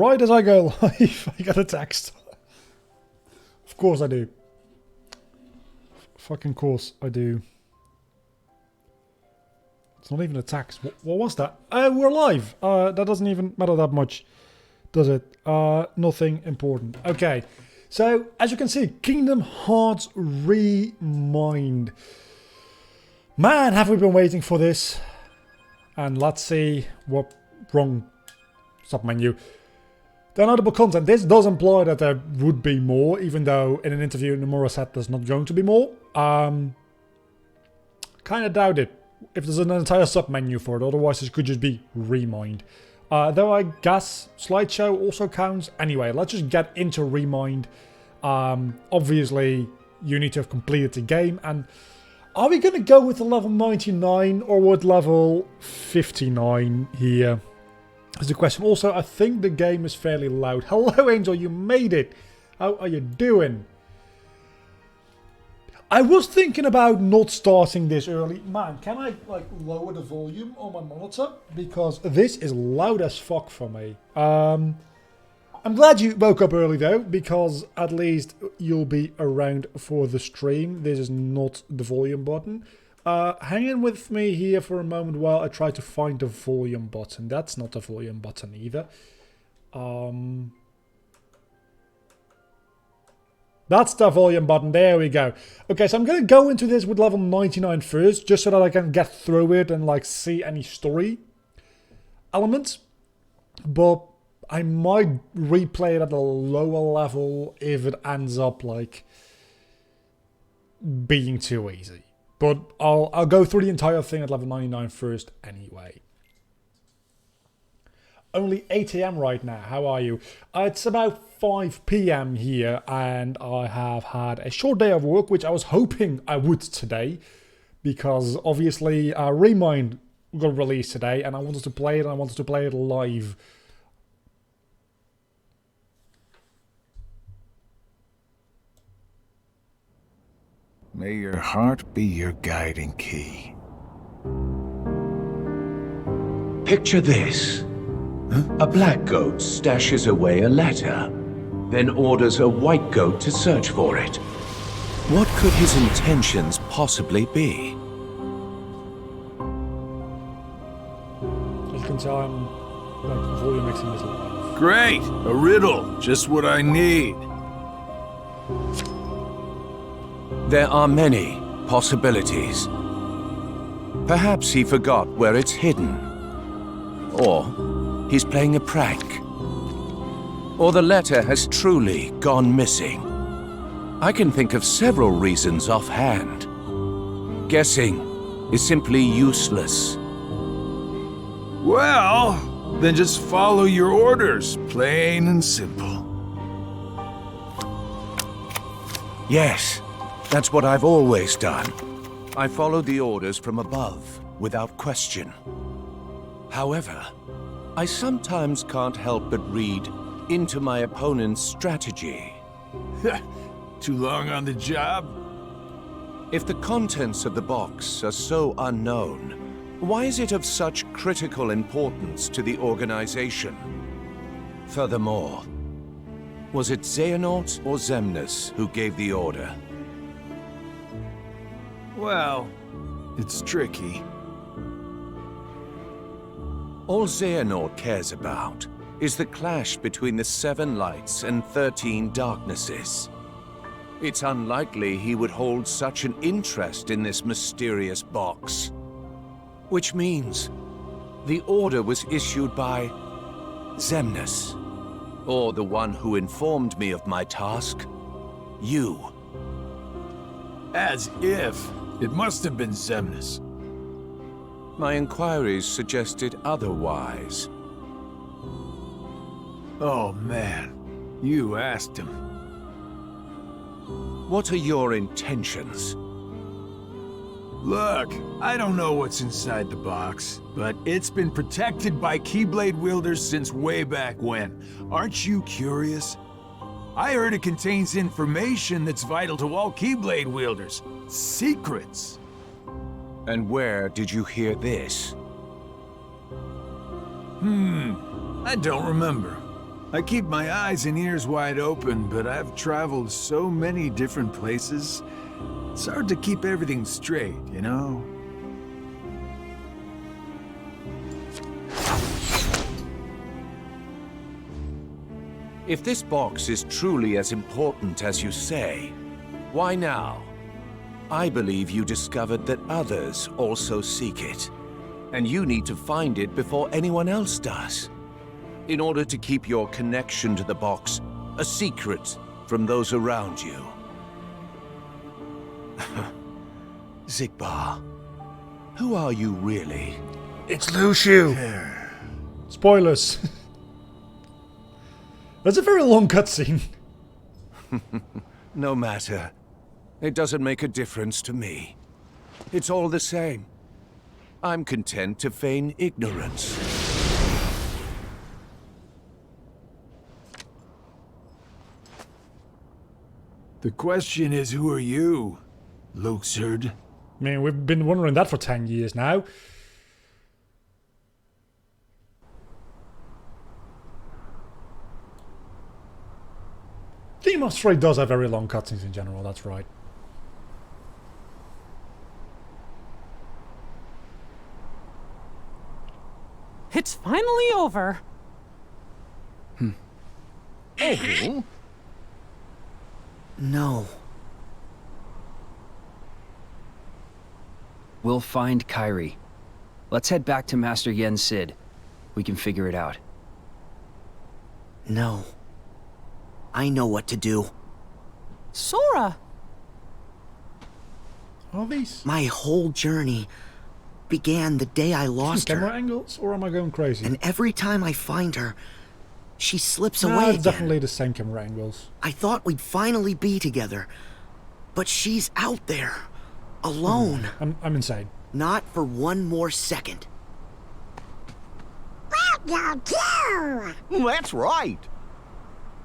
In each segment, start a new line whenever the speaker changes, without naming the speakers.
right as I go live, I get a text. Of course I do. Fucking course I do. It's not even a text. What was that? We're live. That doesn't even matter that much, does it? Nothing important. Okay. So, as you can see, Kingdom Hearts Remind. Man, have we been waiting for this. And let's see what wrong submenu. Downloadable content. This does imply that there would be more, even though in an interview Nomura said there's not going to be more. Kind of doubt it. If there's an entire submenu for it, otherwise it could just be Remind. Though I guess slideshow also counts. Anyway, let's just get into Remind. Obviously, you need to have completed the game. And are we going to go with the level 99 or with level 59 here? Is the question. Also, I think the game is fairly loud. Hello, Angel, you made it. How are you doing? I was thinking about not starting this early. Man, can I like lower the volume on my monitor? Because this is loud as fuck for me. I'm glad you woke up early though, because at least you'll be around for the stream. This is not the volume button. Hang in with me here for a moment while I try to find the volume button. That's not the volume button either. That's the volume button. There we go. Okay, so I'm going to go into this with level 99 first, just so that I can get through it and like see any story elements. But I might replay it at a lower level if it ends up like being too easy. But I'll go through the entire thing at level 99 first anyway. Only 8 AM right now. How are you? It's about 5 PM here, and I have had a short day of work, which I was hoping I would today, because obviously Remind got released today, and I wanted to play it, and I wanted to play it live.
May your heart be your guiding key.
Picture this.
Huh?
A black goat stashes away a letter, then orders a white goat to search for it. What could his intentions possibly be?
As you can tell, I'm like volume mixing this live.
Great! A riddle! Just what I need.
There are many possibilities. Perhaps he forgot where it's hidden. Or he's playing a prank. Or the letter has truly gone missing. I can think of several reasons offhand. Guessing is simply useless.
Well, then just follow your orders, plain and simple.
Yes, that's what I've always done. I follow the orders from above, without question. However, I sometimes can't help but read into my opponent's strategy.
Too long on the job?
If the contents of the box are so unknown, why is it of such critical importance to the organization? Furthermore, was it Xehanort or Xemnas who gave the order?
Well, it's tricky.
All Xehanort cares about is the clash between the 7 lights and 13 darknesses. It's unlikely he would hold such an interest in this mysterious box. Which means the order was issued by Xemnas, or the one who informed me of my task, you.
As if. It must have been Xemnas.
My inquiries suggested otherwise.
Oh man, you asked him.
What are your intentions?
Look, I don't know what's inside the box, but it's been protected by Keyblade wielders since way back when. Aren't you curious? I heard it contains information that's vital to all Keyblade wielders. Secrets.
And where did you hear this?
I don't remember. I keep my eyes and ears wide open, but I've traveled so many different places. It's hard to keep everything straight, you know?
If this box is truly as important as you say, why now? I believe you discovered that others also seek it, and you need to find it before anyone else does, in order to keep your connection to the box a secret from those around you. Zigbar, who are you really?
It's Lucio. Spoilers. That's a very long cutscene.
No matter. It doesn't make a difference to me. It's all the same. I'm content to feign ignorance.
The question is, who are you, Luxord?
I mean, we've been wondering that for 10 years now. Game of 3 does have very long cutscenes in general, that's right.
It's finally over.
Oh. No.
We'll find Kyrie. Let's head back to Master Yen Sid. We can figure it out.
No. I know what to do.
Sora!
Are these
My whole journey began the day I lost
camera
her.
angles, or am I going crazy?
And every time I find her, she slips
No,
away
it's
again.
definitely the same camera angles.
I thought we'd finally be together. But she's out there. Alone.
I'm insane.
Not for one more second.
That's right.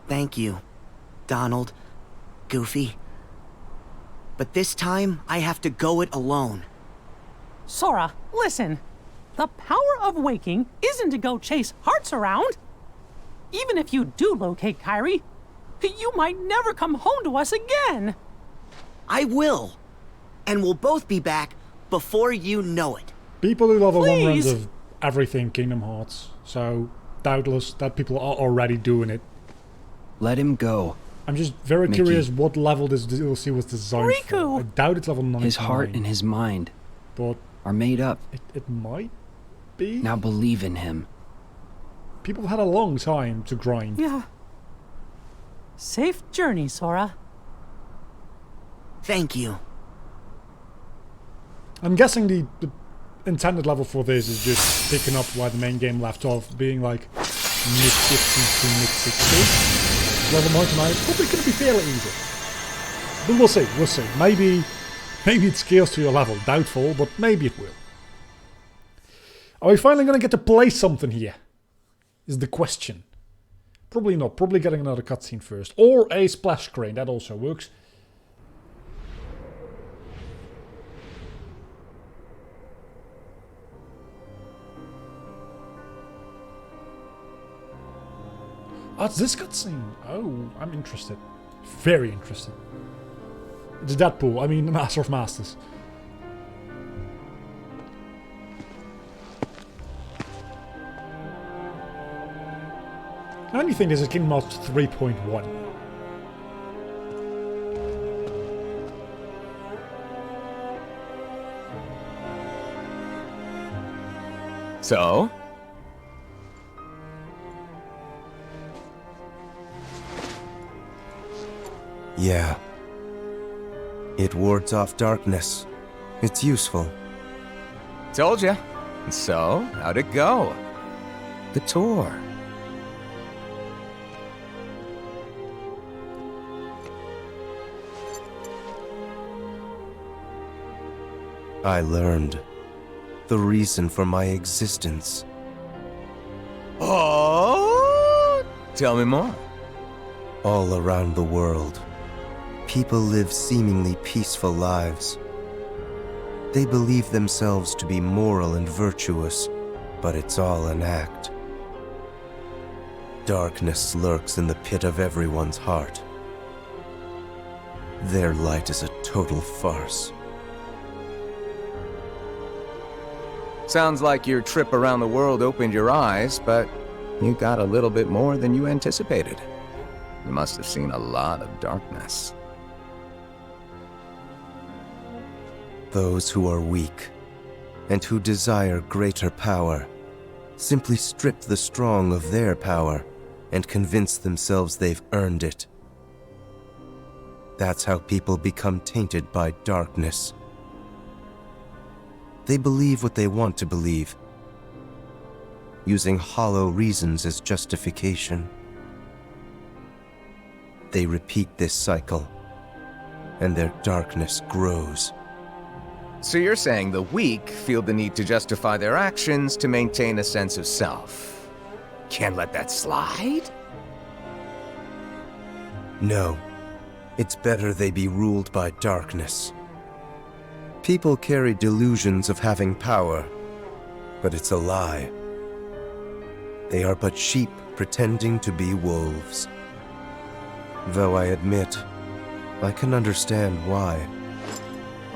Thank you, Donald, Goofy. But this time, I have to go it alone.
Sora, listen. The power of waking isn't to go chase hearts around. Even if you do locate Kyrie, you might never come home to us again.
I will. And we'll both be back before you know it.
People who love a long runs
Please.
of everything Kingdom Hearts, so doubtless that people are already doing it.
Let him go.
I'm just very
Mickey.
curious what level this DLC was designed for.
Riku.
I doubt it's level 99.
His heart and his mind
But
are made up.
it might be.
Now believe in him.
People have had a long time to grind.
Yeah. Safe journey, Sora.
Thank you.
I'm guessing the intended level for this is just picking up where the main game left off, being like mid-50s to mid-60s. Level 99 is probably going to be fairly easy. But we'll see, we'll see. Maybe it scales to your level. Doubtful, but maybe it will. Are we finally going to get to play something here? Is the question. Probably not. Probably getting another cutscene first. Or a splash screen. That also works. Oh, it's this cutscene. Oh, I'm interested. Very interested. It's Deadpool. I mean, the Master of Masters. I only think this is Kingdom Hearts 3.1.
So?
Yeah. It wards off darkness. It's useful.
Told ya. So, how'd it go?
The tour. I learned the reason for my existence.
Oh? Tell me more.
All around the world, people live seemingly peaceful lives. They believe themselves to be moral and virtuous, but it's all an act. Darkness lurks in the pit of everyone's heart. Their light is a total farce.
Sounds like your trip around the world opened your eyes, but you got a little bit more than you anticipated. You must have seen a lot of darkness.
Those who are weak and who desire greater power simply strip the strong of their power and convince themselves they've earned it. That's how people become tainted by darkness. They believe what they want to believe, using hollow reasons as justification. They repeat this cycle, and their darkness grows.
So you're saying the weak feel the need to justify their actions to maintain a sense of self. Can't let that slide?
No, it's better they be ruled by darkness. People carry delusions of having power, but it's a lie. They are but sheep pretending to be wolves. Though I admit, I can understand why.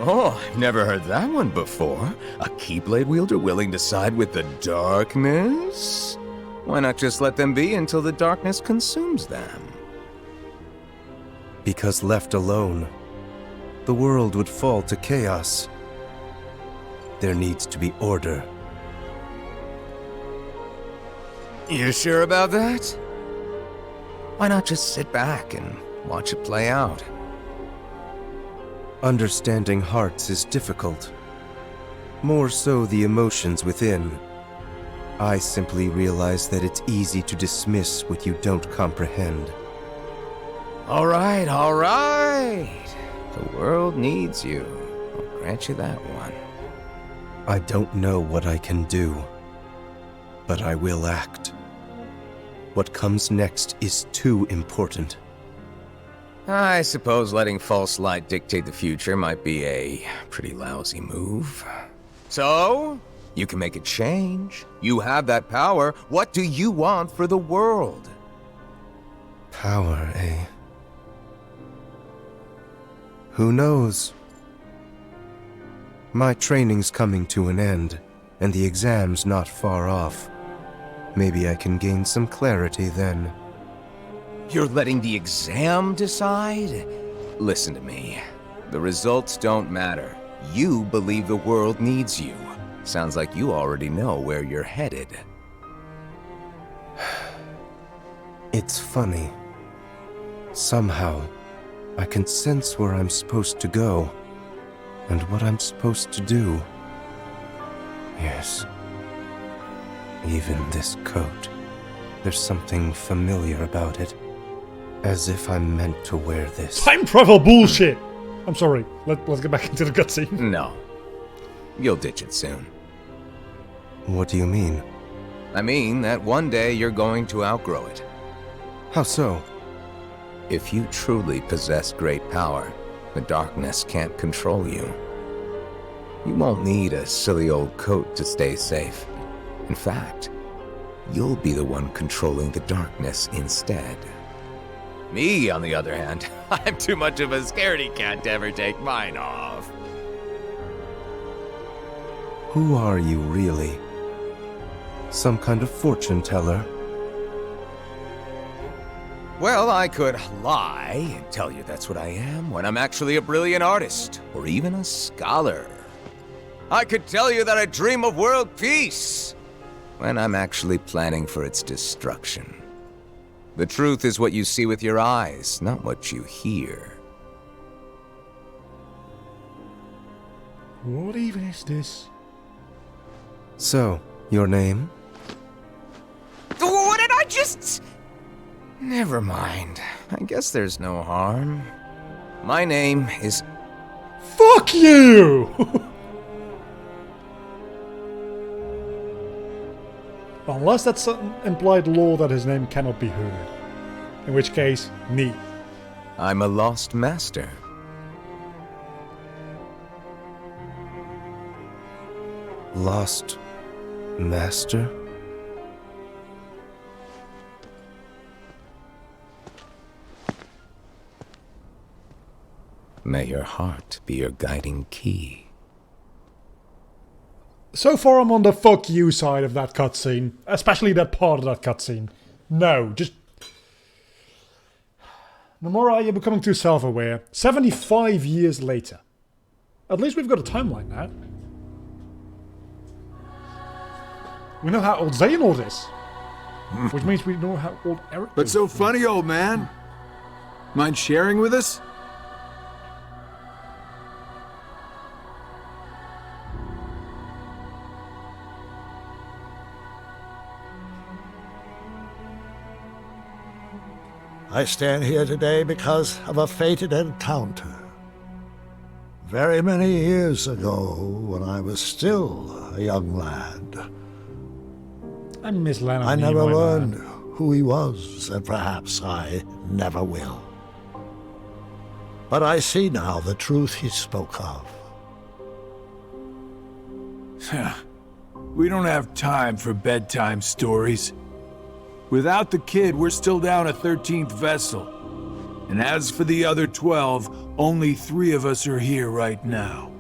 Oh, I've never heard that one before. A Keyblade wielder willing to side with the darkness? Why not just let them be until the darkness consumes them?
Because left alone, the world would fall to chaos. There needs to be order.
You sure about that? Why not just sit back and watch it play out?
Understanding hearts is difficult. More so the emotions within. I simply realize that it's easy to dismiss what you don't comprehend.
All right, all right. The world needs you. I'll grant you that one.
I don't know what I can do, but I will act. What comes next is too important.
I suppose letting false light dictate the future might be a pretty lousy move. So, you can make a change. You have that power. What do you want for the world?
Power, eh? Who knows? My training's coming to an end, and the exam's not far off. Maybe I can gain some clarity then.
You're letting the exam decide? Listen to me. The results don't matter. You believe the world needs you. Sounds like you already know where you're headed.
It's funny. Somehow, I can sense where I'm supposed to go, and what I'm supposed to do. Yes. Even this coat. There's something familiar about it. As if I'm meant to wear this.
Time travel bullshit! I'm sorry. Let's get back into the cutscene.
No. You'll ditch it soon.
What do you mean?
I mean that one day you're going to outgrow it.
How so?
If you truly possess great power, the darkness can't control you. You won't need a silly old coat to stay safe. In fact, you'll be the one controlling the darkness instead. Me, on the other hand, I'm too much of a scaredy cat to ever take mine off.
Who are you really? Some kind of fortune teller?
Well, I could lie and tell you that's what I am when I'm actually a brilliant artist, or even a scholar. I could tell you that I dream of world peace when I'm actually planning for its destruction. The truth is what you see with your eyes, not what you hear.
What even is this?
So, your name?
What did I just... Never mind. I guess there's no harm. My name is...
Fuck you! Unless that's some implied law that his name cannot be heard. In which case, neat.
I'm a lost master.
Lost master?
May your heart be your guiding key.
So far I'm on the fuck you side of that cutscene. Especially that part of that cutscene. No, just... Nomura, you're becoming too self-aware. 75 years later. At least we've got a timeline now. We know how old Xehanort is. Which means we know how old Eric is.
What's so funny, old man? Mind sharing with us?
I stand here today because of a fated encounter. Very many years ago, when I was still a young lad.
I miss Lennon.
I never learned who he was, and perhaps I never will. But I see now the truth he spoke of.
We don't have time for bedtime stories. Without the kid, we're still down a 13th vessel. And as for the other 12, only 3 of us are here right now.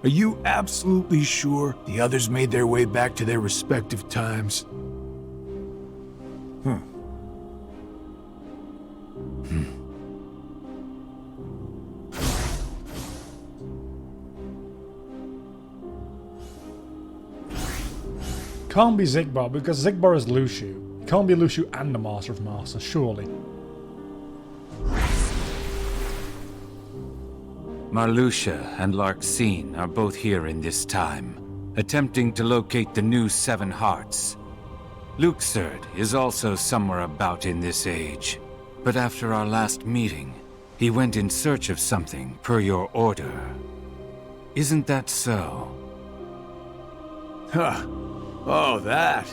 Are you absolutely sure the others made their way back to their respective times?
Can't be Zigbar, because Zigbar is Lucio. Can't be Lucio and the Master of Masters, surely.
Marluxia and Larxene are both here in this time, attempting to locate the new 7 hearts. Luxord is also somewhere about in this age, but after our last meeting, he went in search of something per your order. Isn't that so?
Huh. Oh, that.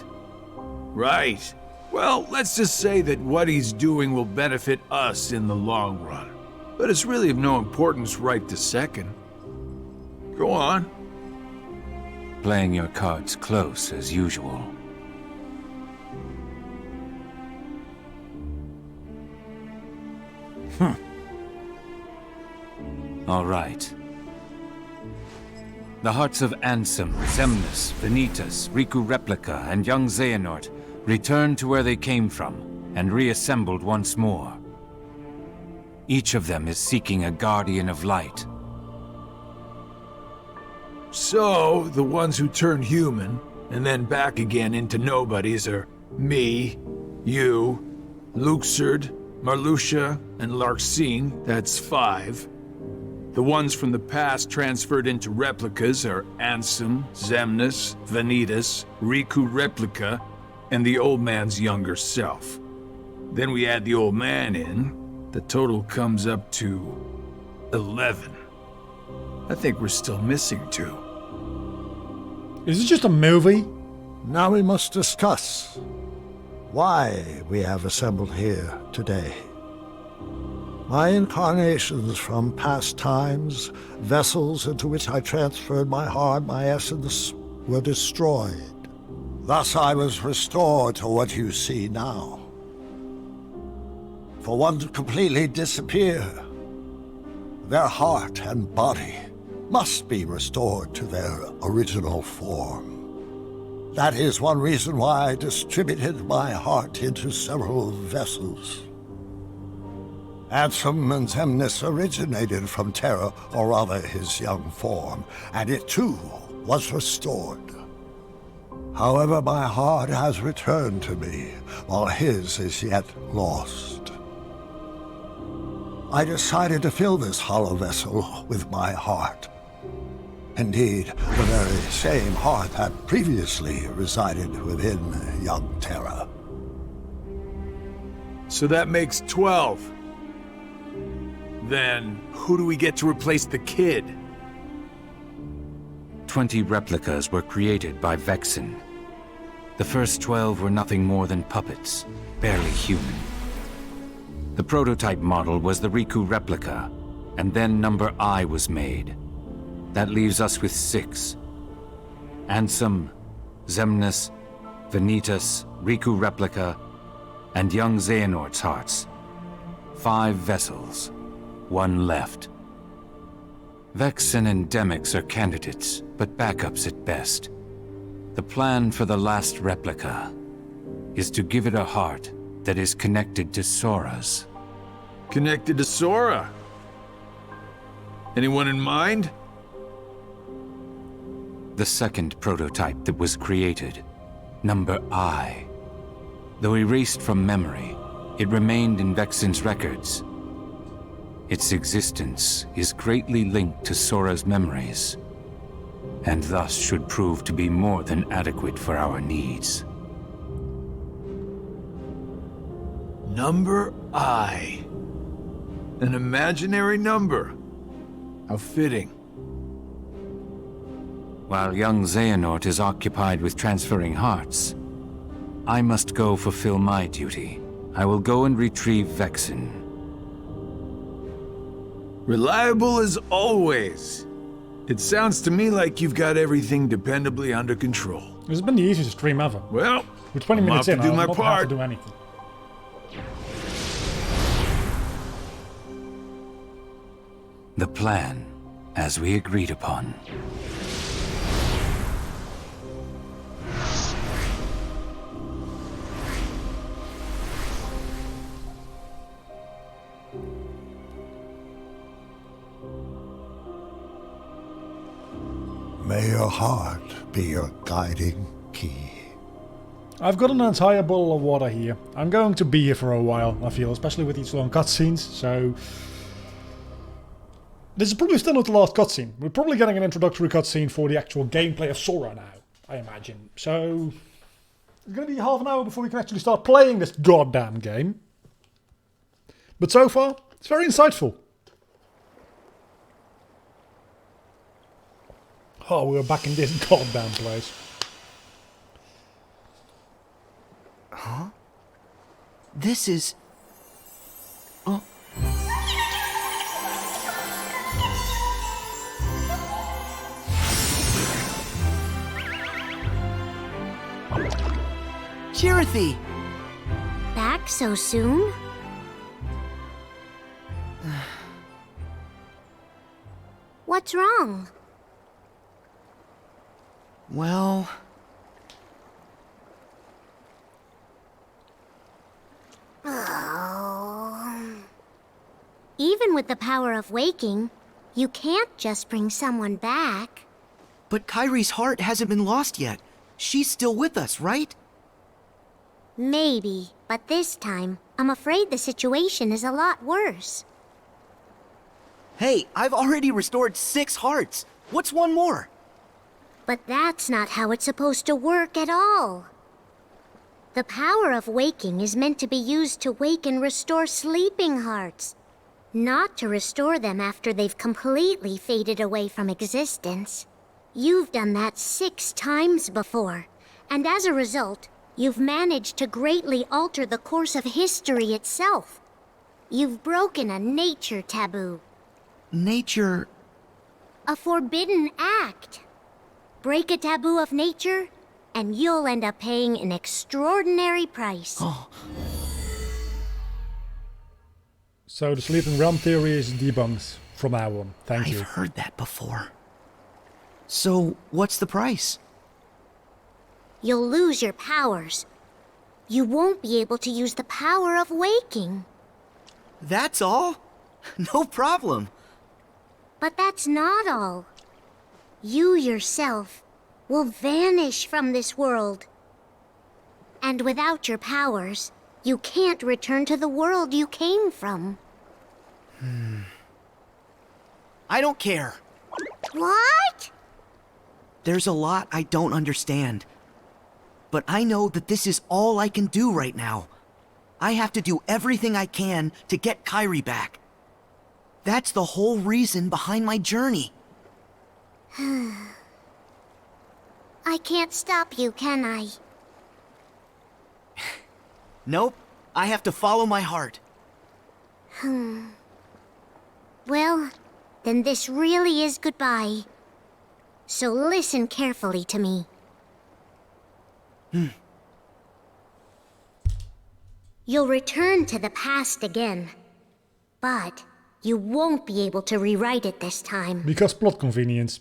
Right. Well, let's just say that what he's doing will benefit us in the long run. But it's really of no importance right this second. Go on.
Playing your cards close as usual. All right. The hearts of Ansem, Xemnas, Vanitas, Riku Replica, and young Xehanort returned to where they came from and reassembled once more. Each of them is seeking a guardian of light.
So, the ones who turned human, and then back again into nobodies are me, you, Luxord, Marluxia, and Larxene, that's 5. The ones from the past transferred into replicas are Ansem, Xemnas, Vanitas, Riku Replica, and the old man's younger self. Then we add the old man in, the total comes up to 11. I think we're still missing 2.
Is it just a movie?
Now we must discuss why we have assembled here today. My incarnations from past times, vessels into which I transferred my heart, my essence, were destroyed. Thus I was restored to what you see now. For one to completely disappear, their heart and body must be restored to their original form. That is one reason why I distributed my heart into several vessels. Ansem and Xemnas originated from Terra, or rather his young form, and it too was restored. However, my heart has returned to me, while his is yet lost. I decided to fill this hollow vessel with my heart. Indeed, the very same heart that previously resided within young Terra.
So that makes 12. Then, who do we get to replace the kid?
20 replicas were created by Vexen. The first 12 were nothing more than puppets, barely human. The prototype model was the Riku replica, and then number I was made. That leaves us with 6. Ansem, Xemnas, Vanitas, Riku replica, and young Xehanort's hearts. 5 vessels. one left. Vexen and Demyx are candidates, but backups at best. The plan for the last replica is to give it a heart that is connected to Sora's.
Connected to Sora? Anyone in mind?
The second prototype that was created, number I. Though erased from memory, it remained in Vexen's records. Its existence is greatly linked to Sora's memories, and thus should prove to be more than adequate for our needs.
Number I. An imaginary number. How fitting.
While young Xehanort is occupied with transferring hearts, I must go fulfill my duty. I will go and retrieve Vexen.
Reliable as always. It sounds to me like you've got everything dependably under control.
This has been the easiest stream ever.
Well,
We're 20
I'm
minutes
off
in,
to do
I'll
my
not have
part.
to do anything.
The plan, as we agreed upon.
May your heart be your guiding key.
I've got an entire bottle of water here. I'm going to be here for a while, I feel, especially with these long cutscenes, so... This is probably still not the last cutscene. We're probably getting an introductory cutscene for the actual gameplay of Sora now, I imagine. So... It's going to be half an hour before we can actually start playing this goddamn game. But so far, it's very insightful. Oh, we're back in this goddamn place.
Huh? This is... Oh. Chirithy!
Back so soon? What's wrong?
Well...
Oh. Even with the power of waking, you can't just bring someone back.
But Kairi's heart hasn't been lost yet. She's still with us, right?
Maybe, but this time, I'm afraid the situation is a lot worse.
Hey, I've already restored 6 hearts. What's one more?
But that's not how it's supposed to work at all. The power of waking is meant to be used to wake and restore sleeping hearts, not to restore them after they've completely faded away from existence. You've done that 6 times before, and as a result, you've managed to greatly alter the course of history itself. You've broken a nature taboo.
Nature...
A forbidden act. Break a taboo of nature, and you'll end up paying an extraordinary price.
Oh.
So the sleeping realm theory is debunked from now on. Thank you.
I've heard that before. So, what's the price?
You'll lose your powers. You won't be able to use the power of waking.
That's all? No problem.
But that's not all. You yourself will vanish from this world. And without your powers, you can't return to the world you came from.
I don't care.
What?
There's a lot I don't understand. But I know that this is all I can do right now. I have to do everything I can to get Kairi back. That's the whole reason behind my journey.
I can't stop you, can I?
Nope. I have to follow my heart.
Well, then this really is goodbye. So listen carefully to me. You'll return to the past again. But You won't be able to rewrite it this time.
Because plot convenience.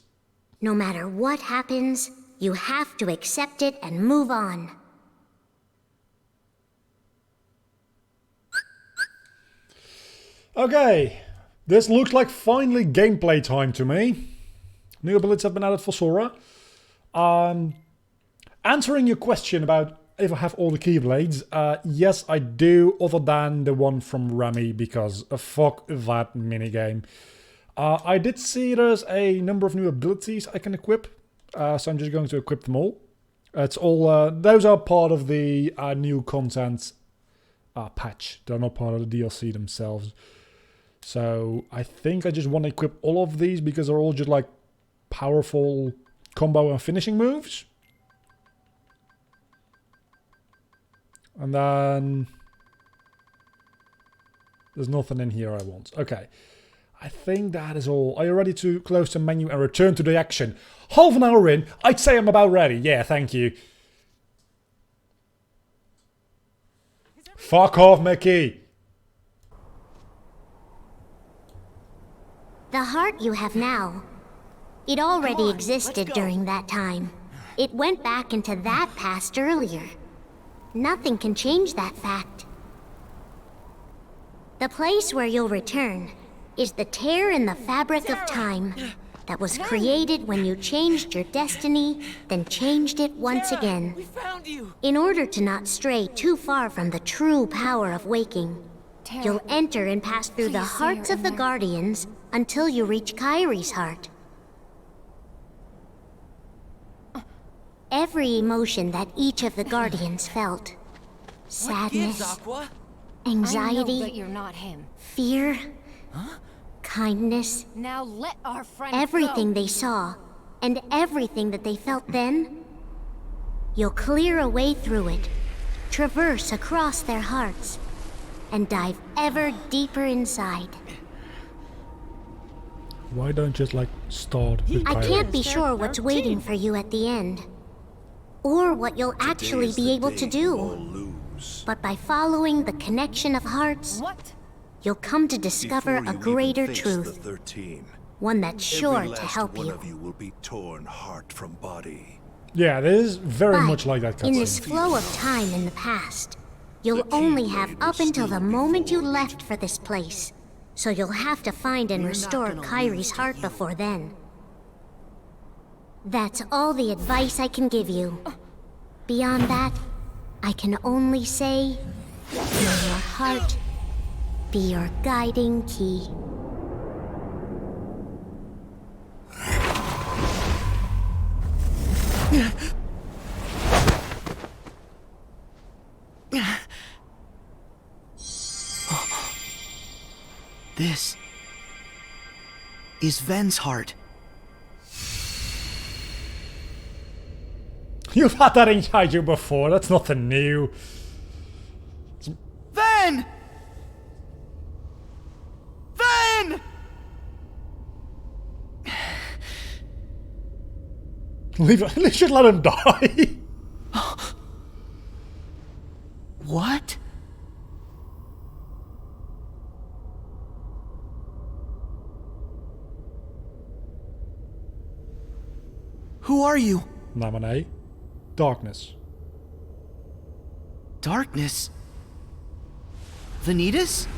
No matter what happens, you have to accept it and move on.
Okay, this looks like finally gameplay time to me. New abilities have been added for Sora. Answering your question about if I have all the Keyblades, yes I do, other than the one from Remy, because fuck that minigame. I did see there's a number of new abilities I can equip, so I'm just going to equip them all. It's all, those are part of the new content patch. They're not part of the DLC themselves. So I think I just want to equip all of these because they're all just like powerful combo and finishing moves. And then there's nothing in here I want. Okay. I think that is all. Are you ready to close the menu and return to the action? Half an hour in, I'd say I'm about ready. Yeah, thank you. Fuck off, Mickey.
The heart you have now, it already existed during that time. It went back into that past earlier. Nothing can change that fact. The place where you'll return is the tear in the fabric of time that was created when you changed your destiny, then changed it once again. In order to not stray too far from the true power of waking, you'll enter and pass through the hearts of the Guardians until you reach Kairi's heart. Every emotion that each of the Guardians felt, sadness, anxiety,
that you're not him.
fear, kindness,
Now let our friend
everything
go.
they saw, and everything that they felt then, you'll clear a way through it, traverse across their hearts, and dive ever deeper inside.
Why don't you just like start with
I
Kairi?
can't be sure what's waiting for you at the end, or what you'll actually be able to do. But by following the connection of hearts, you'll come to discover a greater truth. One that's sure to help you.
Will be torn heart from body.
Yeah, this is very
But
much like that
in this
cutscene.
flow of time in the past, you'll only have up until the moment you left for this place. So you'll have to find and restore Kairi's heart before then. That's all the advice I can give you. Beyond that, I can only say, may your heart be your guiding key.
This is Ven's heart.
You've had that inside you before, that's nothing new.
Ven! Ven!
You should let him die.
What? Who are you?
Namane. Darkness.
Darkness? Vanitas?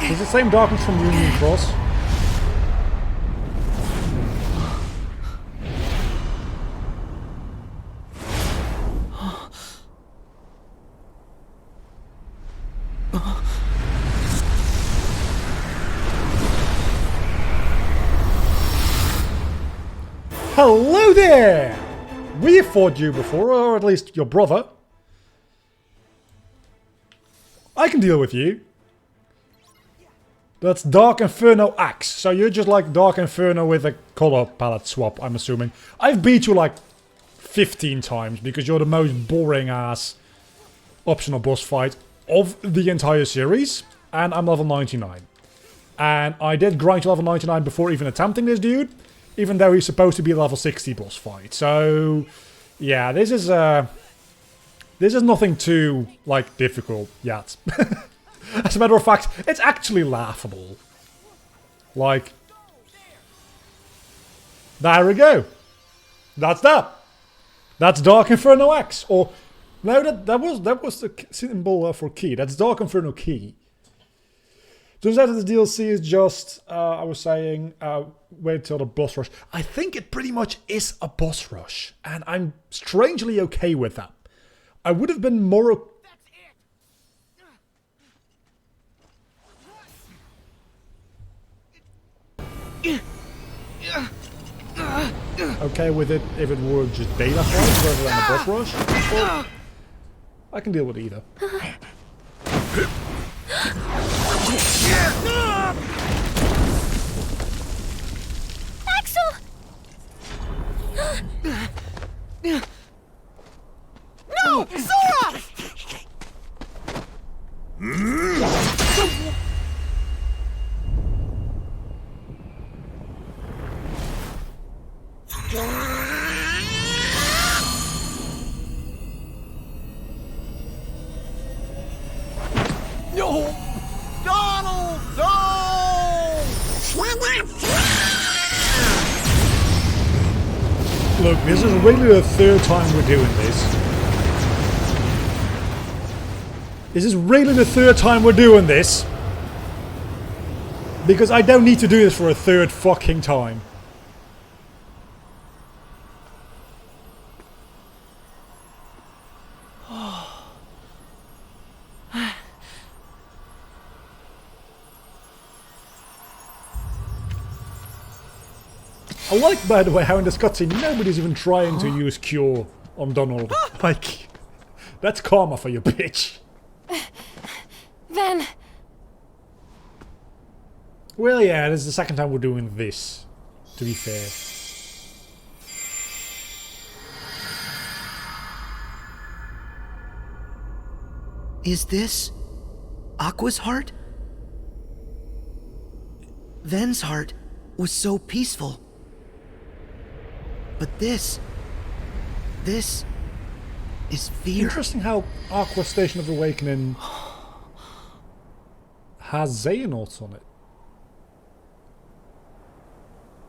It's the same darkness from Union Cross. Hello there! We fought you before, or at least your brother. I can deal with you. That's Dark Inferno Axe. So you're just like Dark Inferno with a color palette swap, I'm assuming. I've beat you like 15 times because you're the most boring ass optional boss fight of the entire series. And I'm level 99. And I did grind to level 99 before even attempting this dude. Even though he's supposed to be a level 60 boss fight. So, yeah, this is This is nothing too, like, difficult yet. As a matter of fact, it's actually laughable. Like... There we go. That's that. That's Dark Inferno X. Or... No, that was the symbol for key. That's Dark Inferno key. Turns out that the DLC is just, I was saying, wait till the boss rush. I think it pretty much is a boss rush. And I'm strangely okay with that. I would have been more... okay with it if it were just data fights rather than a boss rush. But I can deal with either.
Axel! No! Sora!
No! Donald! No!
Look, this is really the third time we're doing this. This is really the third time we're doing this. Because I don't need to do this for a third fucking time. I like, by the way, how in this cutscene nobody's even trying to use Cure on Donald. Like, that's karma for you, bitch.
Then...
Well, yeah, this is the second time we're doing this, to be fair.
Is this Aqua's heart? Ven's heart was so peaceful. But this is fear.
Interesting how Aqua's Station of Awakening has Xehanauts on it.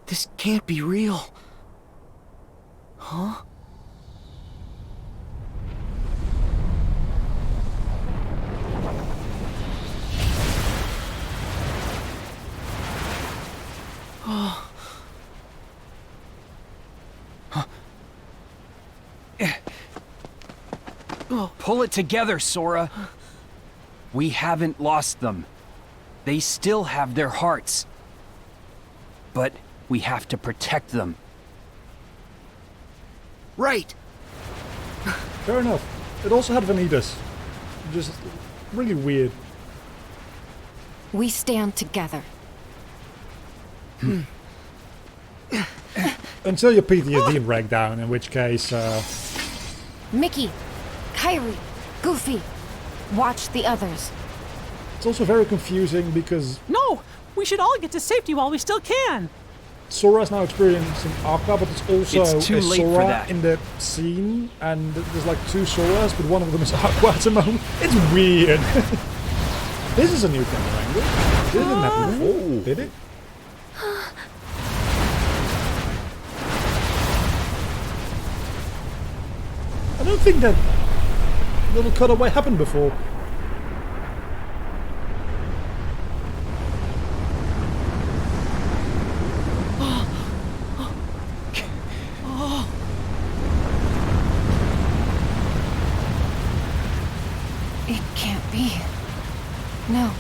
This can't be real. Huh? Oh.
Pull it together, Sora. We haven't lost them. They still have their hearts. But we have to protect them.
Right.
Fair enough. It also had Vanitas. Just really weird.
We stand together.
Until your PTSD break down, in which case,
Mickey, Kairi, Goofy, watch the others.
it's also very confusing because
No! We should all get to safety while we still can!
Sora is now experiencing Aqua, but it's also
It's too
a
late for
Sora
that.
in the scene, and there's like two Soras, but one of them is Aqua at the moment. It's weird. This is a new camera angle. It didn't happen before, did it? I don't think that little cutaway happened before.
It can't be. No.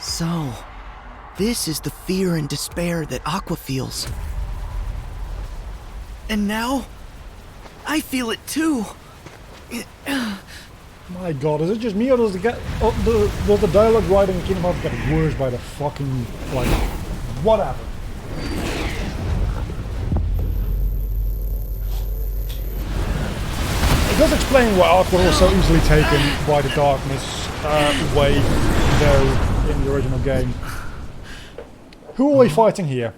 So, this is the fear and despair that Aqua feels. And now, I feel it too.
My god, is it just me or does the dialogue writing in Kingdom Hearts get worse by the fucking, like, whatever. It does explain why Aqua was so easily taken by the darkness way though in the original game. Who are we fighting here?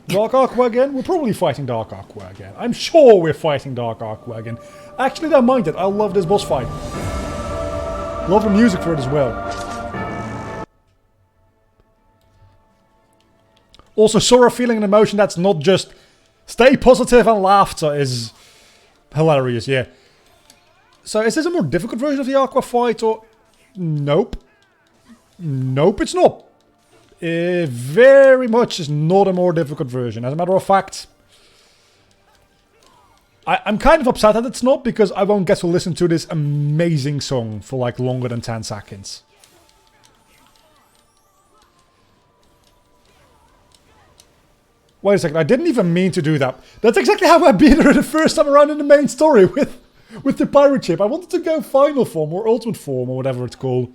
Dark Aqua again? We're probably fighting Dark Aqua again. I'm sure we're fighting Dark Aqua again. Actually, don't mind it. I love this boss fight. Love the music for it as well. Also, Sora feeling an emotion that's not just stay positive and laughter is hilarious, yeah. So, is this a more difficult version of the Aqua fight or... Nope. Nope, it's not. Very much is not a more difficult version. As a matter of fact, I'm kind of upset that it's not, because I won't get to listen to this amazing song for like longer than 10 seconds. Wait a second, I didn't even mean to do that. That's exactly how I beat her the first time around in the main story with the pirate ship. I wanted to go final form or ultimate form or whatever it's called.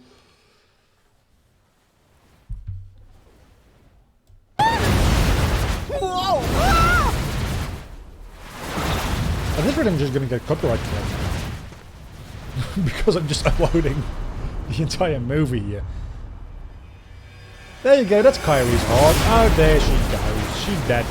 I think I'm just gonna get copyright claim. Because I'm just uploading the entire movie here. There you go, that's Kairi's heart. Oh, there she goes. She's dead.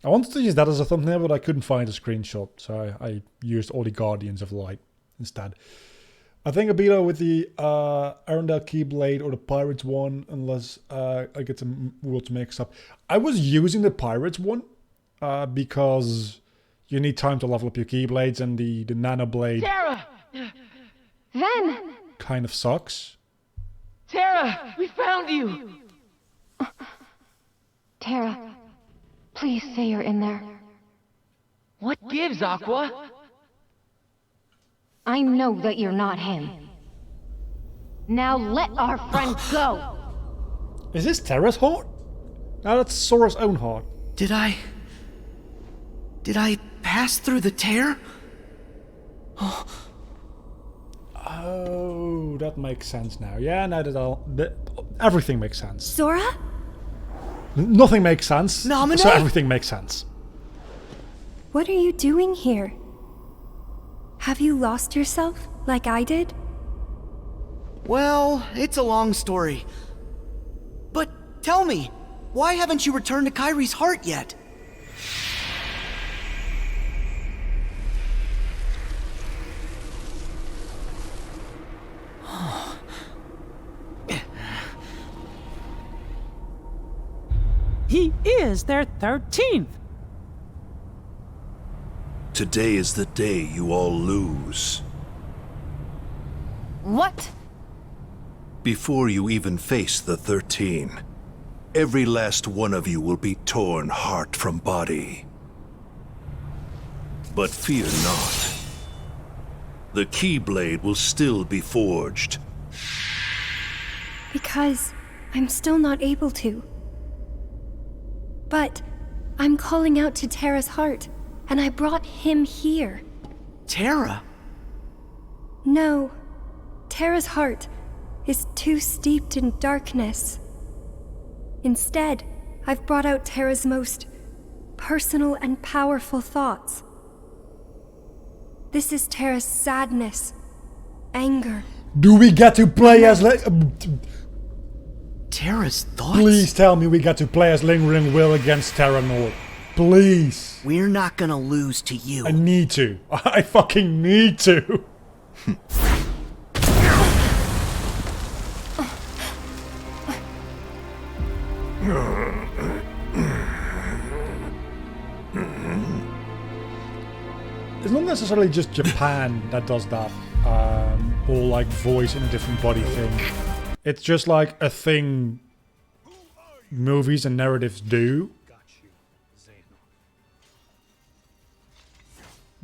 I wanted to use that as a thumbnail, but I couldn't find a screenshot, so I used all the Guardians of Light instead. I think I beat her with the Arendelle Keyblade or the Pirates one, unless I get some worlds mixed up. I was using the Pirates one because you need time to level up your Keyblades, and the Nano Blade
Terra! Ven!
kind of sucks.
Terra! We found you!
Terra, please say you're in there.
What gives, Aqua?
I know that you're not him. Now let our friend go!
Is this Terra's heart? No, that's Sora's own heart.
Did I pass through the tear?
Oh, that makes sense now. Yeah, now that everything makes sense.
Sora?
Nothing makes sense,
Naminé?
so everything makes sense.
What are you doing here? Have you lost yourself, like I did?
Well, it's a long story. But tell me, why haven't you returned to Kairi's heart yet?
He is their 13th.
Today is the day you all lose.
What?
Before you even face the 13, every last one of you will be torn heart from body. But fear not. The Keyblade will still be forged.
Because I'm still not able to. But I'm calling out to Terra's heart, and I brought him here.
Terra?
No. Terra's heart is too steeped in darkness. Instead, I've brought out Terra's most personal and powerful thoughts. This is Terra's sadness, anger.
Do we get to play as...
Terra's thoughts?
Please tell me we get to play as Lingering Will against Terra Nord. Please.
We're not gonna lose to you.
I need to. I fucking need to. It's not necessarily just Japan that does that, or like voice in a different body thing. It's just like a thing movies and narratives do.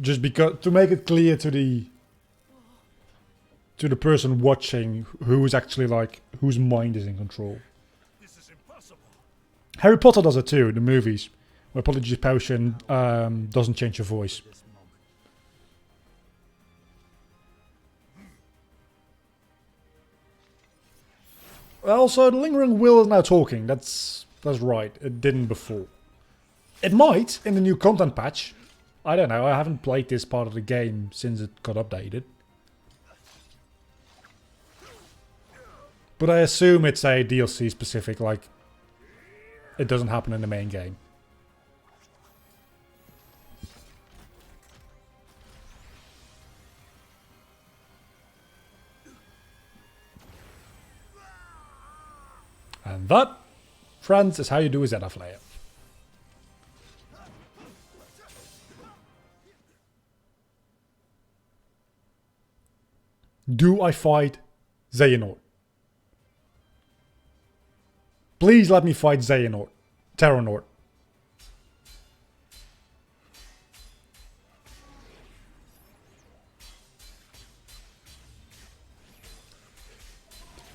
Just because, to make it clear to the person watching who's actually like, whose mind is in control.
This is
Harry Potter does it too, the movies, where Polyjuice Potion doesn't change your voice. Also, the Lingering Will is now talking. That's right. It didn't before. It might in the new content patch. I don't know. I haven't played this part of the game since it got updated. But I assume it's a DLC specific, like it doesn't happen in the main game. And that, friends, is how you do a Zeta Flare. Do I fight Xehanort? Please let me fight Xehanort. Terranort.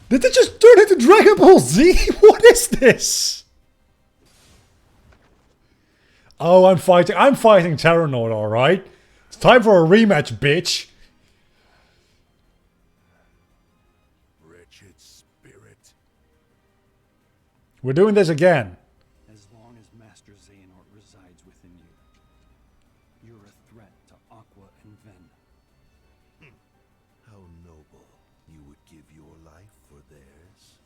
Did it just turn into Dragon Ball Z? What is this? Oh, I'm fighting Terranort, alright. It's time for a rematch, bitch.
Wretched spirit.
We're doing this again.
As long as Master Xehanort resides within you, you're a threat to Aqua and Ven.
How noble you would give your life for theirs.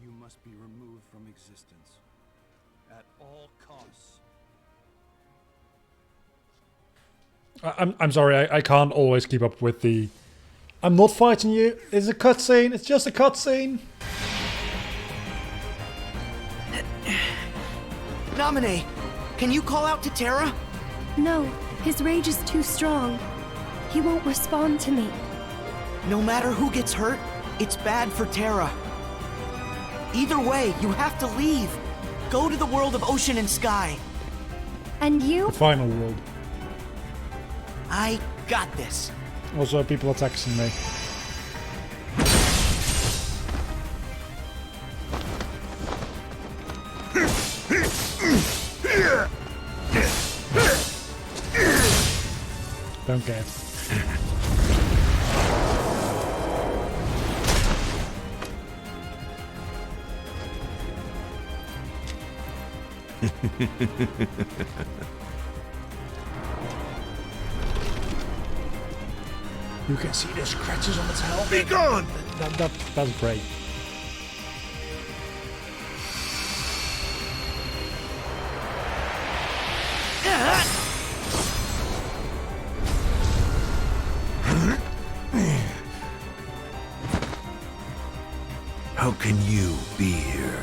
You must be removed from existence at all costs.
I'm sorry, I can't always keep up with the... I'm not fighting you. It's a cutscene. It's just a cutscene.
Naminé, can you call out to Terra?
No, his rage is too strong. He won't respond to me.
No matter who gets hurt, it's bad for Terra. Either way, you have to leave. Go to the world of ocean and sky.
And you?
The final world.
I got this.
Also, people are texting me. Don't care. You can see the scratches on its helmet.
Be gone!
That's great.
How can you be here?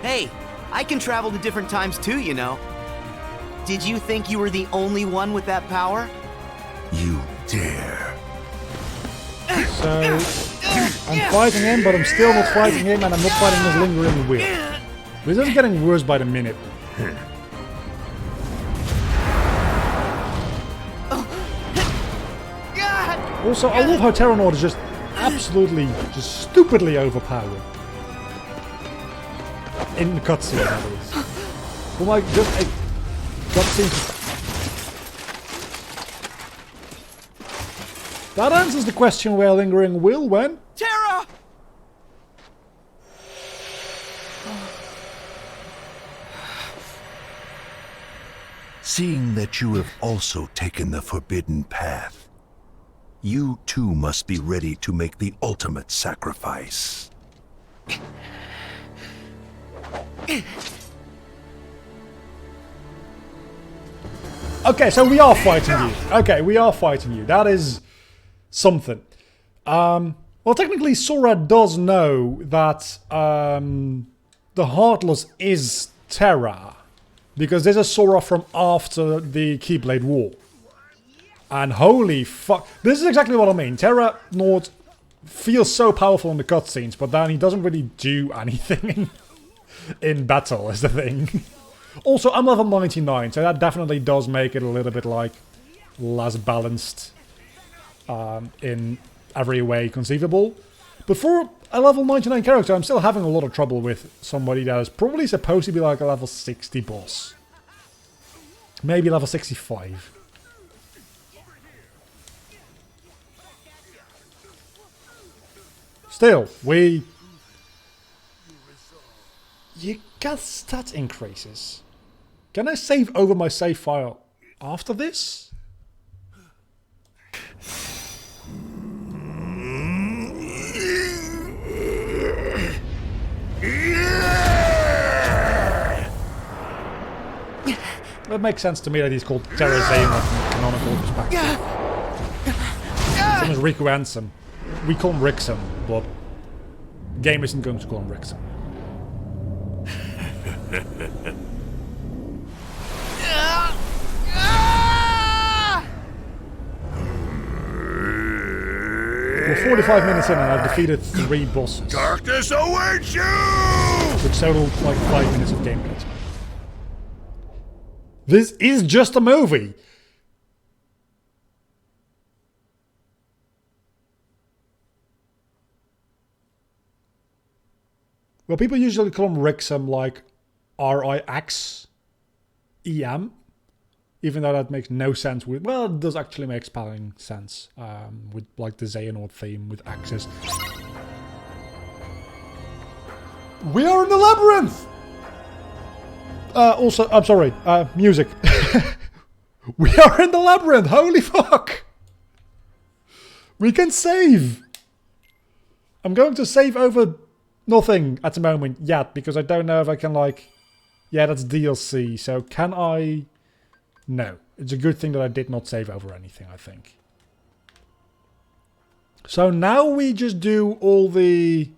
Hey, I can travel to different times too, you know. Did you think you were the only one with that power?
You dare.
So, I'm fighting him, but I'm still not fighting him, and I'm not fighting this Lingering Will. This is getting worse by the minute. Also, I love how Terranort is just absolutely, just stupidly overpowered. In the cutscene, that is. Oh my, just a cutscene. That answers the question where Lingering Will went.
Terra!
Seeing that you have also taken the forbidden path, you too must be ready to make the ultimate sacrifice.
Okay, so we are fighting you. Okay, we are fighting you. That is something. Well, technically, Sora does know that the Heartless is Terra, because this is Sora from after the Keyblade War. And holy fuck, this is exactly what I mean. Terranort feels so powerful in the cutscenes, but then he doesn't really do anything in battle, is the thing. Also, I'm level 99, so that definitely does make it a little bit, like, less balanced in every way conceivable. But for a level 99 character, I'm still having a lot of trouble with somebody that is probably supposed to be like a level 60 boss. Maybe level 65. Still, you get stat increases. Can I save over my save file after this? It makes sense to me that he's called Terrazane from canonical perspective. Same as Riku Ansem. We call him Rixum, but the game isn't going to call him Rixum. We're 45 minutes in and I've defeated 3 bosses.
Darkness awaits you!
Which totaled like 5 minutes of gameplay. This is just a movie! Well, people usually call him Rixem, like R-I-X-E-M. Even though that makes no sense with... Well, it does actually make spelling sense. With like the Xehanort theme with axes. We are in the labyrinth! Also, I'm sorry, music. We are in the labyrinth, holy fuck! We can save! I'm going to save over nothing at the moment yet, because I don't know if I can like... Yeah, that's DLC, so can I... No. It's a good thing that I did not save over anything, I think. So now we just do all the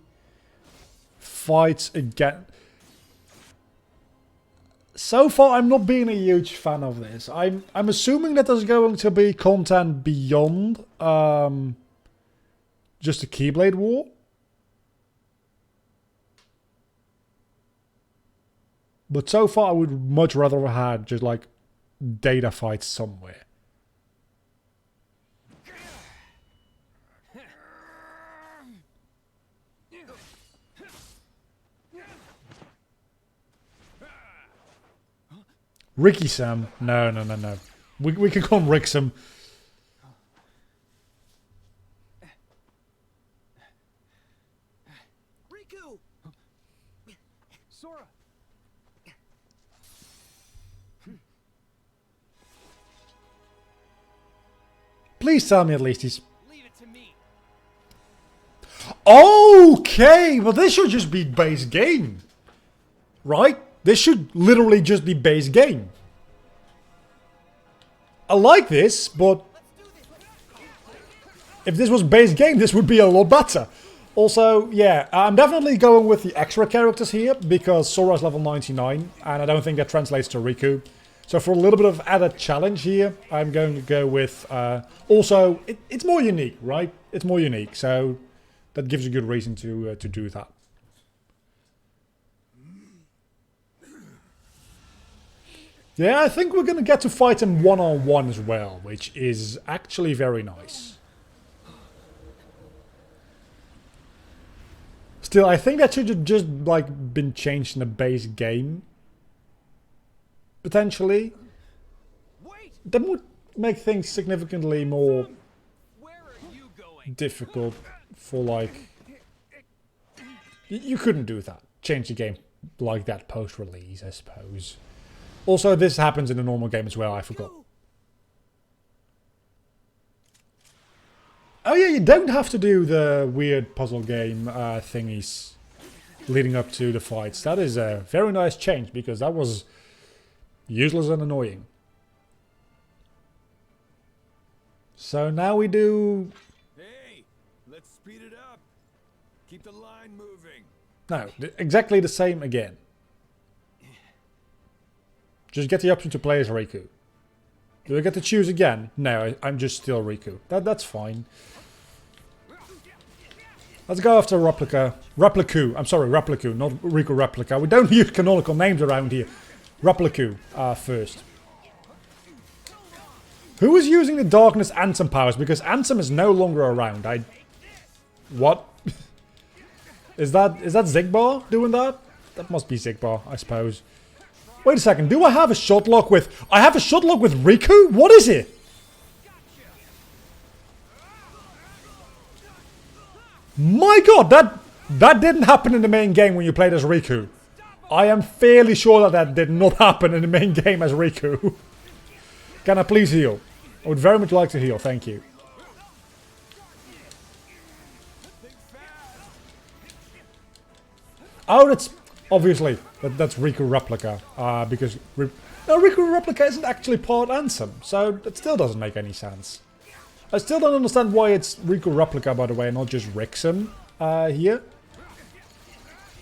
fights again. So far, I'm not being a huge fan of this. I'm assuming that there's going to be content beyond just the Keyblade War. But so far, I would much rather have had just like data fights somewhere. Ricky Sam. No. We can call him Rixum.
Riku! Sora!
Please tell me at least he's... Leave it to me. Okay! Well, this should just be base game. Right? This should literally just be base game. I like this, but if this was base game, this would be a lot better. Also, yeah, I'm definitely going with the extra characters here, because Sora's level 99, and I don't think that translates to Riku. So for a little bit of added challenge here, I'm going to go with... also, it's more unique, right? It's more unique, so that gives a good reason to do that. Yeah, I think we're going to get to fight him one-on-one as well, which is actually very nice. Still, I think that should have just like been changed in the base game. Potentially. That would make things significantly more difficult for like... You couldn't do that. Change the game like that post-release, I suppose. Also, this happens in the normal game as well, I forgot. Oh yeah, you don't have to do the weird puzzle game thingies leading up to the fights. That is a very nice change, because that was useless and annoying. So now we do...
Hey, let's speed it up. Keep the line moving.
No, exactly the same again. Just get the option to play as Riku. Do I get to choose again? No, I'm just still Riku. That's fine. Let's go after Replica. Repliku. I'm sorry, Repliku, not Riku Replica. We don't use canonical names around here. Repliku first. Who is using the Darkness Ansem powers? Because Ansem is no longer around. What? Is that Zigbar doing that? That must be Zigbar, I suppose. Wait a second, do I have a shot lock with... I have a shot lock with Riku? What is it? My god, that didn't happen in the main game when you played as Riku. I am fairly sure that did not happen in the main game as Riku. Can I please heal? I would very much like to heal, thank you. Oh, that's obviously that's Riku Replica, because no, Riku Replica isn't actually part Ansem, so it still doesn't make any sense. I still don't understand why it's Riku Replica, by the way, and not just Rixen here.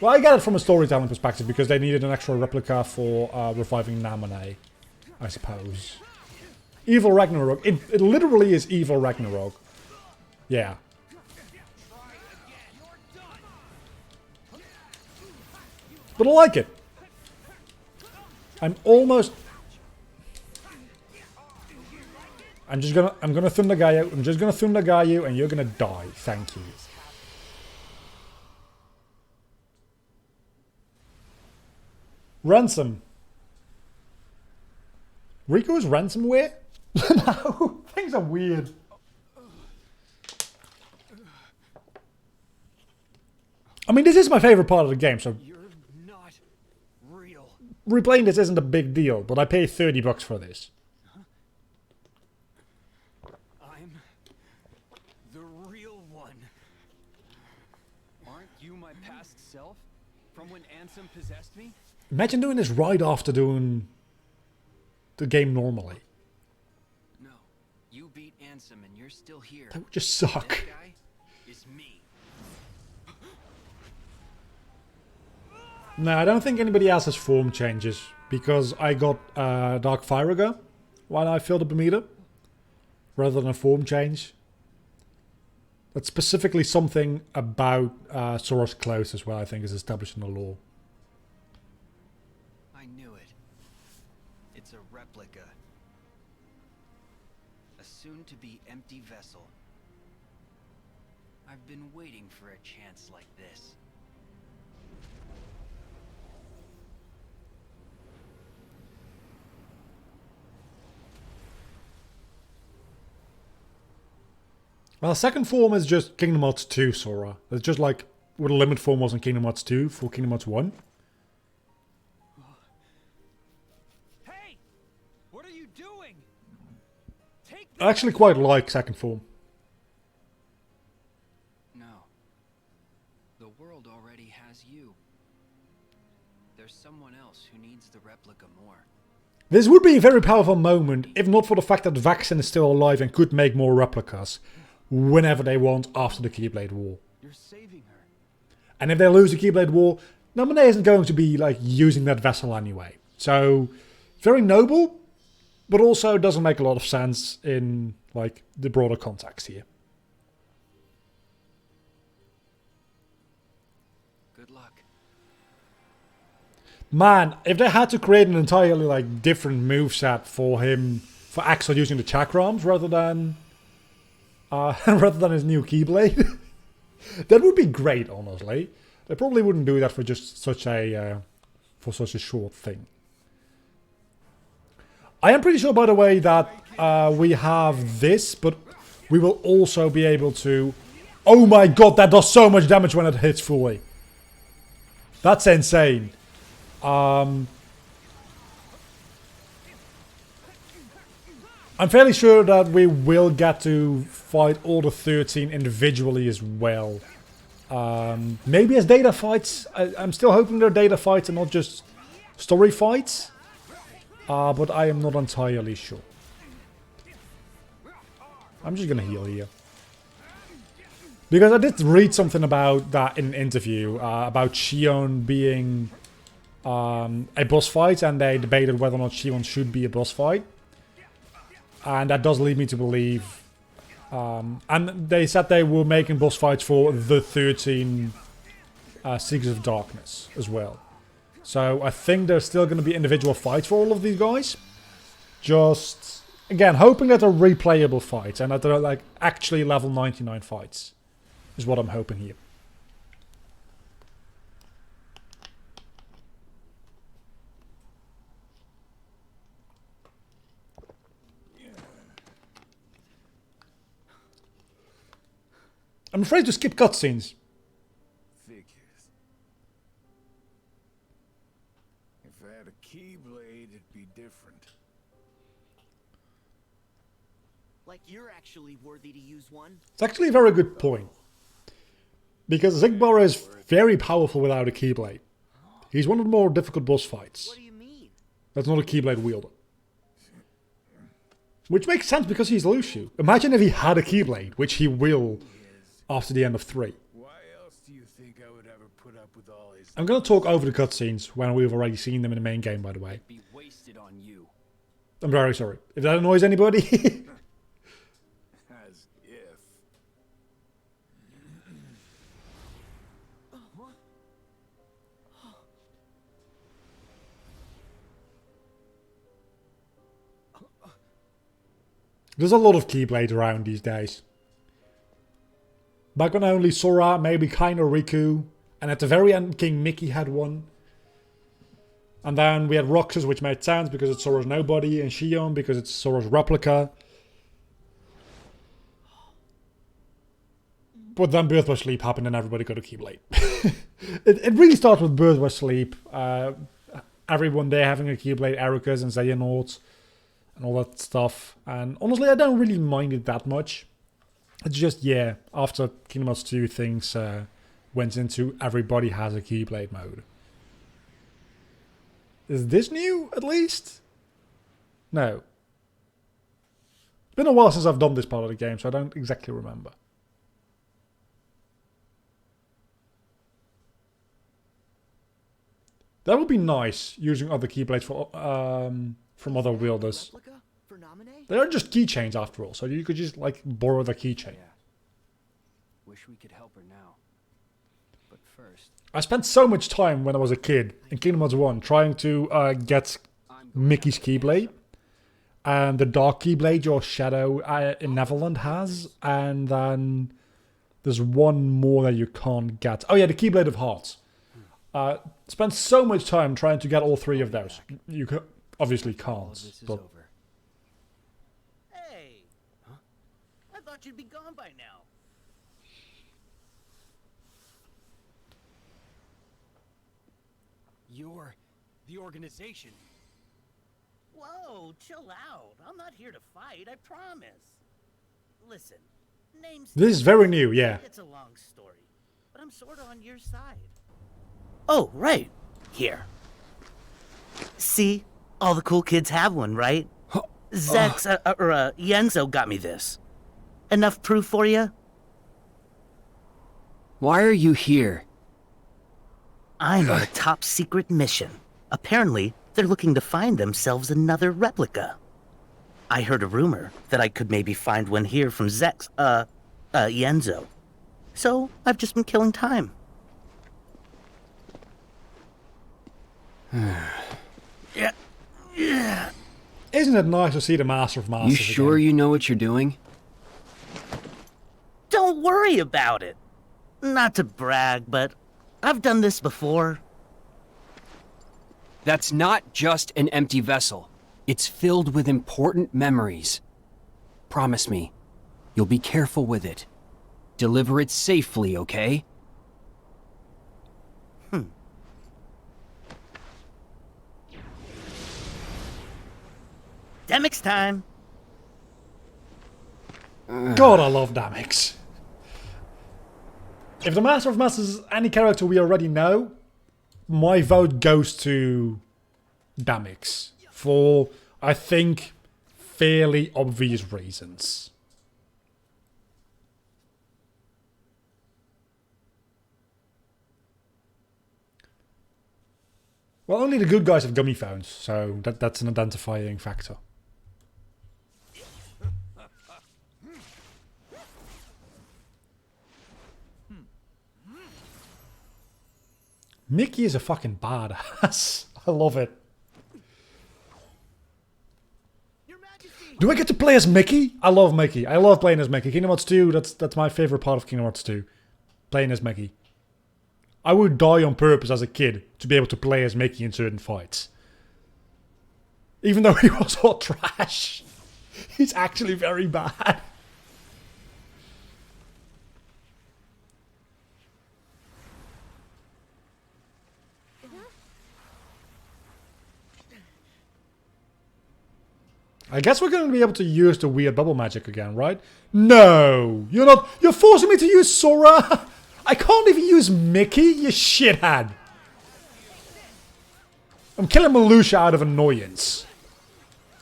Well, I get it from a storytelling perspective because they needed an extra replica for reviving Namine, I suppose. Evil Ragnarok. It literally is Evil Ragnarok. Yeah. But I like it. I'm almost... I'm gonna Thunder Guy you. I'm just gonna Thunder Guy you and you're gonna die. Thank you. Ransom. Riku is ransomware? No, things are weird. I mean, this is my favorite part of the game, so... You're not real. Replaying this isn't a big deal, but I pay $30 for this.
I'm the real one. Aren't you my past self? From when Ansem possessed me?
Imagine doing this right after doing the game normally.
No, you beat Ansem and you're still here.
That would just suck.
This guy is me.
No, I don't think anybody else has form changes because I got Dark Firaga while I filled up a meter rather than a form change. That's specifically something about Sora's clothes as well, I think, is established in the lore.
I knew it. It's a replica. A soon-to-be empty vessel. I've been waiting for a chance like this.
Well, second form is just Kingdom Hearts 2 Sora. It's just like what a limit form was in Kingdom Hearts 2 for Kingdom Hearts 1.
Hey! What are you doing?
I actually quite like second form.
No. The world already has you. There's someone else who needs the replica more.
This would be a very powerful moment if not for the fact that Vexen is still alive and could make more replicas whenever they want after the Keyblade War.
You're saving her.
And if they lose the Keyblade War, Namine isn't going to be like using that vessel anyway. So, very noble, but also doesn't make a lot of sense in like the broader context here.
Good luck.
Man, if they had to create an entirely like different moveset for him, for Axel using the chakrams rather than his new Keyblade, that would be great. Honestly, they probably wouldn't do that for just such a short thing. I am pretty sure, by the way, that we have this, but we will also be able to... Oh my god, that does so much damage when it hits fully. That's insane. I'm fairly sure that we will get to fight all the 13 individually as well. Maybe as data fights. I'm still hoping they're data fights and not just story fights. But I am not entirely sure. I'm just gonna heal here. Because I did read something about that in an interview. About Shion being a boss fight. And they debated whether or not Shion should be a boss fight. And that does lead me to believe... and they said they were making boss fights for the 13 Seekers of Darkness as well. So I think there's still going to be individual fights for all of these guys. Just, again, hoping that they're replayable fights and that they're like actually level 99 fights. Is what I'm hoping here. I'm afraid to skip cutscenes.
Figures. If I had a keyblade, it'd be different.
Like you're actually worthy to use one?
It's actually a very good point. Because Zigbar is very powerful without a keyblade. He's one of the more difficult boss fights.
What do you mean?
That's not a keyblade wielder. Which makes sense because he's Lucio. Imagine if he had a keyblade, which he will after the end of 3.
Why else do you think I would ever put up with all his...
I'm going to talk over the cutscenes when we've already seen them in the main game, by the way.
Be wasted on you.
I'm very sorry. If that annoys anybody.
As if.
There's a lot of keyblades around these days. Back when only Sora, maybe kinda Riku, and at the very end King Mickey had one. And then we had Roxas, which made sense because it's Sora's nobody, and Xion because it's Sora's replica. But then Birth by Sleep happened and everybody got a keyblade. it really started with Birth by Sleep. Everyone there having a keyblade, Ericas and Xehanort, and all that stuff. And honestly, I don't really mind it that much. It's just, yeah, after Kingdom Hearts 2, things went into everybody has a keyblade mode. Is this new, at least? No. It's been a while since I've done this part of the game, so I don't exactly remember. That would be nice, using other keyblades for from other wielders. They are just keychains after all, so you could just like borrow the keychain.
Yeah. Wish we could help her now. But first,
I spent so much time when I was a kid in Kingdom Hearts 1 trying to get Mickey's keyblade. And the dark keyblade your Shadow in Neverland has. And then there's one more that you can't get. Oh yeah, the Keyblade of Hearts. Spent so much time trying to get all 3 of those. You obviously can't. But
Hey! Huh? I thought you'd be gone by now.
you're the organization.
Whoa, chill out. I'm not here to fight, I promise. Listen, name's...
this is very new, yeah.
It's a long story, but I'm sort of on your side. Oh, right. Here. See? All the cool kids have one, right? Zex, Yenzo got me this. Enough proof for you?
Why are you here?
I'm on a top secret mission. Apparently, they're looking to find themselves another replica. I heard a rumor that I could maybe find one here from Zex, Yenzo. So, I've just been killing time.
Isn't it nice to see the Master of Masters
You sure
again?
you know what you're doing?
Don't worry about it. Not to brag, but I've done this before.
That's not just an empty vessel. It's filled with important memories. Promise me, you'll be careful with it. Deliver it safely, okay?
Demix time!
God, I love Damix. If the Master of Masters is any character we already know, my vote goes to Damix. For, I think, fairly obvious reasons. Well, only the good guys have gummy phones, so that's an identifying factor. Mickey is a fucking badass. I love it. Do I get to play as Mickey? I love Mickey. I love playing as Mickey. Kingdom Hearts 2, that's my favorite part of Kingdom Hearts 2. Playing as Mickey. I would die on purpose as a kid to be able to play as Mickey in certain fights. Even though he was hot trash. He's actually very bad. I guess we're going to be able to use the weird bubble magic again, right? No! You're not... You're forcing me to use Sora! I can't even use Mickey, you shithead! I'm killing Malusha out of annoyance.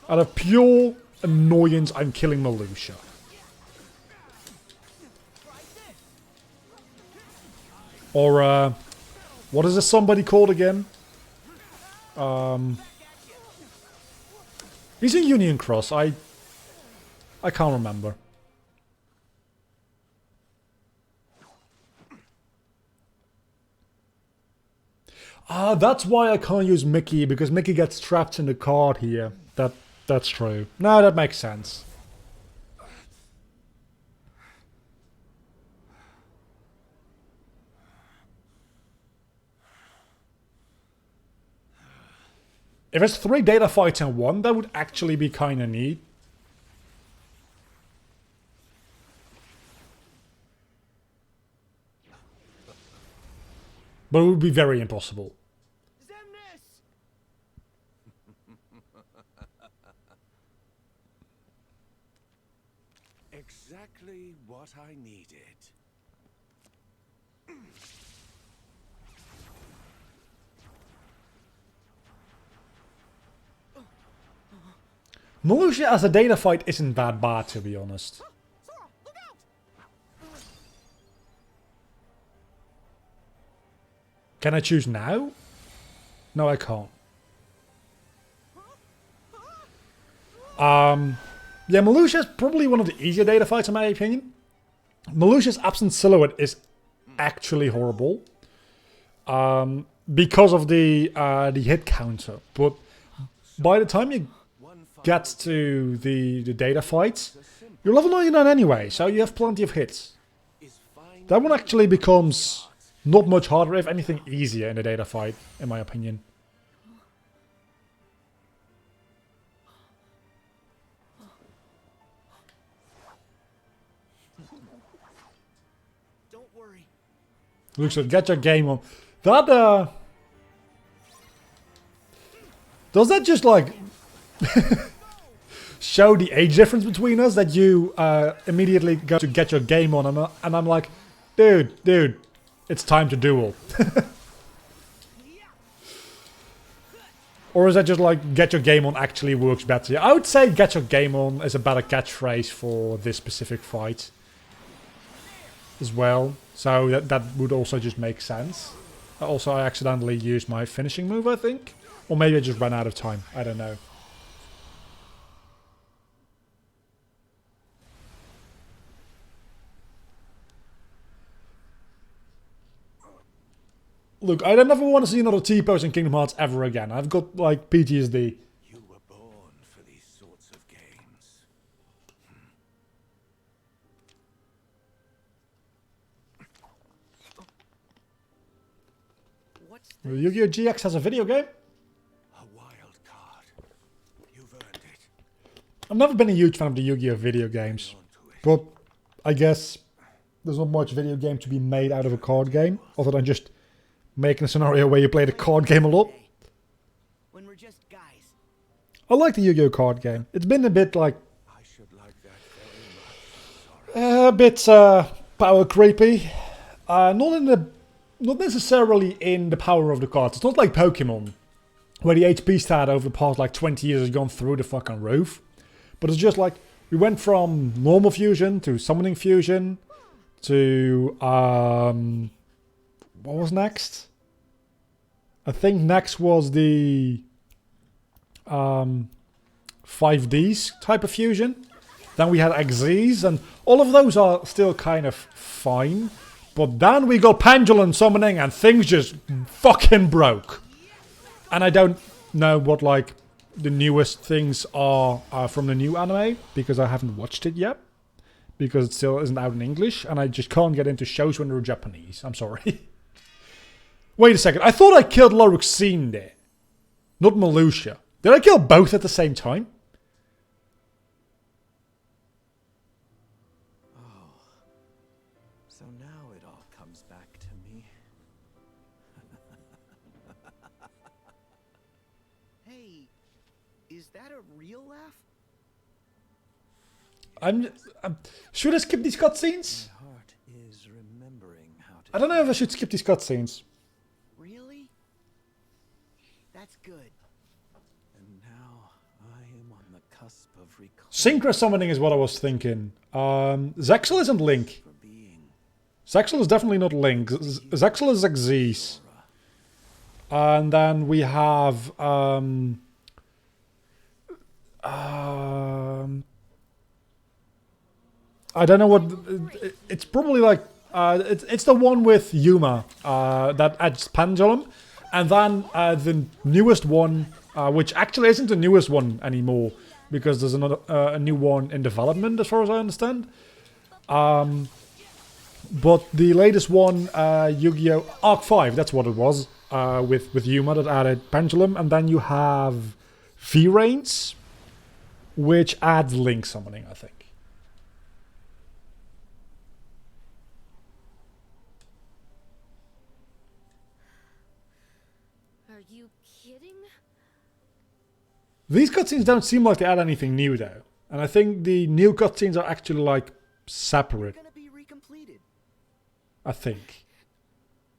Out of pure annoyance, I'm killing Malusha. Or, what is this somebody called again? He's in Union Cross. I can't remember. Ah, that's why I can't use Mickey, because Mickey gets trapped in the card here. That's true. No, that makes sense. If it's 3 data fights in one, that would actually be kinda neat. But it would be very impossible.
Exactly what I needed.
Malusha as a data fight isn't that bad, to be honest. Can I choose now? No, I can't. Yeah, Malusha is probably one of the easier data fights in my opinion. Malusha's absent silhouette is actually horrible. Because of the hit counter. But by the time you get to the data fights, you're level 99 anyway, so you have plenty of hits. That one actually becomes not much harder, if anything easier in the data fight, in my opinion.
Don't worry.
Looks like get your game on. That does that just like show the age difference between us, that you immediately go to get your game on and I'm like, dude, it's time to duel. Or is that just like get your game on actually works better? I would say get your game on is a better catchphrase for this specific fight as well. So that would also just make sense. Also, I accidentally used my finishing move, I think. Or maybe I just ran out of time. I don't know. Look, I don't ever want to see another T-pose in Kingdom Hearts ever again. I've got, like, PTSD.
You were born for these sorts of games.
Yu-Gi-Oh! GX has a video game?
A wild card. You've earned it.
I've never been a huge fan of the Yu-Gi-Oh! Video games. But I guess there's not much video game to be made out of a card game, other than just making a scenario where you play the card game a lot.
When we're just guys.
I like the Yu-Gi-Oh! Card game. It's been a bit like...
I should like that very much.
a bit power creepy. Not necessarily in the power of the cards. It's not like Pokemon, where the HP stat over the past like 20 years has gone through the fucking roof. But it's just like, we went from normal fusion to summoning fusion to... what was next? I think next was the 5Ds type of fusion. Then we had XZs, and all of those are still kind of fine. But then we got pendulum summoning, and things just fucking broke. And I don't know what like the newest things are from the new anime, because I haven't watched it yet. Because it still isn't out in English, and I just can't get into shows when they're Japanese. I'm sorry. Wait a second, I thought I killed Loroxine there. Not Malusha. Did I kill both at the same time?
Oh. So now it all comes back to me.
Hey, is that a real laugh?
Should I skip these cutscenes? I don't know if I should skip these cutscenes.
Really? That's good.
And now I am on the cusp of
Synchro summoning is what I was thinking. Zexal isn't Link. Zexal is definitely not Link. Zexal is Xyz. And then we have... I don't know what... It's probably like... it's the one with Yuma that adds Pendulum. And then the newest one, which actually isn't the newest one anymore, because there's another a new one in development, as far as I understand. But the latest one, Yu-Gi-Oh! Arc 5, that's what it was, with Yuma that added Pendulum. And then you have V-Reigns, which adds Link summoning, I think.
Are you kidding?
These cutscenes don't seem like they add anything new, though. And I think the new cutscenes are actually, like, separate. I think.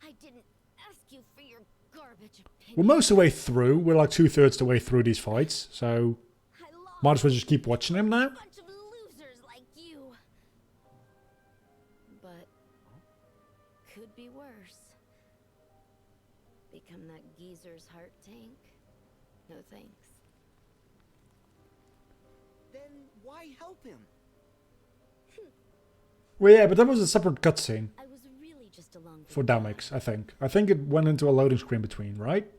I didn't ask you for your garbage opinion.
We're most of the way through. We're like 2/3 the way through these fights. So, might as well just keep watching them now.
Bunch of losers like you. But could be worse. Become that geezer's heart tank? No thanks.
Then why help him?
Well, yeah, but that was a separate cutscene.
I was really just along
For Damix, I think. I think it went into a loading screen between, right?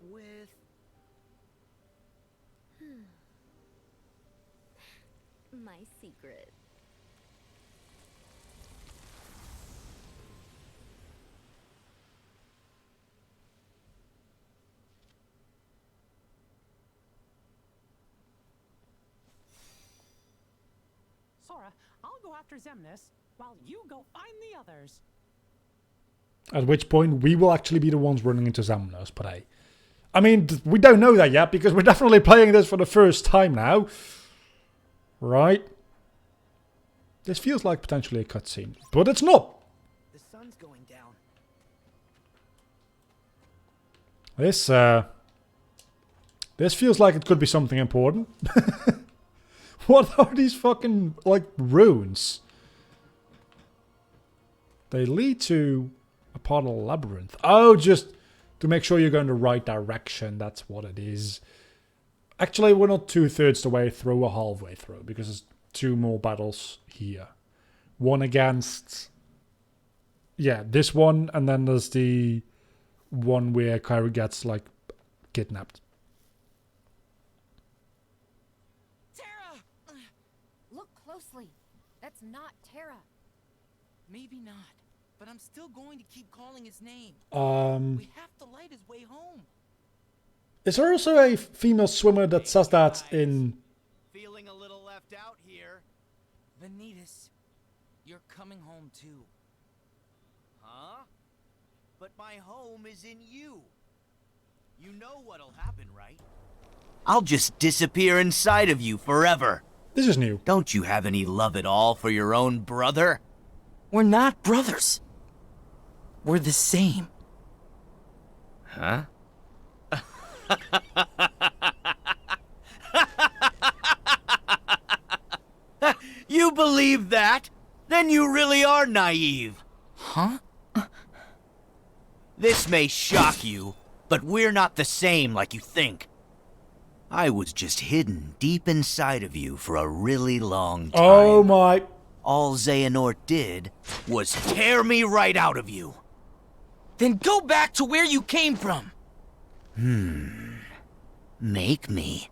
my secret.
Sora, I'll go after Xemnas, while you go find the others.
At which point, we will actually be the ones running into Xemnas, but hey. I mean, we don't know that yet, because we're definitely playing this for the first time now. Right? This feels like potentially a cutscene, but it's not.
The sun's going down.
This feels like it could be something important. What are these fucking, like, runes? They lead to a part of the labyrinth. Oh, just to make sure you're going the right direction. That's what it is. Actually, we're not 2/3 the way through, we're halfway through, because there's 2 more battles here. One against... Yeah, this one, and then there's the one where Kairi gets, like, kidnapped.
Look closely. That's not Terra.
Maybe not, but I'm still going to keep calling his name.
We
have to light his way home.
Is there also a female swimmer that says that in...
Feeling a little left out here. Vanitas, you're coming home too.
Huh? But my home is in you. You know what'll happen, right? I'll just disappear inside of you forever.
This is new.
Don't you have any love at all for your own brother?
We're not brothers. We're the same.
Huh? You believe that? Then you really are naive.
Huh?
This may shock you, but we're not the same like you think. I was just hidden deep inside of you for a really long time.
Oh my...
All Xehanort did was tear me right out of you.
Then go back to where you came from.
Make me.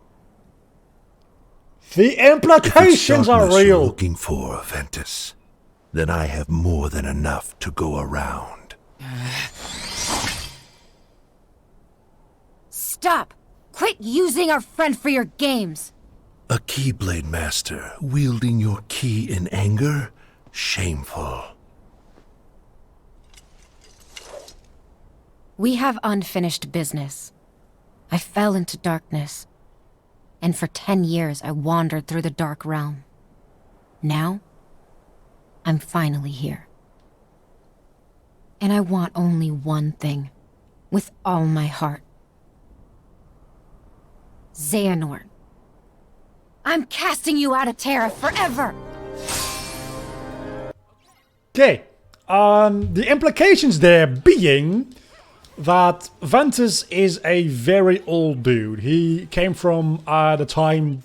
The implications are
If it's darkness you're
real.
looking for, Ventus, then I have more than enough to go around.
Stop! Quit using our friend for your games!
A Keyblade Master wielding your key in anger? Shameful.
We have unfinished business. I fell into darkness. And for 10 years I wandered through the Dark Realm. Now, I'm finally here. And I want only one thing, with all my heart. Xehanort, I'm casting you out of Terra forever!
Okay, the implications there being that Ventus is a very old dude. He came from the time,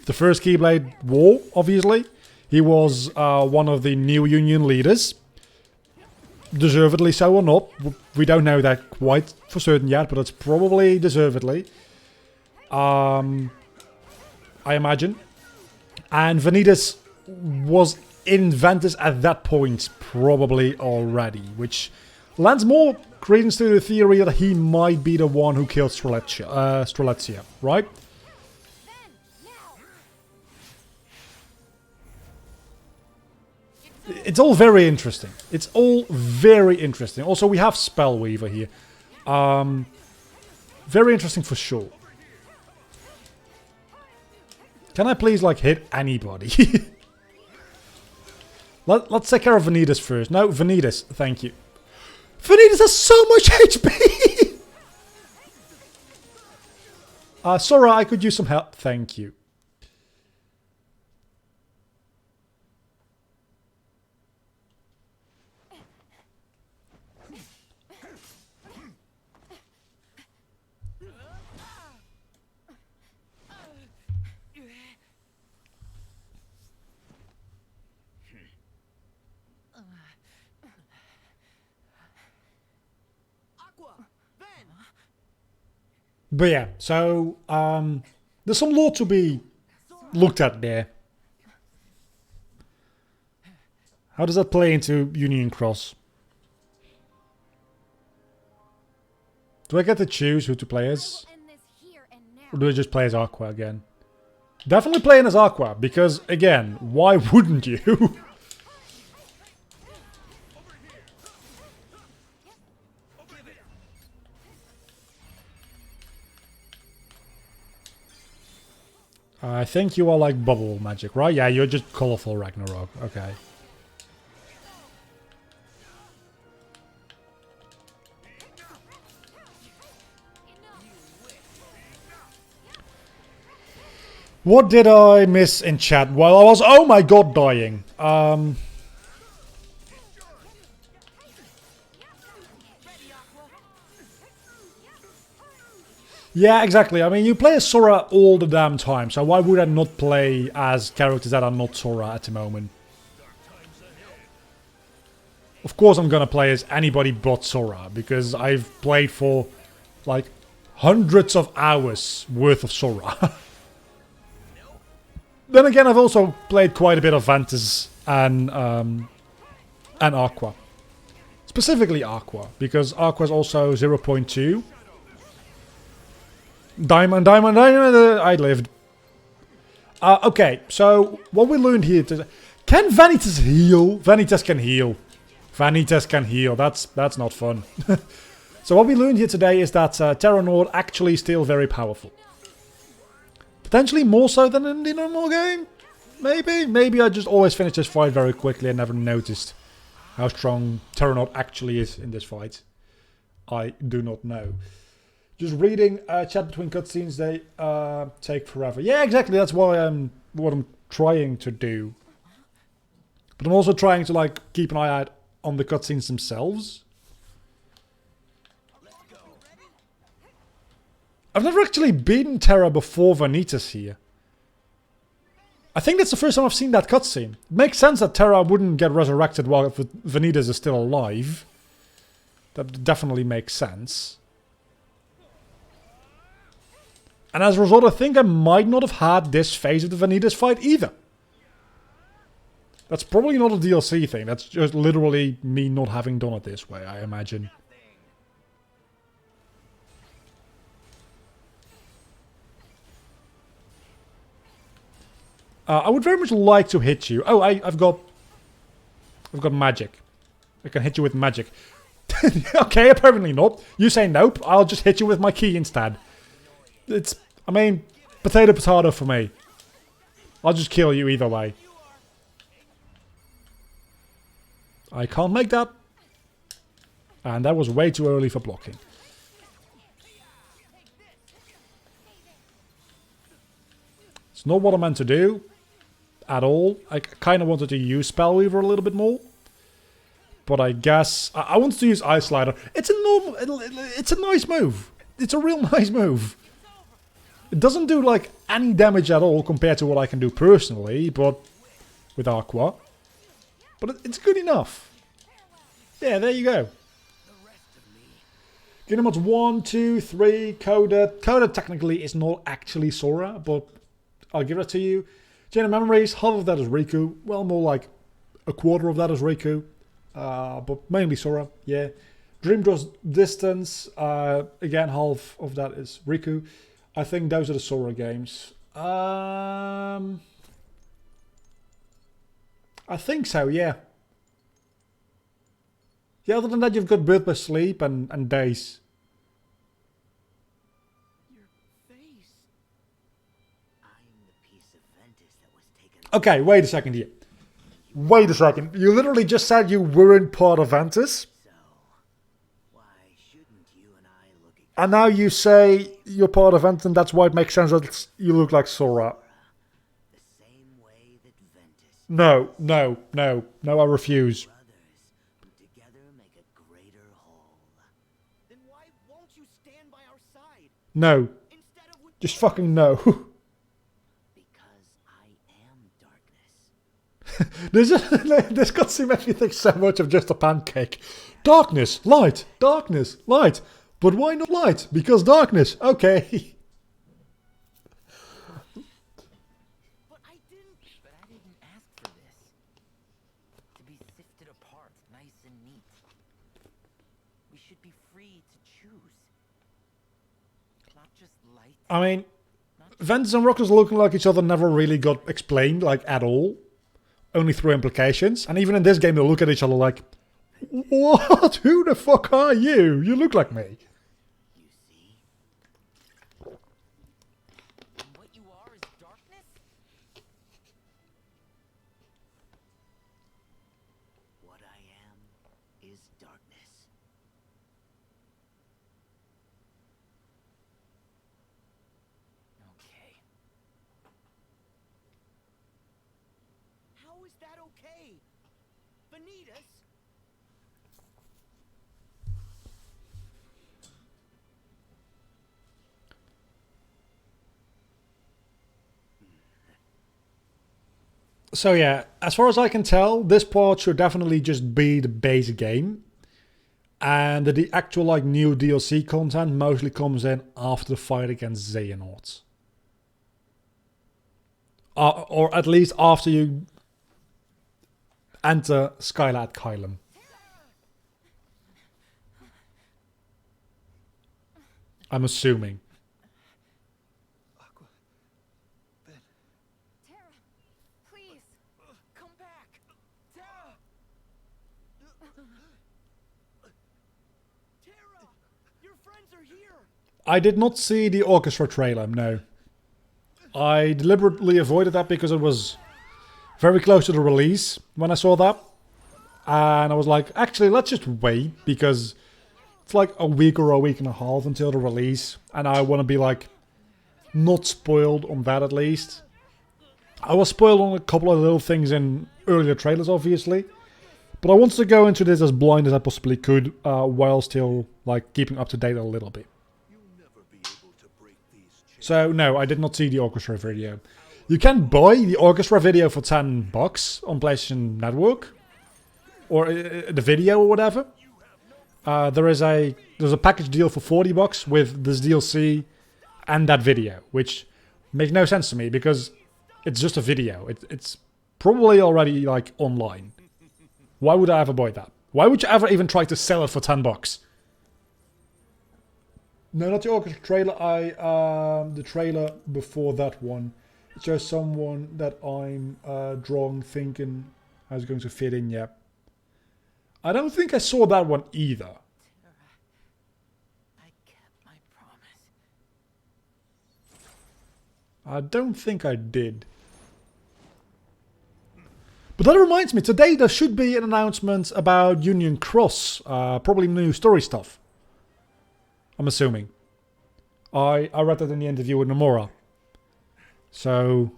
the first Keyblade War, obviously. He was one of the New Union leaders. Deservedly so or not, we don't know that quite for certain yet, but it's probably deservedly. I imagine. And Vanitas was in Ventus at that point, probably already, which lends more credence to the theory that he might be the one who killed Strelitzia, right? It's all very interesting. It's all very interesting. Also, we have Spellweaver here. Very interesting for sure. Can I please, like, hit anybody? Let's take care of Vanitas first. No, Vanitas, thank you. Vanitas has so much HP! Sora, I could use some help. Thank you. But yeah, so there's some lore to be looked at there. How does that play into Union Cross? Do I get to choose who to play as? Or do I just play as Aqua again? Definitely playing as Aqua, because again, why wouldn't you? I think you are like bubble magic, right? Yeah, you're just colorful Ragnarok. Okay. What did I miss in chat while I was, oh my god, dying? Yeah, exactly. I mean, you play as Sora all the damn time, so why would I not play as characters that are not Sora at the moment? Of course I'm gonna play as anybody but Sora, because I've played for, like, hundreds of hours worth of Sora. Then again, I've also played quite a bit of Ventus and Aqua. Specifically Aqua, because Aqua's also 0.2. Diamond, I lived. Okay, so what we learned here today. Can Vanitas heal? Vanitas can heal. Vanitas can heal. That's not fun. So what we learned here today is that Terra Nord actually is still very powerful. Potentially more so than in the normal game? Maybe. Maybe I just always finished this fight very quickly and never noticed how strong Terra Nord actually is in this fight. I do not know. Just reading chat between cutscenes, they take forever. Yeah, exactly. That's why what I'm trying to do. But I'm also trying to like keep an eye out on the cutscenes themselves. I've never actually beaten Terra before Vanitas here. I think that's the first time I've seen that cutscene. It makes sense that Terra wouldn't get resurrected while Vanitas is still alive. That definitely makes sense. And as a result, I think I might not have had this phase of the Vanitas fight either. That's probably not a DLC thing. That's just literally me not having done it this way, I imagine. I would very much like to hit you. Oh, I've got magic. I can hit you with magic. Okay, apparently not. You say nope. I'll just hit you with my key instead. It's, I mean, potato for me. I'll just kill you either way. I can't make that. And that was way too early for blocking. It's not what I meant to do. At all. I kind of wanted to use Spellweaver a little bit more. But I guess... I wanted to use Ice Slider. It's a normal... It's a nice move. It's a real nice move. It doesn't do like any damage at all compared to what I can do personally, but... with Aqua. But it's good enough. Yeah, there you go. Kingdom 1, 2, 3, Coda. Coda technically is not actually Sora, but I'll give it to you. Chain of Memories, half of that is Riku. Well, more like a quarter of that is Riku. But mainly Sora, yeah. Dream Draws Distance, again, half of that is Riku. I think those are the Sora games. I think so, yeah. Yeah, other than that, you've got Birth by Sleep and Days. Okay, wait a second here. Wait a second. You literally just said you weren't part of Ventus. And now you say you're part of Ventus, and that's why it makes sense that you look like Sora. No, no, no, no, I refuse. No. Just fucking no. This cutscene makes me think so much of just a pancake. Darkness, light, light. But why not light? Because darkness. Okay.
But I didn't ask for this. To be sifted apart, nice and neat. We should be free to choose. Not just light.
I mean, Ventus and Rockers looking like each other never really got explained, like, at all. Only through implications. And even in this game, they look at each other like, what? Who the fuck are you? You look like me.
You see? And what you are is darkness? What I am is darkness. Okay. How is that okay? Heatys?
So yeah, as far as I can tell, this part should definitely just be the base game. And the actual like new DLC content mostly comes in after the fight against Xehanort. Or at least after you enter Skylat Kylum. I'm assuming. I did not see the orchestra trailer, no. I deliberately avoided that because it was very close to the release when I saw that. And I was like, actually, let's just wait because it's like a week or a week and a half until the release. And I want to be like, not spoiled on that at least. I was spoiled on a couple of little things in earlier trailers, obviously. But I wanted to go into this as blind as I possibly could, while still like keeping up to date a little bit. So no, I did not see the orchestra video. You can buy the orchestra video for $10 on PlayStation Network, or the video or whatever. There's a package deal for $40 with this DLC and that video, which makes no sense to me because it's just a video. It's probably already like online. Why would I ever buy that? Why would you ever even try to sell it for $10? No, not the orchestra trailer. The trailer before that one. It shows someone that I'm drawing, thinking how's it going to fit in. Yeah. I don't think I saw that one either.
I kept my promise.
I don't think I did. But that reminds me, today there should be an announcement about Union Cross. Probably new story stuff. I'm assuming. I read that in the interview with Nomura. So...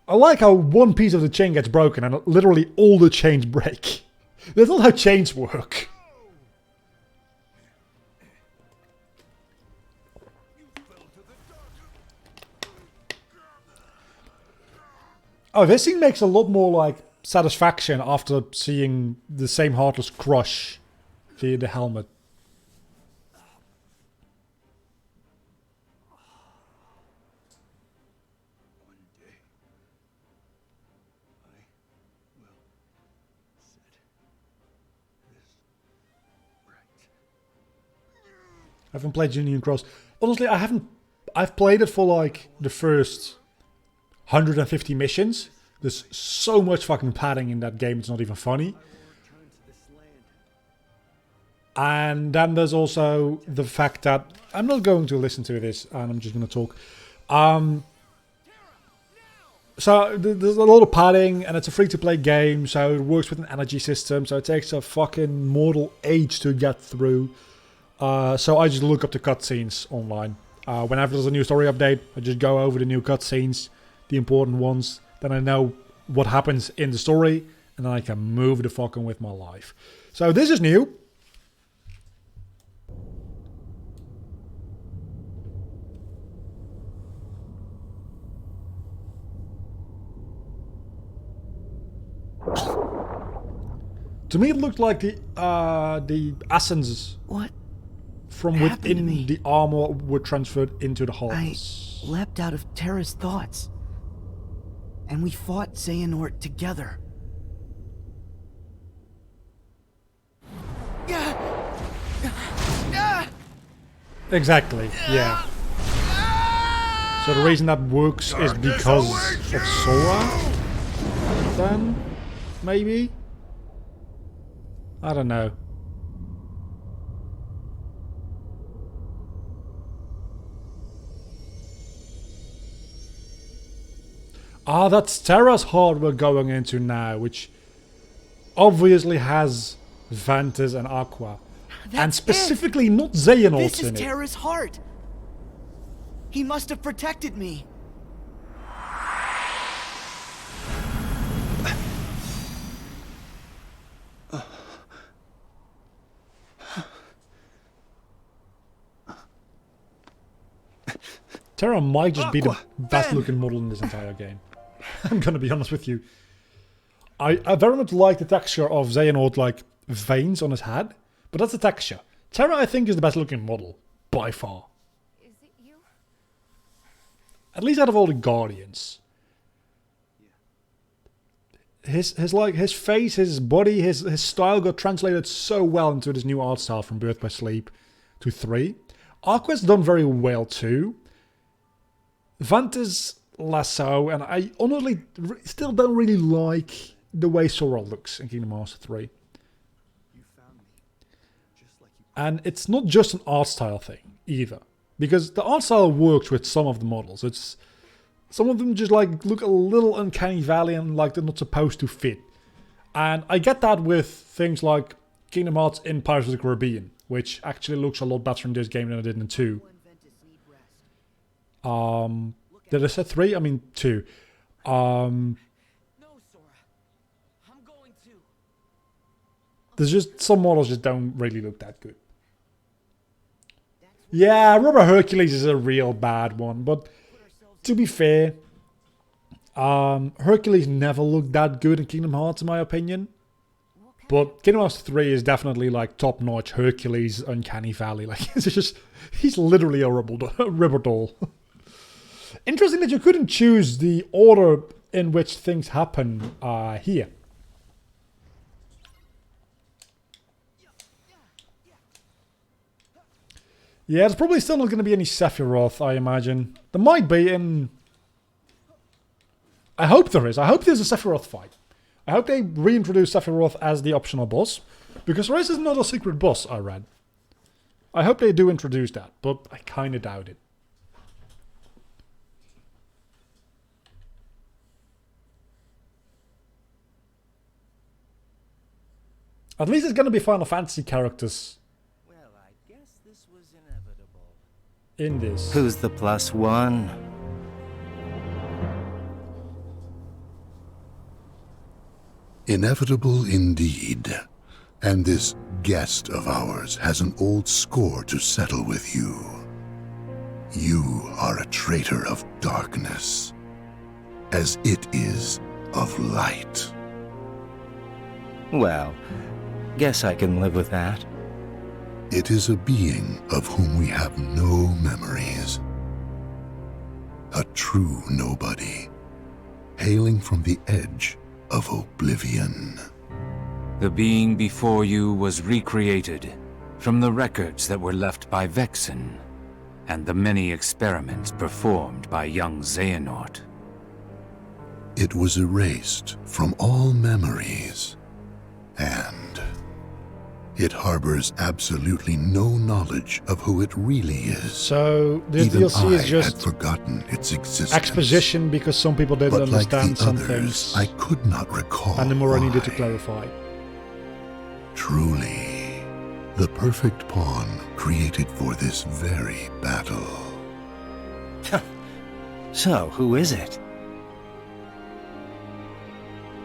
I like how one piece of the chain gets broken and literally all the chains break. That's not how chains work. Oh, this scene makes a lot more like satisfaction after seeing the same Heartless crush via the helmet. I haven't played Union Cross. Honestly, I haven't. I've played it for like the first 150 missions. There's so much fucking padding in that game, it's not even funny. And then there's also the fact that I'm not going to listen to this and I'm just going to talk. So there's a lot of padding and it's a free-to-play game, so it works with an energy system, so it takes a fucking mortal age to get through. So I just look up the cutscenes online. Whenever there's a new story update, I just go over the new cutscenes, the important ones. Then I know what happens in the story, and then I can move the fuck on with my life. So this is new. To me, it looked like the essence.
What?
From within the armor were transferred into the
I
Heartless.
leapt out of Terra's thoughts. And we fought Xehanort together.
Exactly, yeah. So the reason that works is because of Sora? Then? Maybe? I don't know. Ah, that's Terra's heart we're going into now, which obviously has Ventus and Aqua. And specifically not Xehanort
This is
in it.
Terra's heart. He must have protected me.
Terra might just be the best looking model in this entire game. I'm gonna be honest with you. I very much like the texture of Xehanort, like veins on his head, but that's the texture. Terra, I think, is the best looking model by far.
Is it you?
At least out of all the Guardians. His face, his body, his style got translated so well into this new art style from Birth by Sleep to 3. Aqua's done very well too. Ventus less so, and I honestly still don't really like the way Sora looks in Kingdom Hearts 3. And it's not just an art style thing either, because the art style works with some of the models. It's some of them just like look a little uncanny valley and like they're not supposed to fit. And I get that with things like Kingdom Hearts in Pirates of the Caribbean, which actually looks a lot better in this game than it did in 2. Did I say 3? I mean 2. There's just some models just don't really look that good. Yeah, Rubber Hercules is a real bad one, but to be fair, Hercules never looked that good in Kingdom Hearts in my opinion. But Kingdom Hearts 3 is definitely like top-notch Hercules Uncanny Valley. Like it's just, he's literally a rubber doll. Interesting that you couldn't choose the order in which things happen here. Yeah, there's probably still not going to be any Sephiroth, I imagine. There might be in... I hope there is. I hope there's a Sephiroth fight. I hope they reintroduce Sephiroth as the optional boss. Because there is another secret boss, I read. I hope they do introduce that, but I kind of doubt it. At least it's going to be Final Fantasy characters
Well, I guess this was inevitable.
in this.
Who's the +1?
Inevitable indeed. And this guest of ours has an old score to settle with you. You are a traitor of darkness, as it is of light.
Well, guess I can live with that.
It is a being of whom we have no memories. A true nobody, hailing from the edge of oblivion.
The being before you was recreated from the records that were left by Vexen and the many experiments performed by young Xehanort.
It was erased from all memories, and it harbors absolutely no knowledge of who it really is.
So this
Even
DLC is
I
just
had forgotten its existence.
exposition because some people didn't
But like
understand
the
some
others,
things.
I could not recall
And the more I
why.
needed to clarify.
Truly, the perfect pawn created for this very battle.
So, who is it?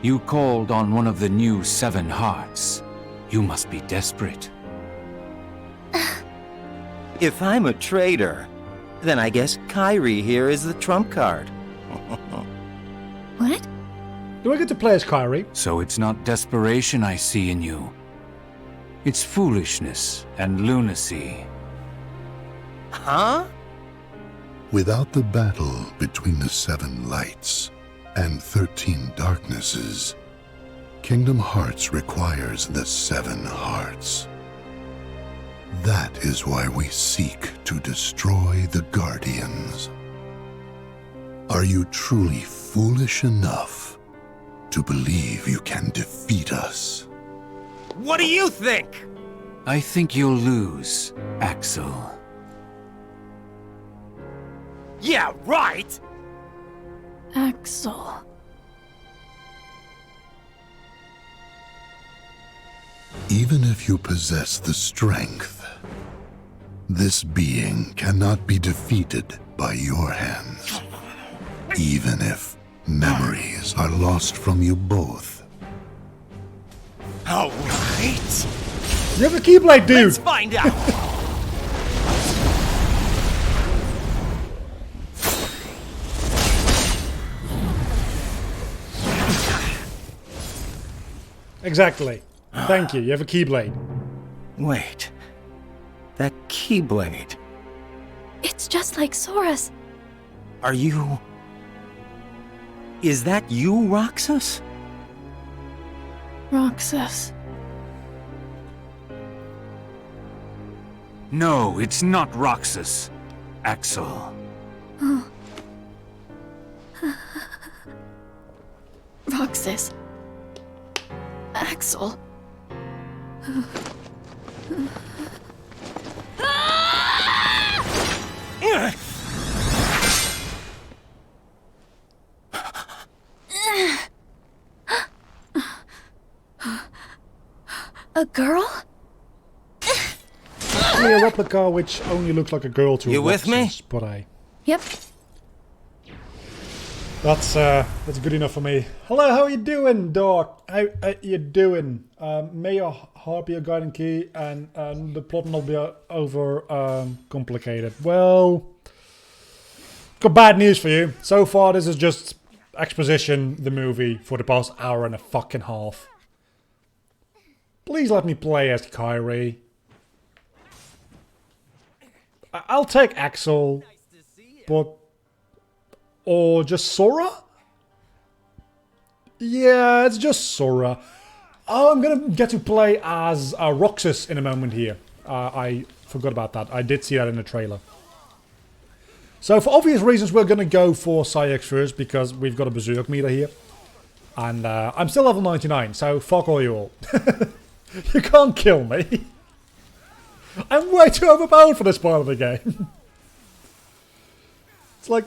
You called on one of the new 7 hearts. You must be desperate.
If I'm a traitor, then I guess Kyrie here is the trump card.
What?
Do I get to play as Kyrie?
So it's not desperation I see in you. It's foolishness and lunacy.
Huh?
Without the battle between the 7 lights and 13 darknesses, Kingdom Hearts requires the 7 hearts. That is why we seek to destroy the Guardians. Are you truly foolish enough to believe you can defeat us?
What do you think?
I think you'll lose, Axel.
Yeah, right!
Axel.
Even if you possess the strength, this being cannot be defeated by your hands. Even if memories are lost from you both.
All right.
You have a Keyblade, dude!
Let's find out!
Exactly. Thank you. You have a Keyblade.
Wait. That Keyblade.
It's just like Sora's.
Are you... Is that you, Roxas?
Roxas.
No, it's not Roxas. Axel.
Oh. Roxas. Axel. A girl?
Actually, a replica which only looks like a girl to
You with me?
Roxas, but
Yep.
that's good enough for me. Hello, how are you doing, Doc? How you doing? May your heart be a guiding key and the plot not be over complicated. Well, got bad news for you. So far, this is just exposition, the movie, for the past hour and a fucking half. Please let me play as Kyrie. I'll take Axel, but... Or just Sora? Yeah, it's just Sora. Oh, I'm gonna get to play as Roxas in a moment here. I forgot about that. I did see that in the trailer. So for obvious reasons, we're gonna go for Saïx first, because we've got a Berserk meter here. And I'm still level 99, so fuck all you all. You can't kill me. I'm way too overpowered for this part of the game. It's like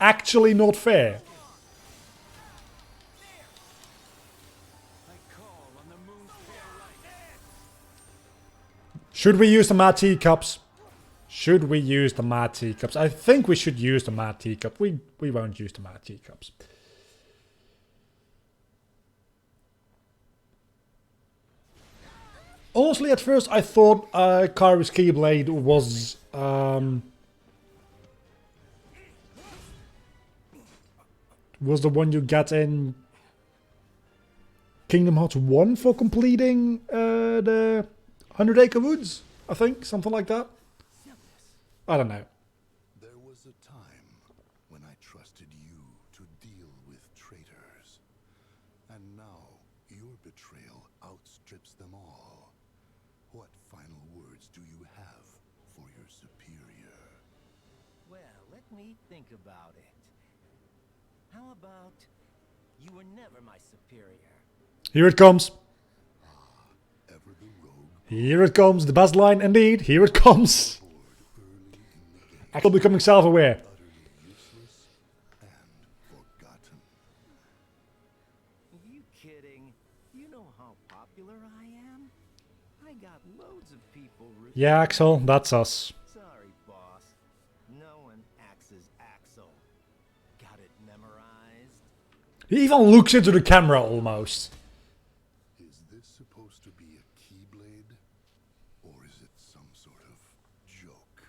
actually not fair. Should we use the mad teacups? Should we use the mad teacups? I think we should use the mad teacup. We won't use the mad teacups. Honestly, at first I thought Kyrie's Keyblade was the one you get in Kingdom Hearts 1 for completing the 100 Acre Woods, I think, something like that. I don't know.
There was a time when I trusted you to deal with traitors, and now your betrayal outstrips them all. What final words do you have for your superior?
Well, let me think about it. How about you were never my superior?
Here it comes. Here it comes. The best line indeed. Here it comes. Axel becoming self-aware.
You kidding? You know how popular I am? I got loads of people.
Yeah, Axel, that's us.
Sorry, boss. No one axes Axel. Got it memorized?
He even looks into the camera almost.
Is this supposed to be a Keyblade, or is it some sort of joke?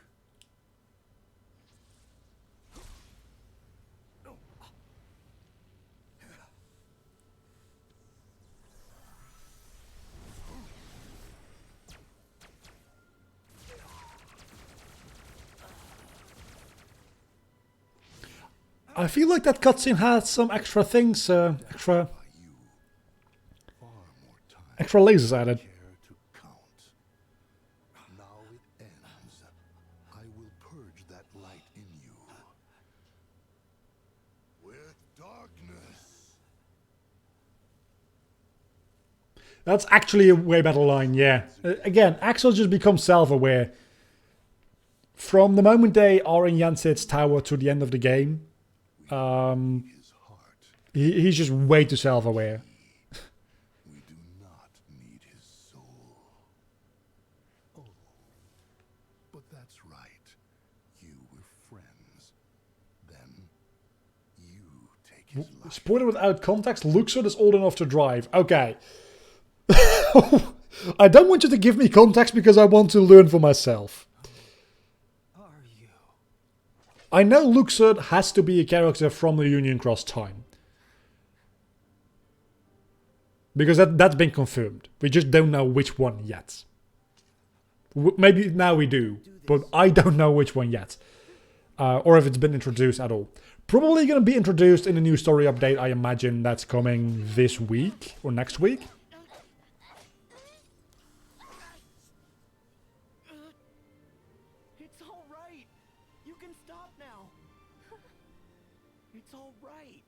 I feel like that cutscene had some extra things, extra lasers added.
Now it ends. I will purge that light in you with darkness.
That's actually a way better line, yeah. Again, Axel just becomes self-aware. From the moment they are in Yansit's tower to the end of the game, he's just way too self-aware.
We do not need his soul. Oh, but that's right. You were friends. Then you take his life.
Spoiler without context, Luxord is old enough to drive. Okay. I don't want you to give me context because I want to learn for myself. I know Luxord has to be a character from the Union Cross time. Because that's been confirmed. We just don't know which one yet. Maybe now we do, but I don't know which one yet. Or if it's been introduced at all. Probably going to be introduced in a new story update, I imagine that's coming this week or next week.
It's all right. You can stop now. It's all right.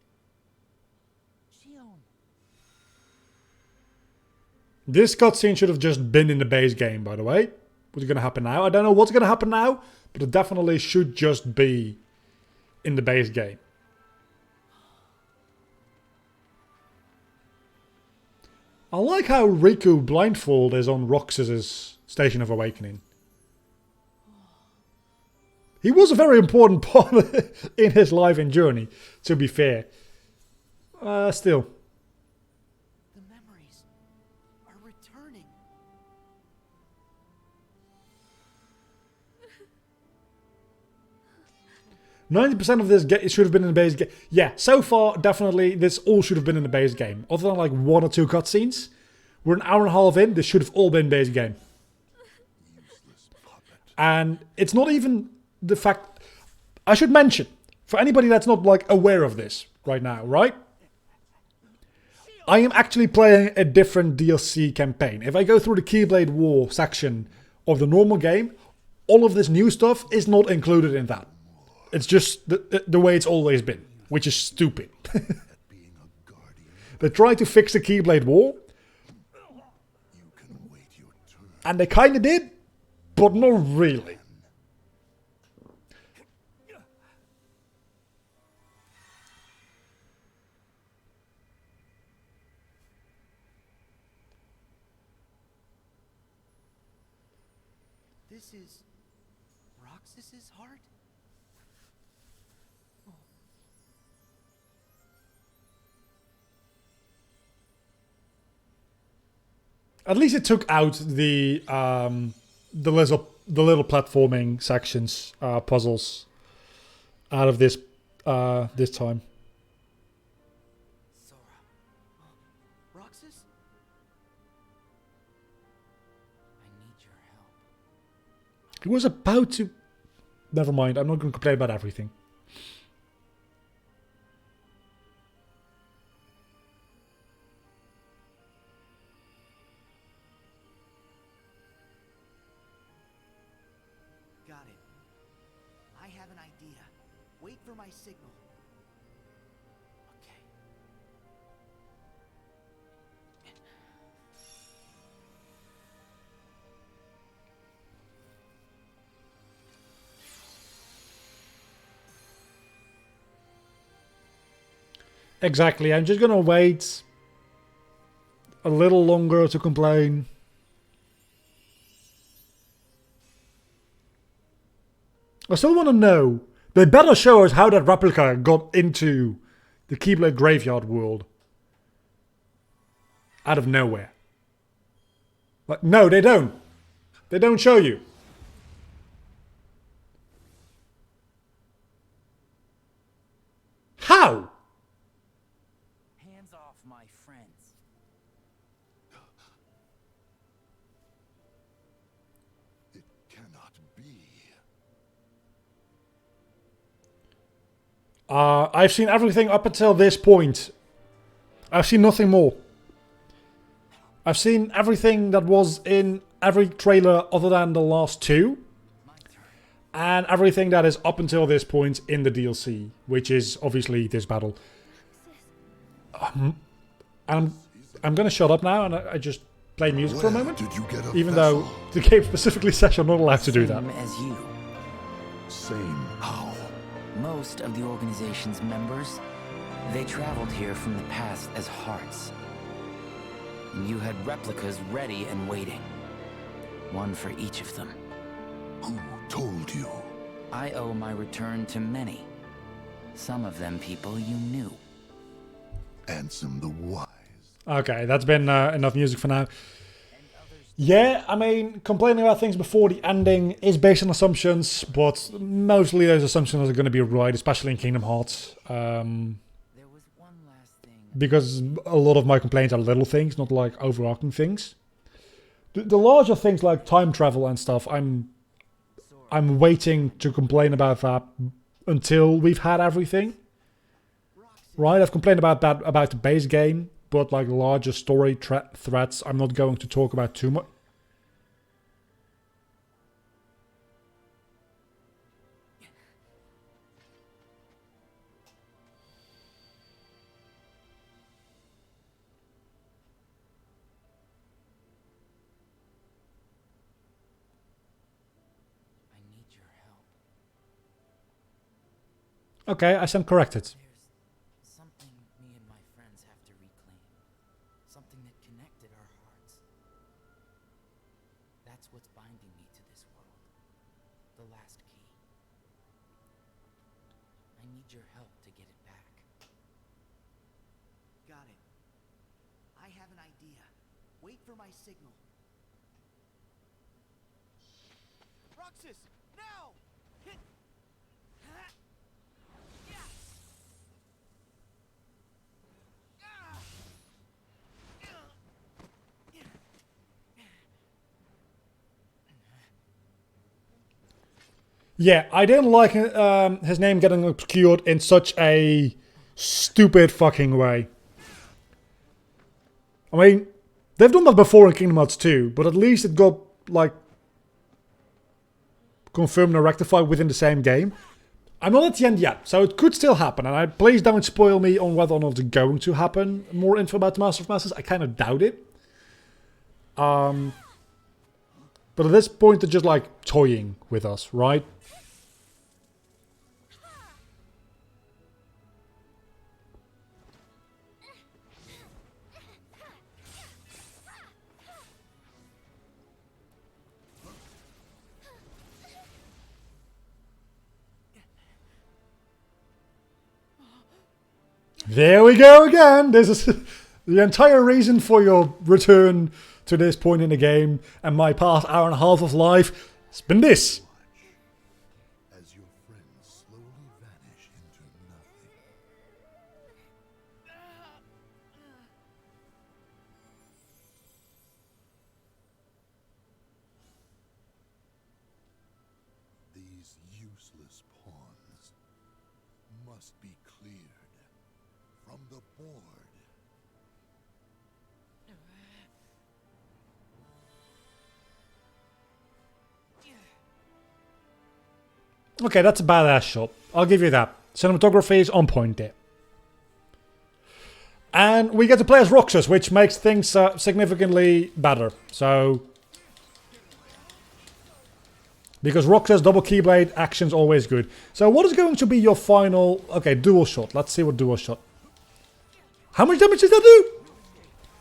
Shion.
This cutscene should have just been in the base game, by the way. What's going to happen now? I don't know what's going to happen now, but it definitely should just be in the base game. I like how Riku blindfold is on Roxas's Station of Awakening. He was a very important part in his life and journey, to be fair. Still.
The memories are returning.
90% of this should have been in the base game. Yeah, so far, definitely, this all should have been in the base game. Other than like 1 or 2 cutscenes. We're an hour and a half in, this should have all been base game. And it's not even the fact... I should mention, for anybody that's not like aware of this right now, right? I am actually playing a different DLC campaign. If I go through the Keyblade War section of the normal game, all of this new stuff is not included in that. It's just the way it's always been, which is stupid. They tried to fix the Keyblade War, and they kind of did, but not really.
Roxas's heart?
At least it took out the little platforming sections, puzzles, out of this this time.
Sora. Roxas? I need your help.
He was about to. Never mind. I'm not going to complain about everything.
Got it. I have an idea. Wait for my signal.
Okay.
Exactly. I'm just going to wait a little longer to complain. I still want to know. They better show us how that replica got into the Keyblade Graveyard world. Out of nowhere. Like, no, they don't. They don't show you. How?
Hands off, my friends.
It cannot be.
I've seen everything up until this point. I've seen nothing more. I've seen everything that was in every trailer other than the last two. And everything that is up until this point in the DLC, which is obviously this battle. I'm gonna shut up now and I just play music for a moment.
Did you get a
even
vessel?
though the game specifically says you're not allowed to do that.
Same as you.
Same how?
Most of the organization's members, they traveled here from the past as hearts. And you had replicas ready and waiting. One for each of them.
Who told you?
I owe my return to many. Some of them people you knew.
Ansem the Wise.
Okay, that's been enough music for now. Yeah, I mean, complaining about things before the ending is based on assumptions, but mostly those assumptions are going to be right, especially in Kingdom Hearts. Because a lot of my complaints are little things, not like overarching things. The larger things like time travel and stuff, I'm waiting to complain about that until we've had everything. Right, I've complained about that about the base game, but like larger story threats, I'm not going to talk about too much.
I need your help.
Okay, I stand corrected.
Something me and my friends have to reclaim. Something that connected our hearts. That's what's binding me to this world. The last key. I need your help to get it back.
Got it. I have an idea. Wait for my signal. Roxas, now! Hit!
Yeah, I didn't like his name getting obscured in such a stupid fucking way. I mean, they've done that before in Kingdom Hearts 2, but at least it got, like, confirmed or rectified within the same game. I'm not at the end yet, so it could still happen, and please don't spoil me on whether or not it's going to happen. More info about the Master of Masters, I kind of doubt it. But at this point, they're just, like, toying with us, right? There we go again. This is the entire reason for your return to this point in the game and my past hour and a half of life. It's been this.
As your friends slowly vanish into nothing. These useless pawns must be cleared from the board.
Okay, that's a badass shot. I'll give you that. Cinematography is on point there. And we get to play as Roxas, which makes things significantly better. So, because Roxas double keyblade action's always good. So what is going to be your final... Okay, dual shot. Let's see what dual shot. How much damage does that do?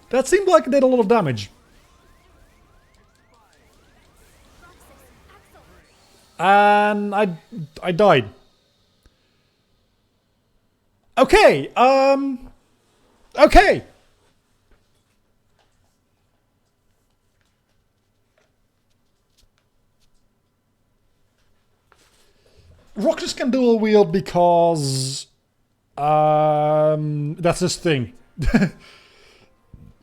That seemed like it did a lot of damage. And I died. Okay, okay. Roxas can dual wield because that's his thing.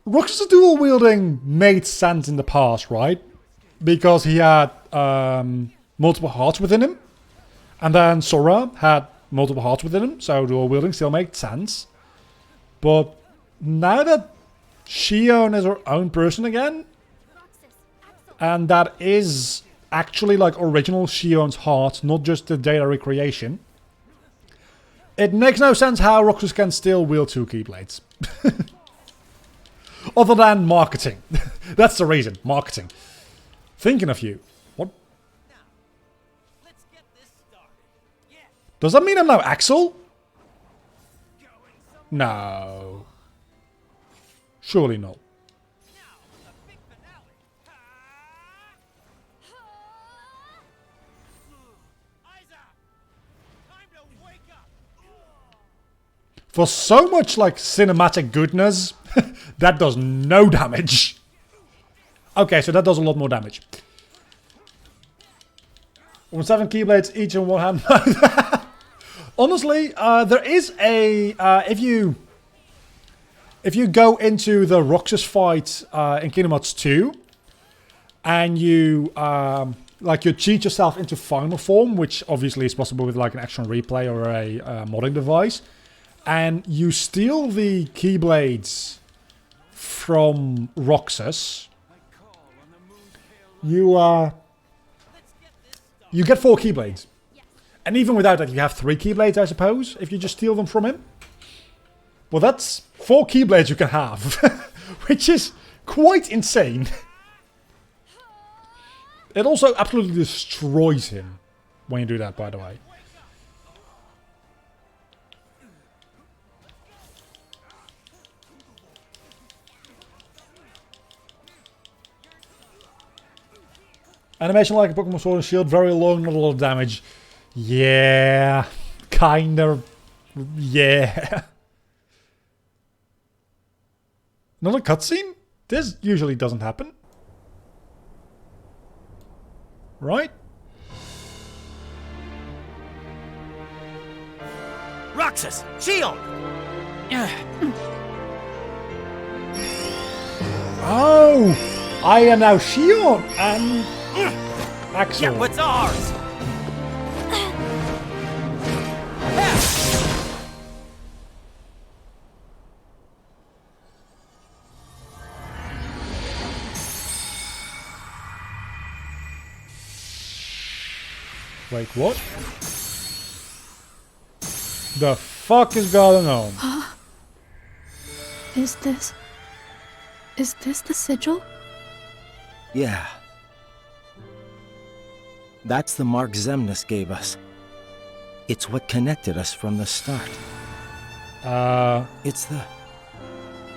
Roxas' dual wielding made sense in the past, right? Because he had multiple hearts within him. And then Sora had multiple hearts within him, so dual wielding still made sense. But now that Xion is her own person again, and that is actually like original Xion's heart, not just the data recreation, it makes no sense how Roxas can still wield two Keyblades. Other than marketing. That's the reason, marketing. Thinking of you. What? Does that mean I'm now Axel? No. Surely not. For so much like cinematic goodness, that does no damage. Okay, so that does a lot more damage. On 7 Keyblades each in one hand. Honestly, there is a if you go into the Roxas fight in Kingdom Hearts 2 and you you cheat yourself into final form, which obviously is possible with like an action replay or a modding device, and you steal the Keyblades from Roxas, you get 4 Keyblades. And even without that, you have 3 Keyblades, I suppose, if you just steal them from him. Well, that's 4 Keyblades you can have, which is quite insane. It also absolutely destroys him when you do that, by the way. Animation like a Pokemon Sword and Shield, very long, not a lot of damage. Yeah, kind of. Yeah. Not a cutscene? This usually doesn't happen. Right?
Roxas! Shield!
Oh! I am now Xion and Axel.
Yeah, what's ours?
Wait, what? The fuck is going on?
Is this the sigil?
Yeah. That's the mark Xemnas gave us. It's what connected us from the start. It's the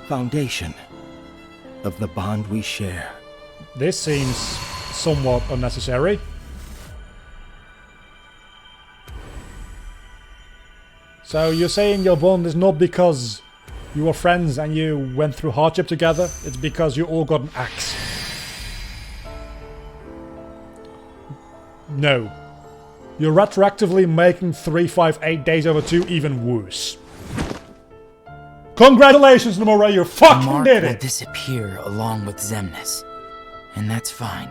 foundation of the bond we share.
This seems somewhat unnecessary. So you're saying your bond is not because you were friends and you went through hardship together, it's because you all got an axe. No. You're retroactively making 358 days over 2 even worse. Congratulations, Nomura, you fucking
Mark
did
will
it!
disappear along with Xemnas, and that's fine.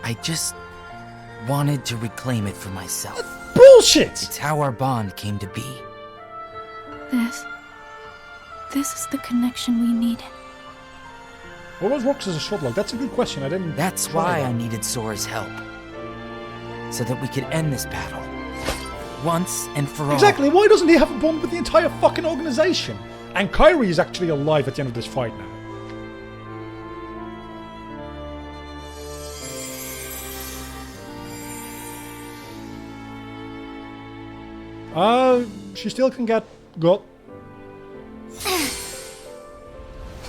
I just wanted to reclaim it for myself.
Bullshit!
It's how our bond came to be.
This is the connection we needed.
What was Roxas' shot like? That's a good question. I didn't.
That's why I needed Sora's help. So that we could end this battle. Once and for all.
Exactly, why doesn't he have a bond with the entire fucking organization? And Kairi is actually alive at the end of this fight now. She still can get got.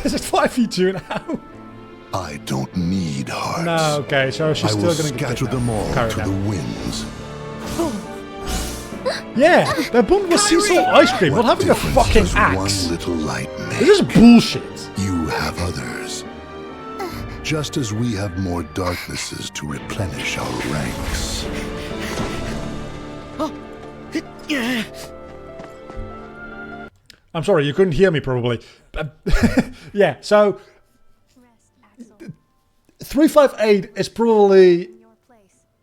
Is it 5v2 now?
I don't need hearts.
No, okay, so she's still gonna
scatter them all to the winds.
Yeah, their bond was sea salt ice cream, not having a fucking axe.
One little light make?
This is bullshit.
You have others. Just as we have more darknesses to replenish our ranks.
I'm sorry, you couldn't hear me probably. Yeah, so 358 is probably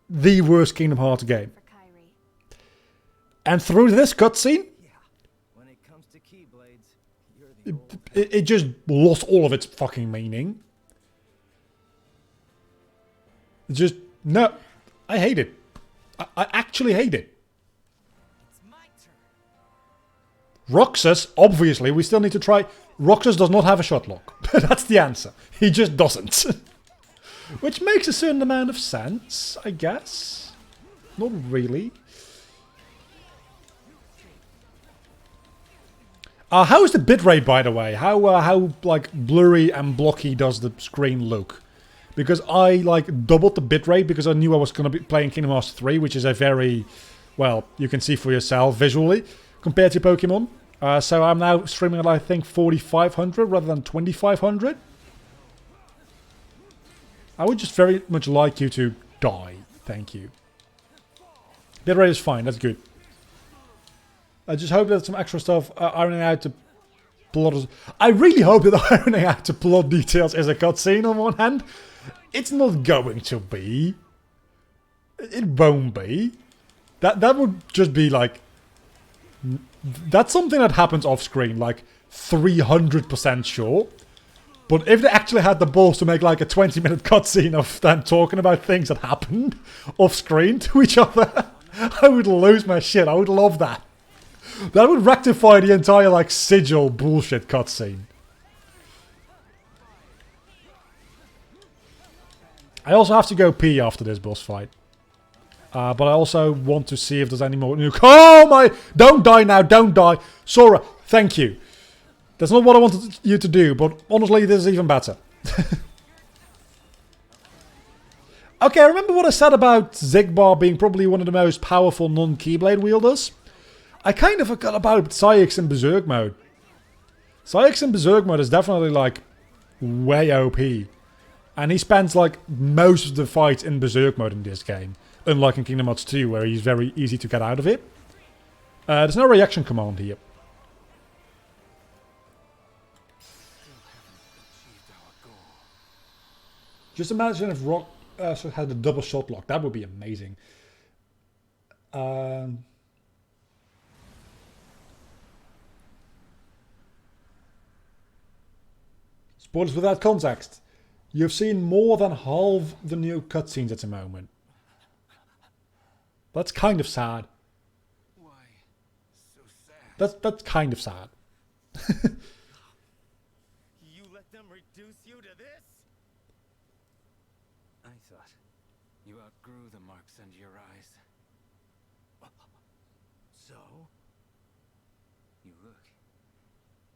the worst Kingdom Hearts game. And through this cutscene, it just lost all of its fucking meaning. It's just, no, I hate it. I actually hate it. Roxas, obviously, we still need to try. Roxas does not have a shot lock. That's the answer. He just doesn't. Which makes a certain amount of sense, I guess. Not really. How is the bitrate, by the way? How like blurry and blocky does the screen look? Because I like doubled the bitrate because I knew I was going to be playing Kingdom Hearts 3, which is a very, well, you can see for yourself visually compared to Pokemon. So I'm now streaming at, I think, 4500 rather than 2500. I would just very much like you to die. Thank you. Bitrate is fine. That's good. I just hope that some extra stuff ironing out to plot. I really hope that ironing out to plot details is a cutscene on one hand. It's not going to be. It won't be. That would just be like. That's something that happens off screen, like 300% sure. But if they actually had the balls to make like a 20-minute cutscene of them talking about things that happened off screen to each other, I would lose my shit. I would love that. That would rectify the entire like sigil bullshit cutscene. I also have to go pee after this boss fight. But I also want to see if there's any more new. Oh my! Don't die now! Don't die! Sora, thank you. That's not what I wanted you to do, but honestly, this is even better. Okay, remember what I said about Xigbar being probably one of the most powerful non-Keyblade wielders? I kind of forgot about Saïx in Berserk mode. Saïx in Berserk mode is definitely like way OP. And he spends like most of the fight in Berserk mode in this game. Unlike in Kingdom Hearts 2 where he's very easy to get out of it. There's no reaction command here. Just imagine if Rock had a double shot lock. That would be amazing. Spoilers without context. You've seen more than half the new cutscenes at the moment. That's kind of sad.
Why so sad?
That's kind of sad.
You let them reduce you to this?
I thought you outgrew the marks under your eyes.
So?
You look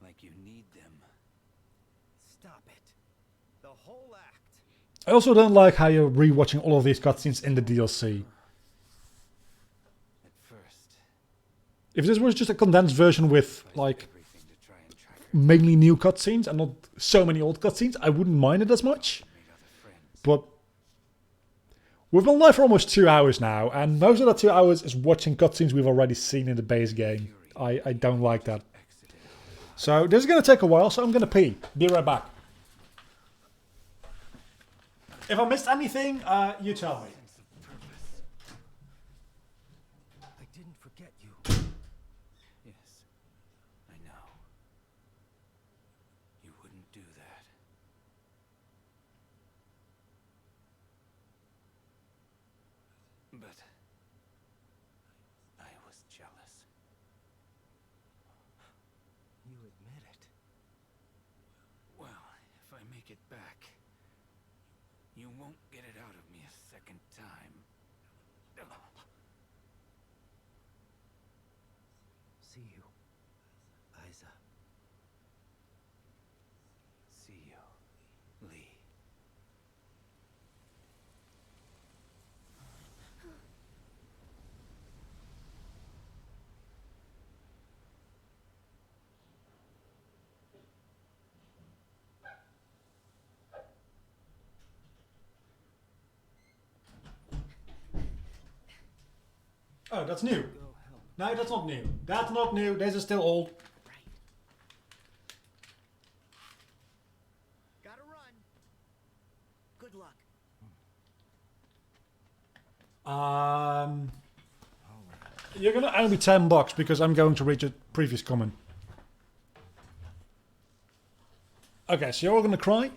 like you need them.
Stop it. The whole act.
I also don't like how you're rewatching all of these cutscenes in the DLC. If this was just a condensed version with, like, mainly new cutscenes and not so many old cutscenes, I wouldn't mind it as much. But we've been live for almost 2 hours now, and most of that 2 hours is watching cutscenes we've already seen in the base game. I don't like that. So this is going to take a while, so I'm going to pee. Be right back. If I missed anything, you tell me.
I didn't forget you. Yes, I know. You wouldn't do that. But I was jealous. You admit it. Well, if I make it back, you won't get it out of me a second time. See you, Liza. See you, Lee.
Oh, that's new. No, that's not new. That's not new. This is still old.
Gotta run. Good luck.
You're gonna owe me $10 because I'm going to read your previous comment. Okay, so you're all gonna cry.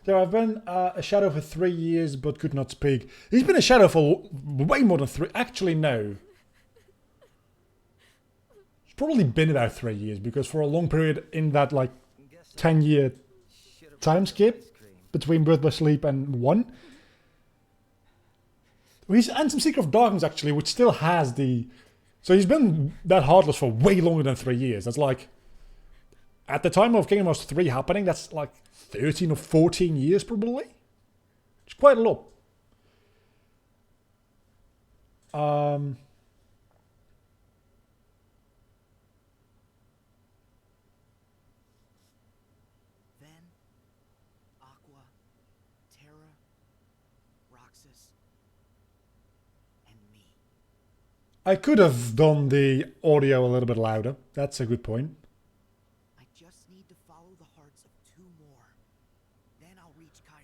There have been a shadow for 3 years, but could not speak. He's been a shadow for way more than 3. Actually, no. It's probably been about 3 years because for a long period in that like 10-year time skip between Birth by Sleep and 1. He's and some Secret of Darkness actually, which still has the. So he's been that heartless for way longer than 3 years. That's like. At the time of Kingdom Hearts 3 happening, that's like 13 or 14 years probably. It's quite a lot.
Then, Aqua, Terra, Roxas, and me.
I could have done the audio a little bit louder. That's a good point.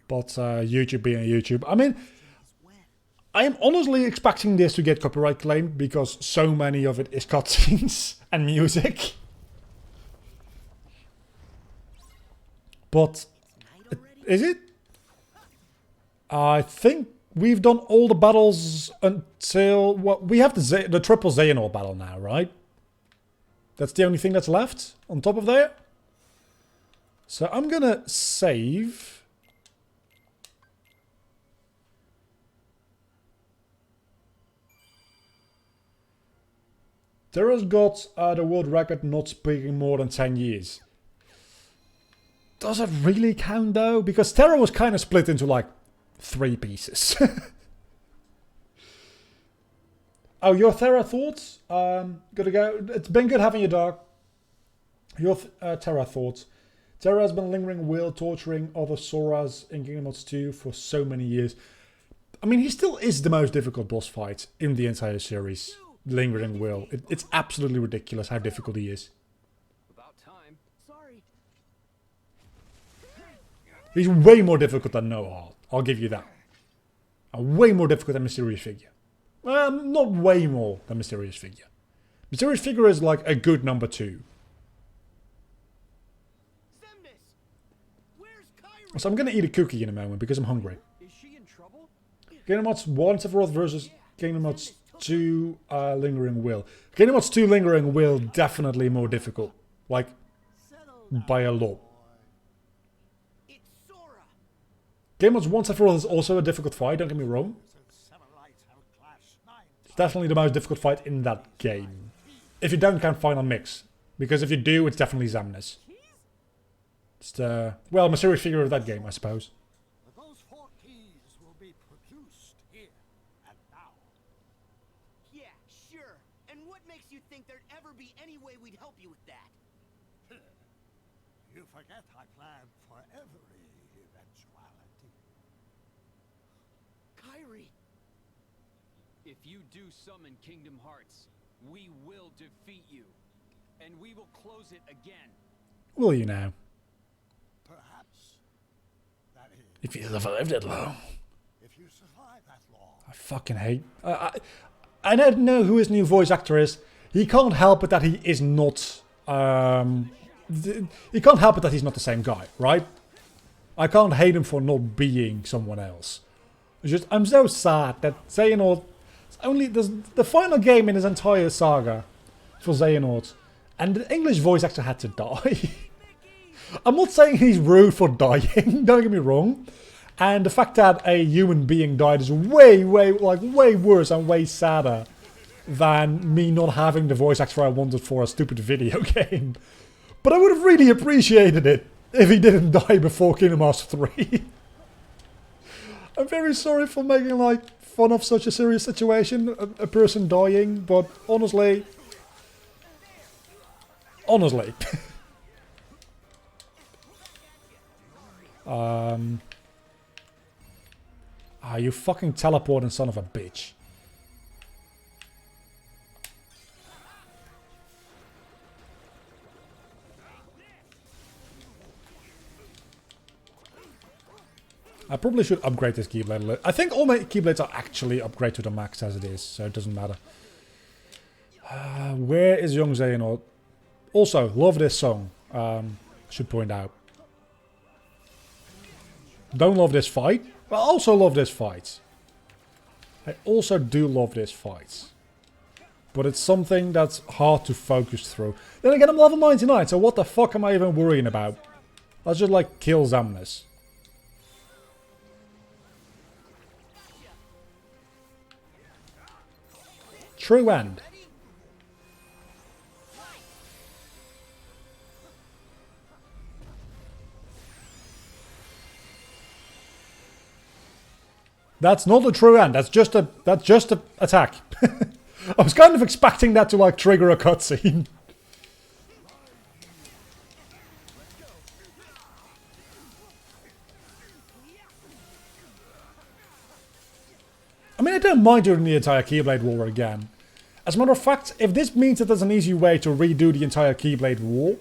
But YouTube being YouTube. I mean, I am honestly expecting this to get copyright claimed because so many of it is cutscenes and music. But is it? I think we've done all the battles until we have the triple Xehanort battle now, right? That's the only thing that's left on top of there. So I'm gonna save. Terra's got the world record not speaking more than 10 years. Does it really count though? Because Terra was kind of split into like 3 pieces. Oh, your Terra thoughts? Gotta go. It's been good having you, Dark. Your Terra thoughts. Terra has been lingering will, torturing other Soras in Kingdom Hearts 2 for so many years. I mean, he still is the most difficult boss fight in the entire series. Lingering will. It's absolutely ridiculous how difficult he is.
About time. Sorry.
He's way more difficult than Noah. I'll give you that. And way more difficult than Mysterious Figure. Not way more than Mysterious Figure. Mysterious Figure is like a good number 2. So I'm gonna eat a cookie in a moment because I'm hungry.
Is she in trouble?
Kingdom Hearts 1 Sephiroth versus Kingdom Hearts 2 Lingering Will. Kingdom Hearts 2 Lingering Will definitely more difficult. Like, by a lot. Kingdom Hearts 1 Sephiroth is also a difficult fight, don't get me wrong. It's definitely the most difficult fight in that game. If you don't count Final Mix. Because if you do, it's definitely Xemnas. It's the, well, mysterious figure of that game, I suppose.
Those 4 keys will be produced here and now.
Yeah, sure. And what makes you think there'd ever be any way we'd help you with that?
You forget I plan for every eventuality.
Kyrie!
If you do summon Kingdom Hearts, we will defeat you. And we will close it again.
Will you now?
Perhaps. That is.
If you survived it long.
If you survive that long.
I fucking hate... I don't know who his new voice actor is. He can't help it that he is not... he can't help it that he's not the same guy, right? I can't hate him for not being someone else. It's just, I'm so sad that Xehanort... It's only the final game in his entire saga for Xehanort. And the English voice actor had to die. I'm not saying he's rude for dying, don't get me wrong. And the fact that a human being died is way worse and way sadder than me not having the voice actor I wanted for a stupid video game. But I would have really appreciated it if he didn't die before Kingdom Hearts 3. I'm very sorry for making like fun of such a serious situation, a person dying, but honestly... you fucking teleporting son of a bitch. I probably should upgrade this Keyblade. I think all my Keyblades are actually upgraded to the max as it is, so it doesn't matter. Where is young Xehanort? Also, love this song. Should point out. Don't love this fight, but also love this fight. I also do love this fight. But it's something that's hard to focus through. Then again, I'm level 99, so what the fuck am I even worrying about? Let's just like kill Xemnas. True end. That's not a true end. That's just a attack. I was kind of expecting that to like trigger a cutscene. I mean, I don't mind doing the entire Keyblade War again. As a matter of fact, if this means that there's an easy way to redo the entire Keyblade War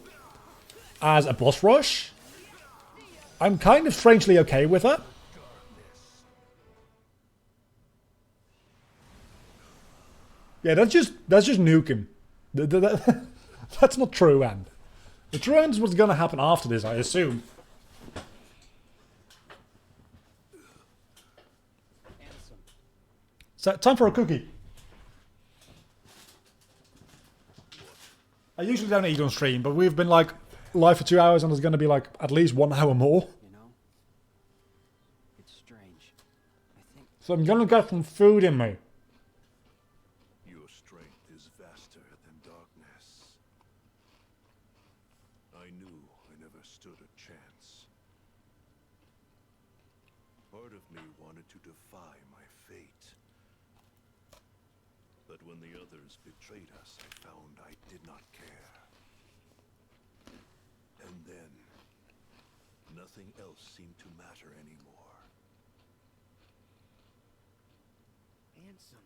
as a boss rush, I'm kind of strangely okay with that. Yeah, that's just nuking. That's not true end. The true end is what's going to happen after this, I assume. So, time for a cookie. I usually don't eat on stream, but we've been like live for 2 hours and there's going to be like at least 1 hour more.
You know, it's strange. I think...
So I'm going to get some food in me.
Your strength is vaster than darkness. I knew I never stood a chance. Part of me wanted to defy my fate. But when the others betrayed us, I found I did not care. And then, nothing else seemed to matter anymore.
Ansem.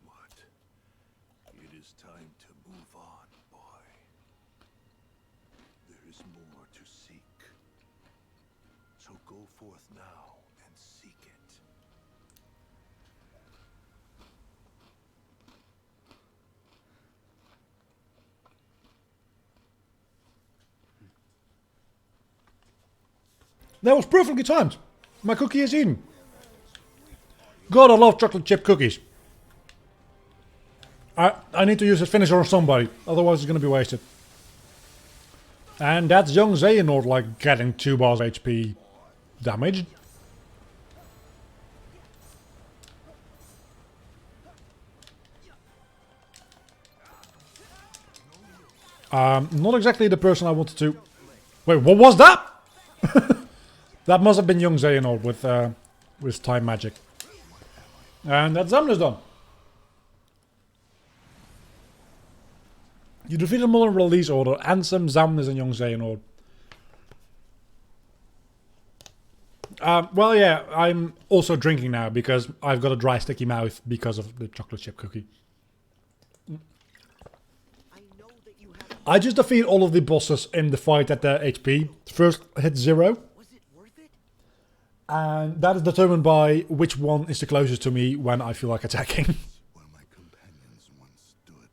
What? It is time to move on, boy. There is more to seek. So go forth now and seek it.
That was perfectly timed. My cookie is eaten. God, I love chocolate chip cookies. I need to use a finisher on somebody, otherwise it's going to be wasted. And that's young Xehanort like getting 2 bars HP damaged. Not exactly the person I wanted to... Wait, what was that? That must have been young Xehanort with time magic. And that Xemnas done. You defeated them all in release order. Ansem, Zamnis, and Young Xehanort. Well, yeah, I'm also drinking now because I've got a dry, sticky mouth because of the chocolate chip cookie. I just defeat all of the bosses in the fight at the HP. First hit 0. And that is determined by which one is the closest to me when I feel like attacking.
Where my companions once stood,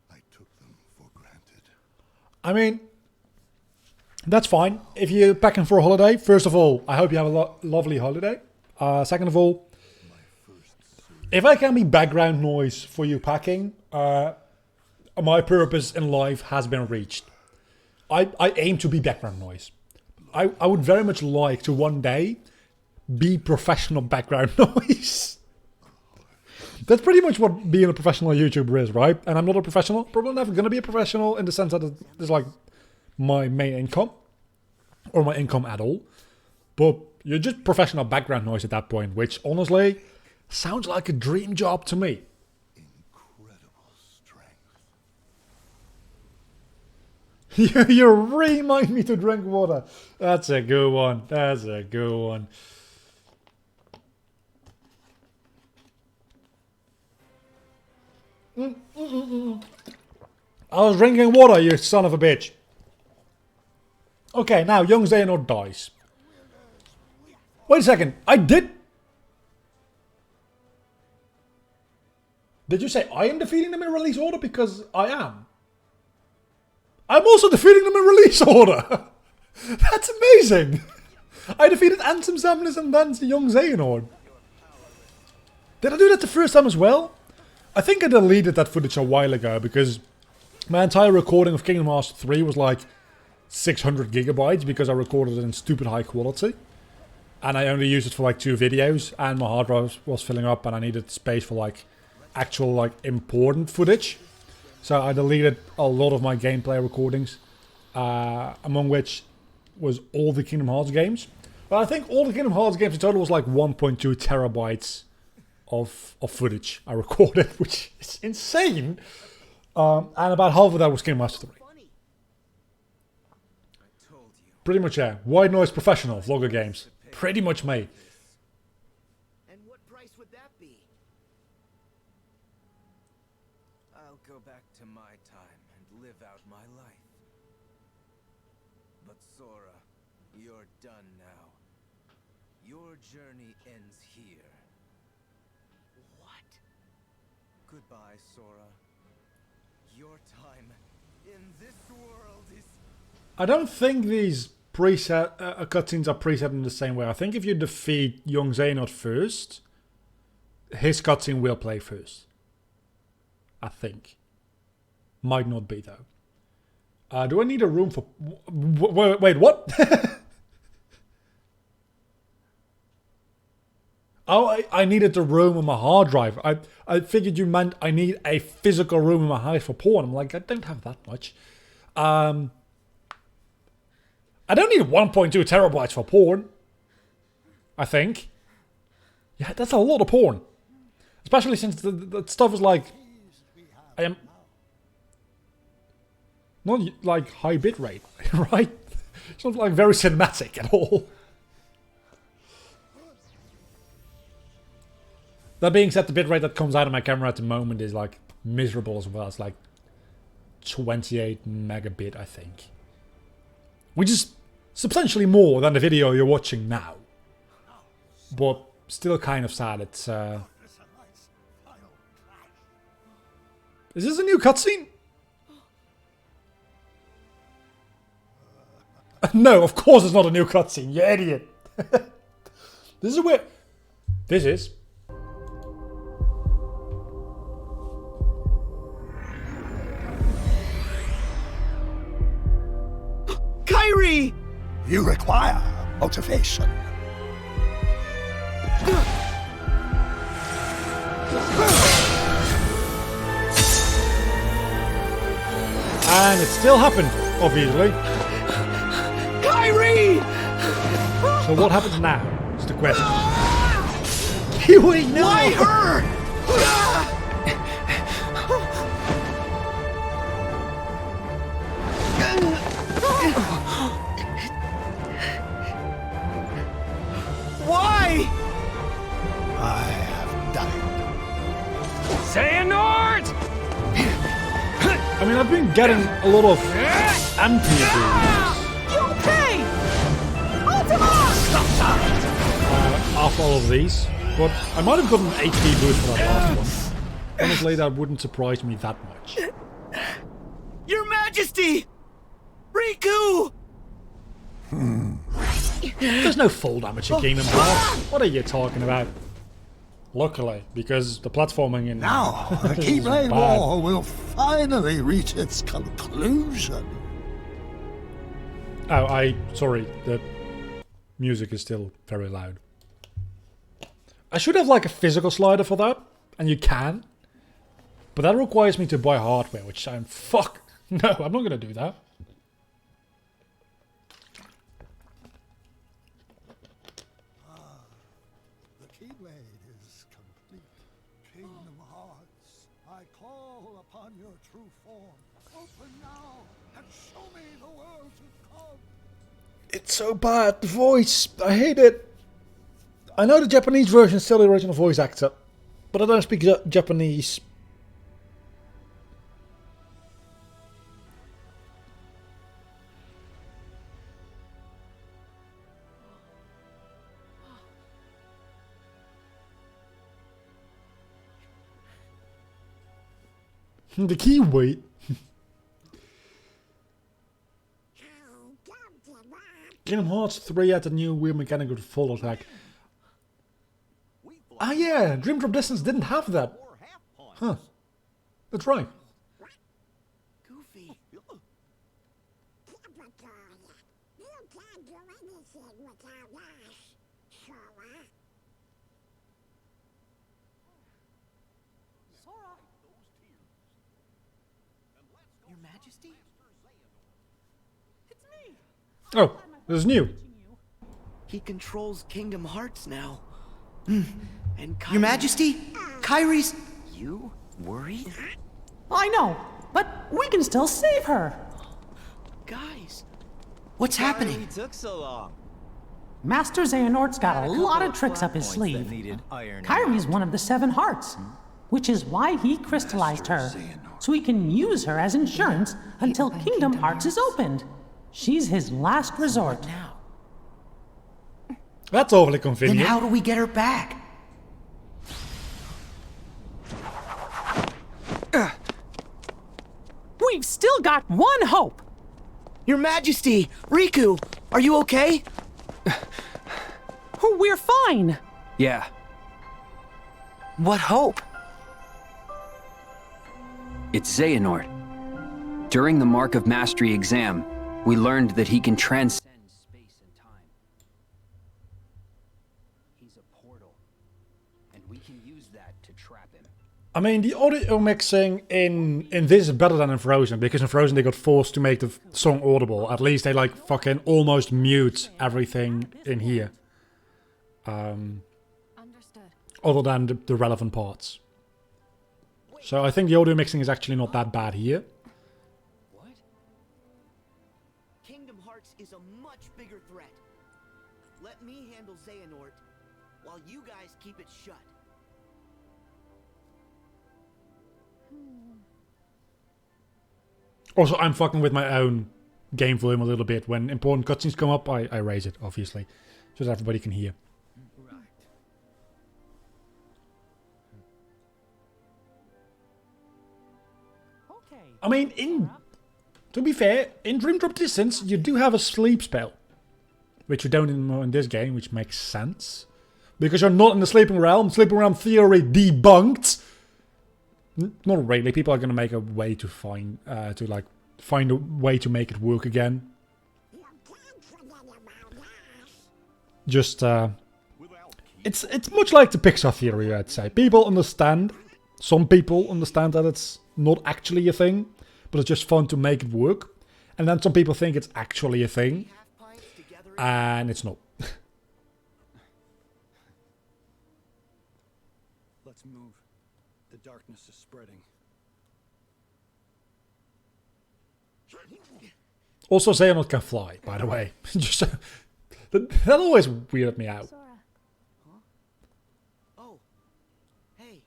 I took them for granted.
I mean, that's fine. If you're packing for a holiday, first of all, I hope you have a lovely holiday. Second of all, if I can be background noise for you packing, my purpose in life has been reached. I aim to be background noise. I would very much like to one day be professional background noise. That's pretty much what being a professional YouTuber is, right? And I'm not a professional. Probably never going to be a professional in the sense that it's like my main income. Or my income at all. But you're just professional background noise at that point, which honestly sounds like a dream job to me. You remind me to drink water. That's a good one. That's a good one. I was drinking water, you son of a bitch. Okay, now Young Xehanort dies. Wait a second. I did... Did you say I am defeating them in release order? Because I am. I'm also defeating them in release order. That's amazing. I defeated Ansem, Zamnis, and then Young Xehanort. Did I do that the first time as well? I think I deleted that footage a while ago because my entire recording of Kingdom Hearts 3 was like 600 gigabytes because I recorded it in stupid high quality. And I only used it for like 2 videos and my hard drive was filling up and I needed space for like actual like important footage. So I deleted a lot of my gameplay recordings, among which was all the Kingdom Hearts games. But I think all the Kingdom Hearts games in total was like 1.2 terabytes of footage I recorded, which is insane. And about half of that was Kingdom Hearts 3. Pretty much, yeah. White noise professional vlogger games. Pretty much me.
And what price would that be?
I'll go back to my time and live out my life. But Sora, you're done now. Your journey ends here. What? Goodbye, Sora. Your time in this world is...
I don't think these preset cutscenes are preset in the same way. I think if you defeat Young Xehanort first, his cutscene will play first. I think. Might not be though. Do I need a room for... Wait, what? Oh, I needed the room on my hard drive. I figured you meant I need a physical room in my house for porn. I'm like, I don't have that much. I don't need 1.2 terabytes for porn. I think. Yeah, that's a lot of porn. Especially since the stuff is like... I am... Not like high bitrate, right? It's not like very cinematic at all. That being said, the bitrate that comes out of my camera at the moment is like miserable as well. It's like 28 megabit, I think. Which is substantially more than the video you're watching now. But still kind of sad. It's Is this a new cutscene? No, of course it's not a new cutscene, you idiot. This is where... This is...
Kairi!
You require motivation.
And it still happened, obviously.
Kairi!
So what happens now is the question. Kiwi, no!
Why her?
Xehanort!
I mean, I've been getting a lot of anti-abilities
You okay? Ultima!
after all of these, but I might have gotten an HP boost for that last one. Honestly, that wouldn't surprise me that much.
Your Majesty! Riku!
There's no fall damage in Kingdom Hearts. What are you talking about? Luckily, because the platforming in
Now, the
is
Keyblade
bad.
War will finally reach its conclusion.
Oh, sorry, the music is still very loud. I should have like a physical slider for that, and you can. But that requires me to buy hardware, which fuck. No, I'm not gonna do that.
The Keyblade is complete. Kingdom Hearts, I call upon your true form. Open now and show me the world to come.
It's so bad, the voice. I hate it. I know the Japanese version is still the original voice actor, but I don't speak Japanese. The Keyway. Kingdom Hearts 3 had a new weird mechanic with full attack. Ah yeah, Dream Drop Distance didn't have that. Huh. That's right.
Goofy. Your Majesty?
It's me.
Oh, this is new.
He controls Kingdom Hearts now. And Your Majesty? Kyrie's...
You worried?
I know, but we can still save her.
Guys, what's happening?
Took so long.
Master Xehanort's got a lot of tricks up his sleeve. Kyrie's one of the 7 hearts, which is why he crystallized her, so he can use her as insurance until Kingdom Hearts is opened. She's his last resort.
That's awfully convenient.
Then how do we get her back?
We've still got one hope.
Your Majesty! Riku! Are you okay?
We're fine.
Yeah.
What hope?
It's Xehanort. During the Mark of Mastery exam, we learned that he can transcend space and time. He's a portal, and we can use that to trap him.
I mean, the audio mixing in this is better than in Frozen, because in Frozen they got forced to make the song audible. At least they like fucking almost mute everything in here. Other than the relevant parts. So I think the audio mixing is actually not that bad here.
What? Kingdom Hearts is a much bigger threat. Let me handle Xehanort, while you guys keep it shut.
Also, I'm fucking with my own game volume a little bit. When important cutscenes come up, I raise it, obviously. So that everybody can hear. I mean, to be fair, in Dream Drop Distance, you do have a sleep spell. Which you don't anymore in this game, which makes sense. Because you're not in the sleeping realm. Sleeping realm theory debunked. Not really. People are going to make a way to find a way to make it work again. Just, it's much like the Pixar theory, I'd say. People understand. Some people understand that it's not actually a thing, but it's just fun to make it work. And then some people think it's actually a thing, and it's not.
Let's move. The darkness is spreading.
Also, Xehanort can fly, by the way. Just that always weirded me out.
Oh. Hey.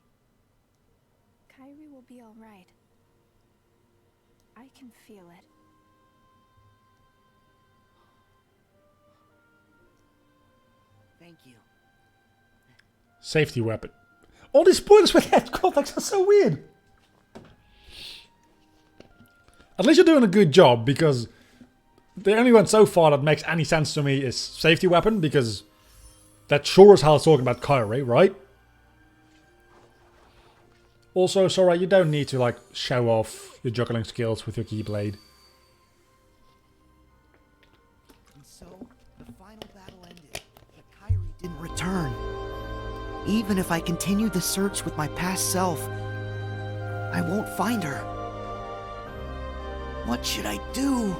will be all right. I can feel it.
Thank you.
Safety weapon. All these spoilers with head contacts are so weird. At least you're doing a good job, because the only one so far that makes any sense to me is safety weapon, because that sure as hell is talking about Kyrie, right? Also, Sora, you don't need to like show off your juggling skills with your Keyblade.
And so, the final battle ended, but Kyrie didn't return. Even if I continue the search with my past self, I won't find her. What should I do?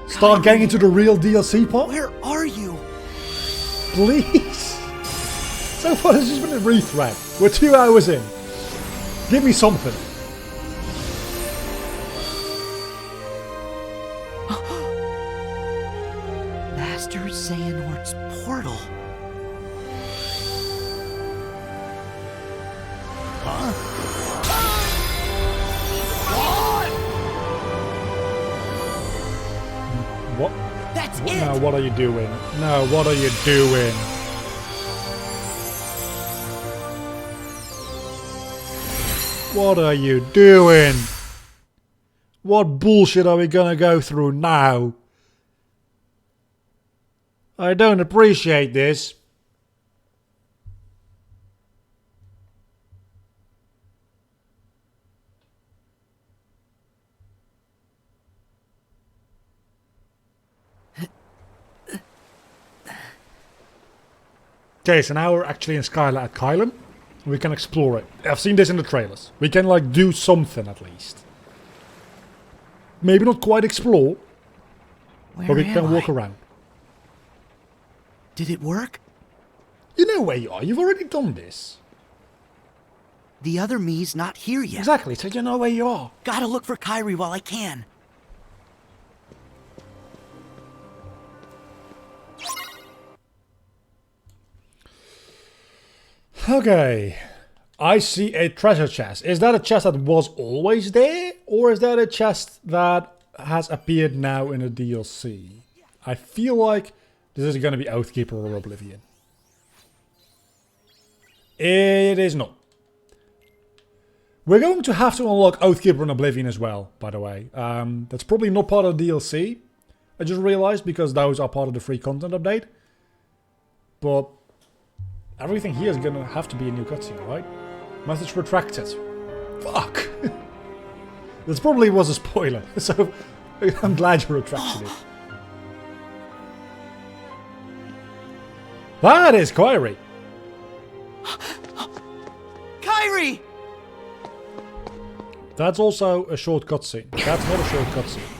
Start getting into the real DLC part?
Where are you?
Please? So far this has been a rethread. We're 2 hours in. Give me something.
Master Xehanort's portal.
What?
That's it!
No, what are you doing? No, what are you doing? What are you doing? What bullshit are we gonna go through now? I don't appreciate this. Okay, so now we're actually in Skylar at Kylan. We can explore it. I've seen this in the trailers. We can like do something at least. Maybe not quite explore, but we can walk around.
Did it work?
You know where you are. You've already done this.
The other me's not here yet.
Exactly, so you know where you are.
Gotta look for Kyrie while I can.
Okay. I see a treasure chest. Is that a chest that was always there? Or is that a chest that has appeared now in a DLC? I feel like this is going to be Oathkeeper or Oblivion. It is not. We're going to have to unlock Oathkeeper and Oblivion as well, by the way. That's probably not part of the DLC. I just realized, because those are part of the free content update. But everything here is going to have to be a new cutscene, right? Message retracted. Fuck. This probably was a spoiler, so I'm glad you retracted it. That is Kyrie.
Kyrie!
That's also a short cutscene. That's not a short cutscene.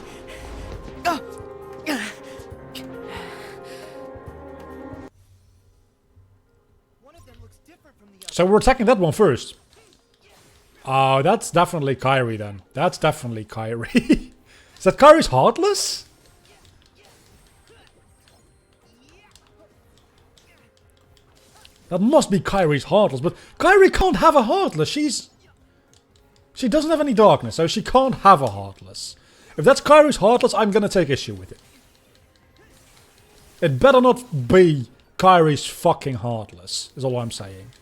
So we're attacking that one first. Oh, that's definitely Kyrie then. That's definitely Kyrie. Is that Kyrie's Heartless? That must be Kyrie's Heartless, but Kyrie can't have a Heartless. She doesn't have any darkness, so she can't have a Heartless. If that's Kyrie's Heartless, I'm gonna take issue with it. It better not be Kyrie's fucking Heartless, is all I'm saying.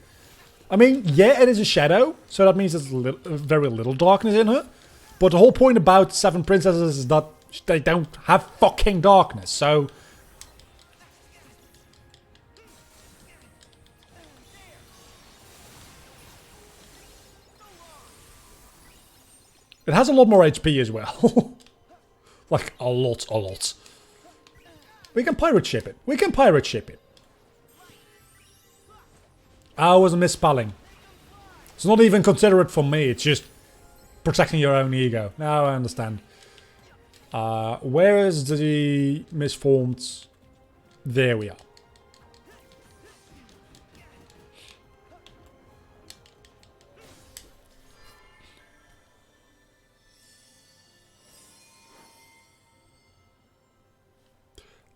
I mean, yeah, it is a shadow, so that means there's very little darkness in her. But the whole point about Seven Princesses is that they don't have fucking darkness, so... It has a lot more HP as well. Like, a lot. We can pirate ship it. We can pirate ship it. I was a misspelling. It's not even considerate for me, it's just protecting your own ego. Now I understand. Where is the misformed? There we are.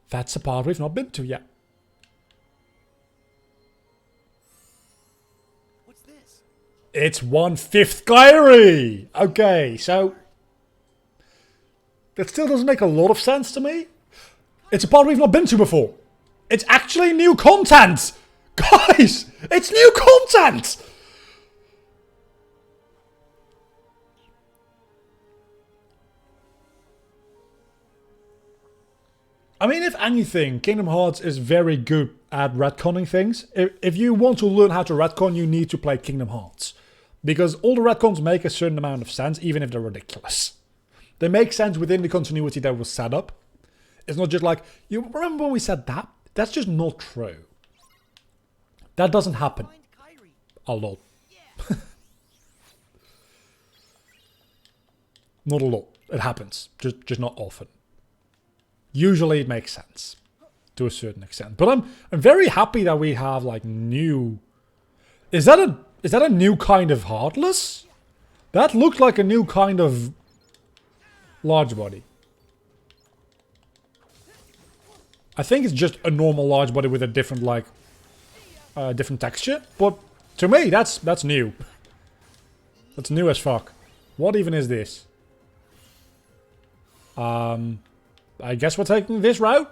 That's a part we've not been to yet.
What's this?
It's 1/5 Kyrie! Okay, so... That still doesn't make a lot of sense to me. It's a part we've not been to before. It's actually new content! Guys! It's new content! I mean, if anything, Kingdom Hearts is very good at retconning things. If you want to learn how to retcon, you need to play Kingdom Hearts. Because all the retcons make a certain amount of sense, even if they're ridiculous. They make sense within the continuity that was set up. It's not just like, you remember when we said that? That's just not true. That doesn't happen a lot. Not a lot. It happens, just not often. Usually it makes sense to a certain extent. But I'm very happy that we have like new... Is that a new kind of Heartless? That looks like a new kind of large body. I think it's just a normal large body with a different like different texture, but to me that's new. That's new as fuck. What even is this? I guess we're taking this route.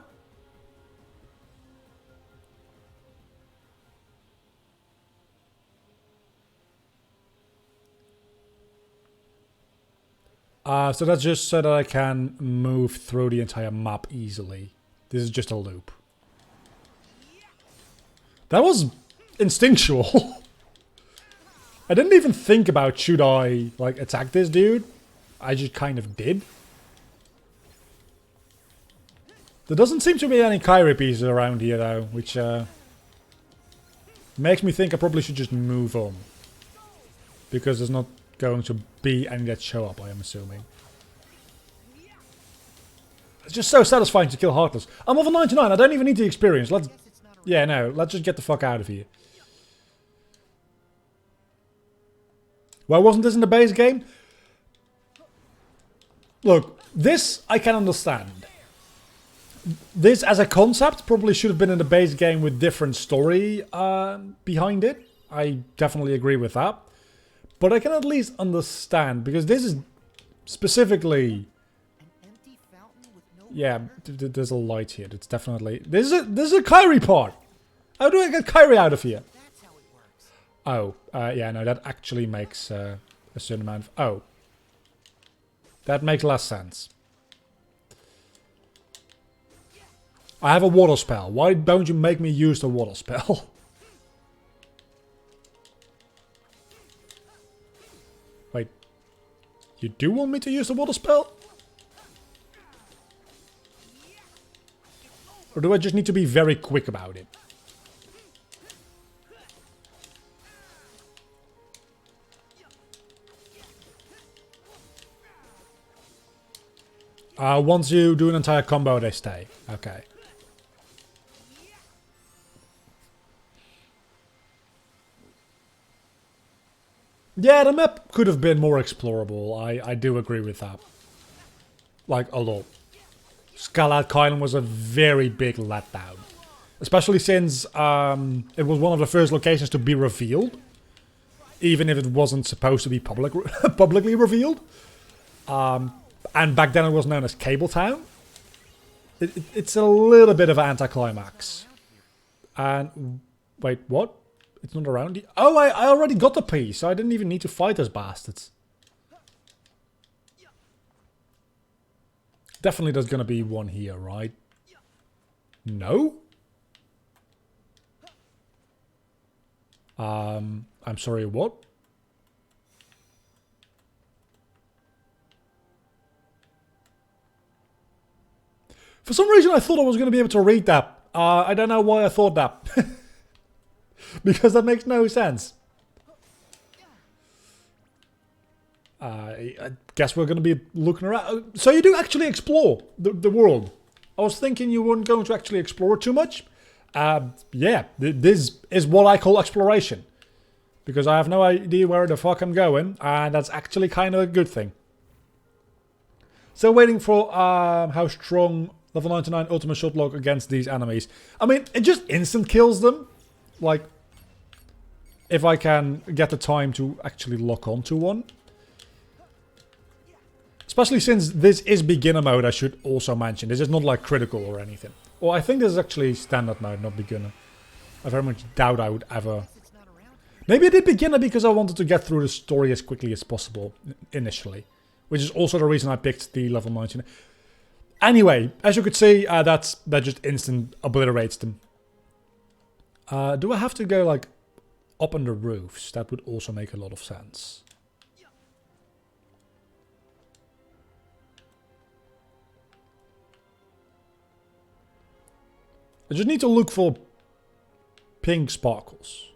So that's just so that I can move through the entire map easily. This is just a loop. That was instinctual. I didn't even think about should I like attack this dude. I just kind of did. There doesn't seem to be any Kyrie pieces around here though, which makes me think I probably should just move on. Because there's not going to be any that show up, I am assuming. It's just so satisfying to kill Heartless. I'm level 99, I don't even need the experience. Let's... Yeah, no, let's just get the fuck out of here. Why wasn't this in the base game? Look, this I can understand. This as a concept probably should have been in the base game with different story behind it. I definitely agree with that. But I can at least understand, because this is specifically... Yeah, there's a light here. It's definitely... This is a Kyrie part! How do I get Kyrie out of here? Oh, yeah, no, that actually makes a certain amount of... Oh. That makes less sense. I have a water spell. Why don't you make me use the water spell? Wait. You do want me to use the water spell? Or do I just need to be very quick about it? Once you do an entire combo, they stay. Okay. Yeah, the map could have been more explorable. I do agree with that. Like, a lot. Scarlet Island was a very big letdown. Especially since it was one of the first locations to be revealed. Even if it wasn't supposed to be publicly revealed. And back then it was known as Cable Town. It's a little bit of an anticlimax. And... Wait, what? It's not around here? Oh, I already got the piece, so I didn't even need to fight those bastards. Definitely there's gonna be one here, right? No? I'm sorry, what? For some reason I thought I was going to be able to read that. I don't know why I thought that. Because that makes no sense. I guess we're going to be looking around. So you do actually explore the world. I was thinking you weren't going to actually explore it too much. Yeah, this is what I call exploration. Because I have no idea where the fuck I'm going. And that's actually kind of a good thing. So waiting for how strong level 99 ultimate shot lock against these enemies. I mean, it just instant kills them. Like, if I can get the time to actually lock onto one. Especially since this is beginner mode, I should also mention. This is not like critical or anything. Well, I think this is actually standard mode, not beginner. I very much doubt I would ever... Maybe I did beginner because I wanted to get through the story as quickly as possible initially. Which is also the reason I picked the level 19. Anyway, as you could see, that just instant obliterates them. Do I have to go like up on the roofs? That would also make a lot of sense. I just need to look for pink sparkles.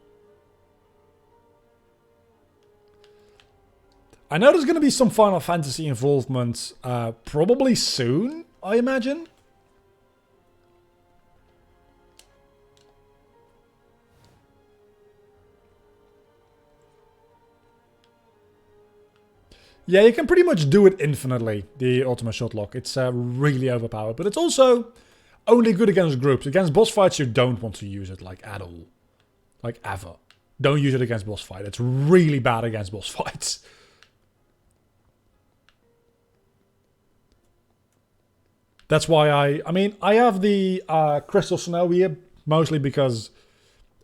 I know there's going to be some Final Fantasy involvement probably soon, I imagine. Yeah, you can pretty much do it infinitely, the Ultimate Shotlock. It's really overpowered, but it's also only good against groups. Against boss fights, you don't want to use it, like, at all. Like, ever. Don't use it against boss fight. It's really bad against boss fights. That's why I have the Crystal Snow here, mostly because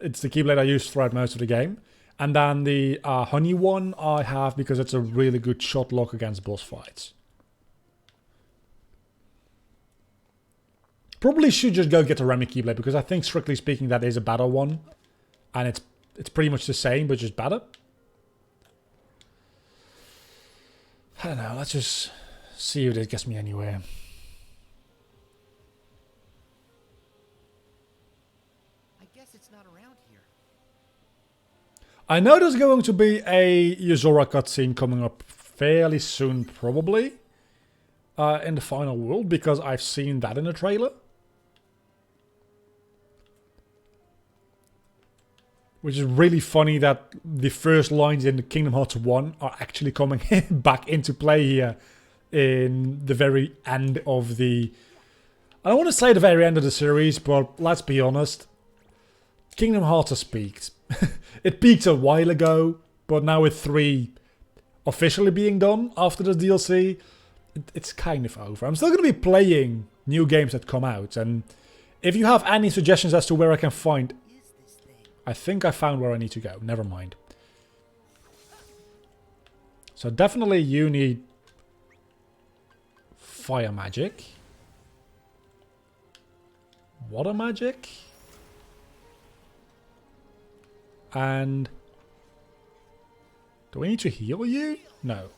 it's the Keyblade I use throughout most of the game. And then the Honey one I have because it's a really good shot lock against boss fights. Probably should just go get the Remy Keyblade because I think, strictly speaking, that is a better one. And it's pretty much the same, but just better. I don't know, let's just see if this gets me anywhere. I know there's going to be a Yozora cutscene coming up fairly soon, probably, in the final world, because I've seen that in the trailer. Which is really funny that the first lines in the Kingdom Hearts 1 are actually coming back into play here in the very end of the... I don't want to say the very end of the series, but let's be honest. Kingdom Hearts has peaked. It peaked a while ago, but now with 3 officially being done after this DLC, it's kind of over. I'm still going to be playing new games that come out, and if you have any suggestions as to where I can find... I think I found where I need to go, never mind. So definitely you need fire magic. Water magic. And do I need to heal you? No.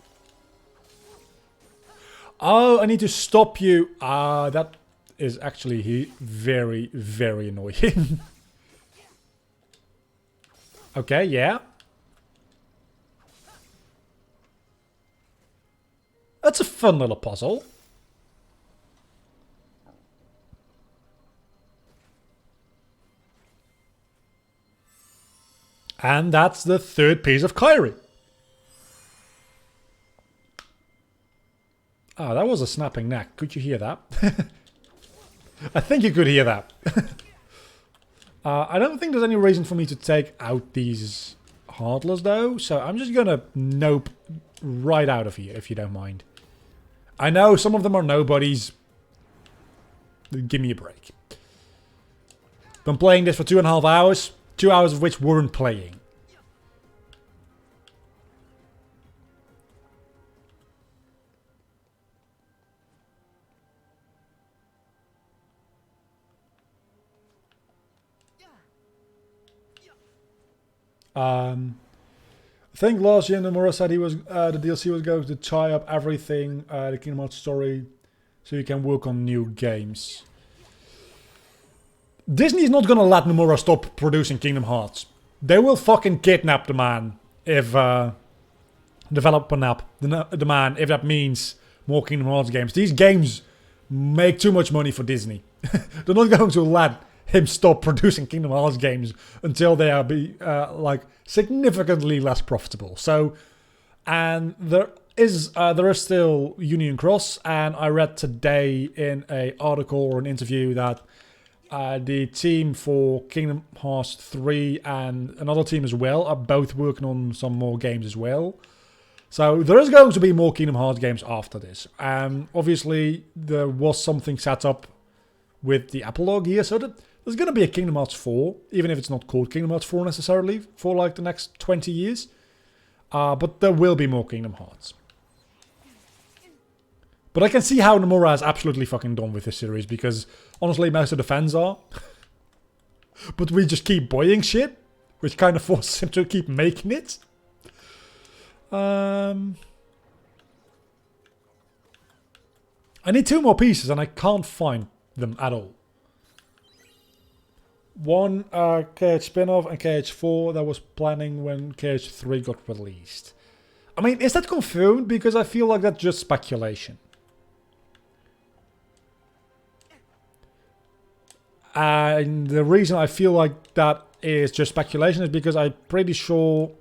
Oh, I need to stop you. That is actually very, very annoying. Okay, yeah. That's a fun little puzzle. And that's the 3rd piece of Kairi. Ah, that was a snapping neck. Could you hear that? I think you could hear that. I don't think there's any reason for me to take out these Heartless though, so I'm just gonna nope right out of here, if you don't mind. I know some of them are nobodies. Give me a break. Been playing this for 2.5 hours. 2 hours of which weren't playing. I think last year Nomura said he was the DLC was going to tie up everything, the Kingdom Hearts story, so you can work on new games. Disney's not gonna let Nomura stop producing Kingdom Hearts. They will fucking kidnap the man if develop the man if that means more Kingdom Hearts games. These games make too much money for Disney. They're not going to let him stop producing Kingdom Hearts games until they are like significantly less profitable. So, and there is still Union Cross, and I read today in an article or an interview that the team for Kingdom Hearts 3 and another team as well are both working on some more games as well. So there is going to be more Kingdom Hearts games after this. Obviously, there was something set up with the epilogue here, so that there's going to be a Kingdom Hearts 4, even if it's not called Kingdom Hearts 4 necessarily, for like the next 20 years. But there will be more Kingdom Hearts. But I can see how Nomura is absolutely fucking done with this series, because honestly, most of the fans are. But we just keep buying shit, which kind of forces him to keep making it. I need 2 more pieces, and I can't find them at all. One KH spin-off and KH4 that was planning when KH3 got released. I mean, is that confirmed? Because I feel like that's just speculation. And the reason I feel like that is just speculation is because I'm pretty sure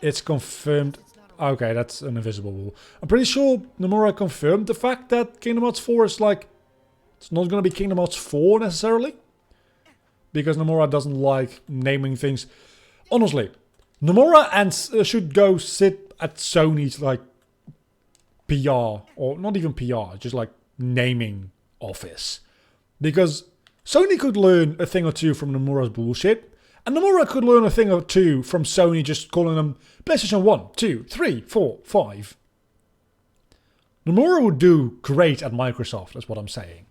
it's confirmed. Okay, that's an invisible wall. I'm pretty sure Nomura confirmed the fact that Kingdom Hearts 4 is like... It's not going to be Kingdom Hearts 4 necessarily. Because Nomura doesn't like naming things. Honestly, Nomura and should go sit at Sony's like PR. Or not even PR, just like naming office. Because Sony could learn a thing or two from Nomura's bullshit. And Nomura could learn a thing or two from Sony just calling them PlayStation 1, 2, 3, 4, 5. Nomura would do great at Microsoft, that's what I'm saying.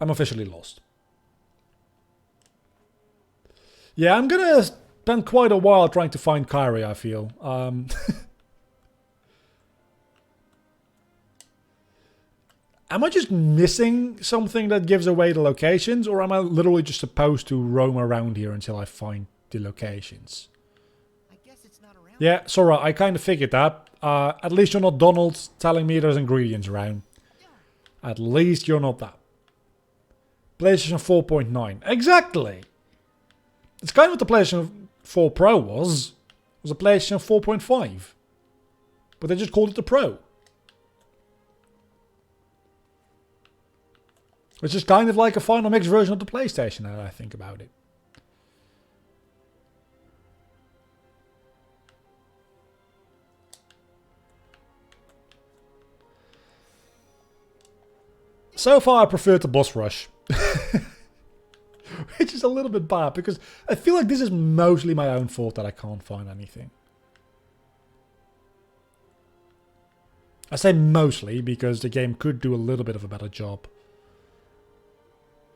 I'm officially lost. Yeah, I'm gonna spend quite a while trying to find Kairi, I feel. Am I just missing something that gives away the locations? Or am I literally just supposed to roam around here until I find the locations? Yeah, Sora, I kind of figured that. At least you're not Donald telling me there's ingredients around. At least you're not that. PlayStation 4.9. Exactly! It's kind of what the PlayStation 4 Pro was. It was a PlayStation 4.5. But they just called it the Pro. Which is kind of like a final mix version of the PlayStation now that I think about it. So far I prefer the boss rush. Which is a little bit bad because I feel like this is mostly my own fault that I can't find anything. I say mostly because the game could do a little bit of a better job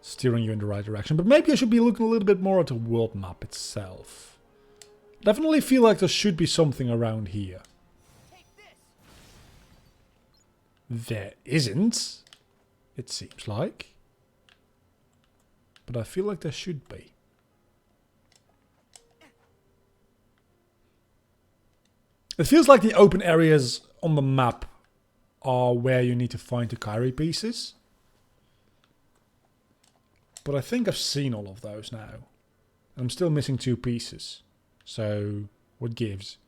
steering you in the right direction. But maybe I should be looking a little bit more at the world map itself. Definitely feel like there should be something around here. There isn't, it seems like. But I feel like there should be. It feels like the open areas on the map are where you need to find the Kairi pieces. But I think I've seen all of those now. I'm still missing 2 pieces. So, what gives?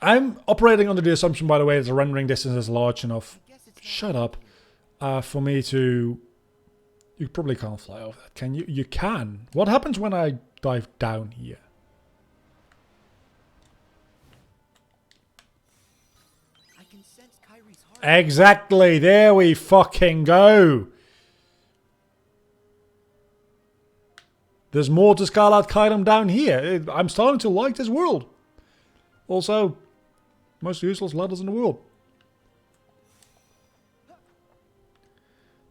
I'm operating under the assumption, by the way, that the rendering distance is large enough. Shut up. For me to... You probably can't fly over that, can you? You can. What happens when I dive down here?
I can sense Kairi's heart.
Exactly. There we fucking go. There's more to Scarlet Kingdom down here. I'm starting to like this world. Also, most useless ladders in the world.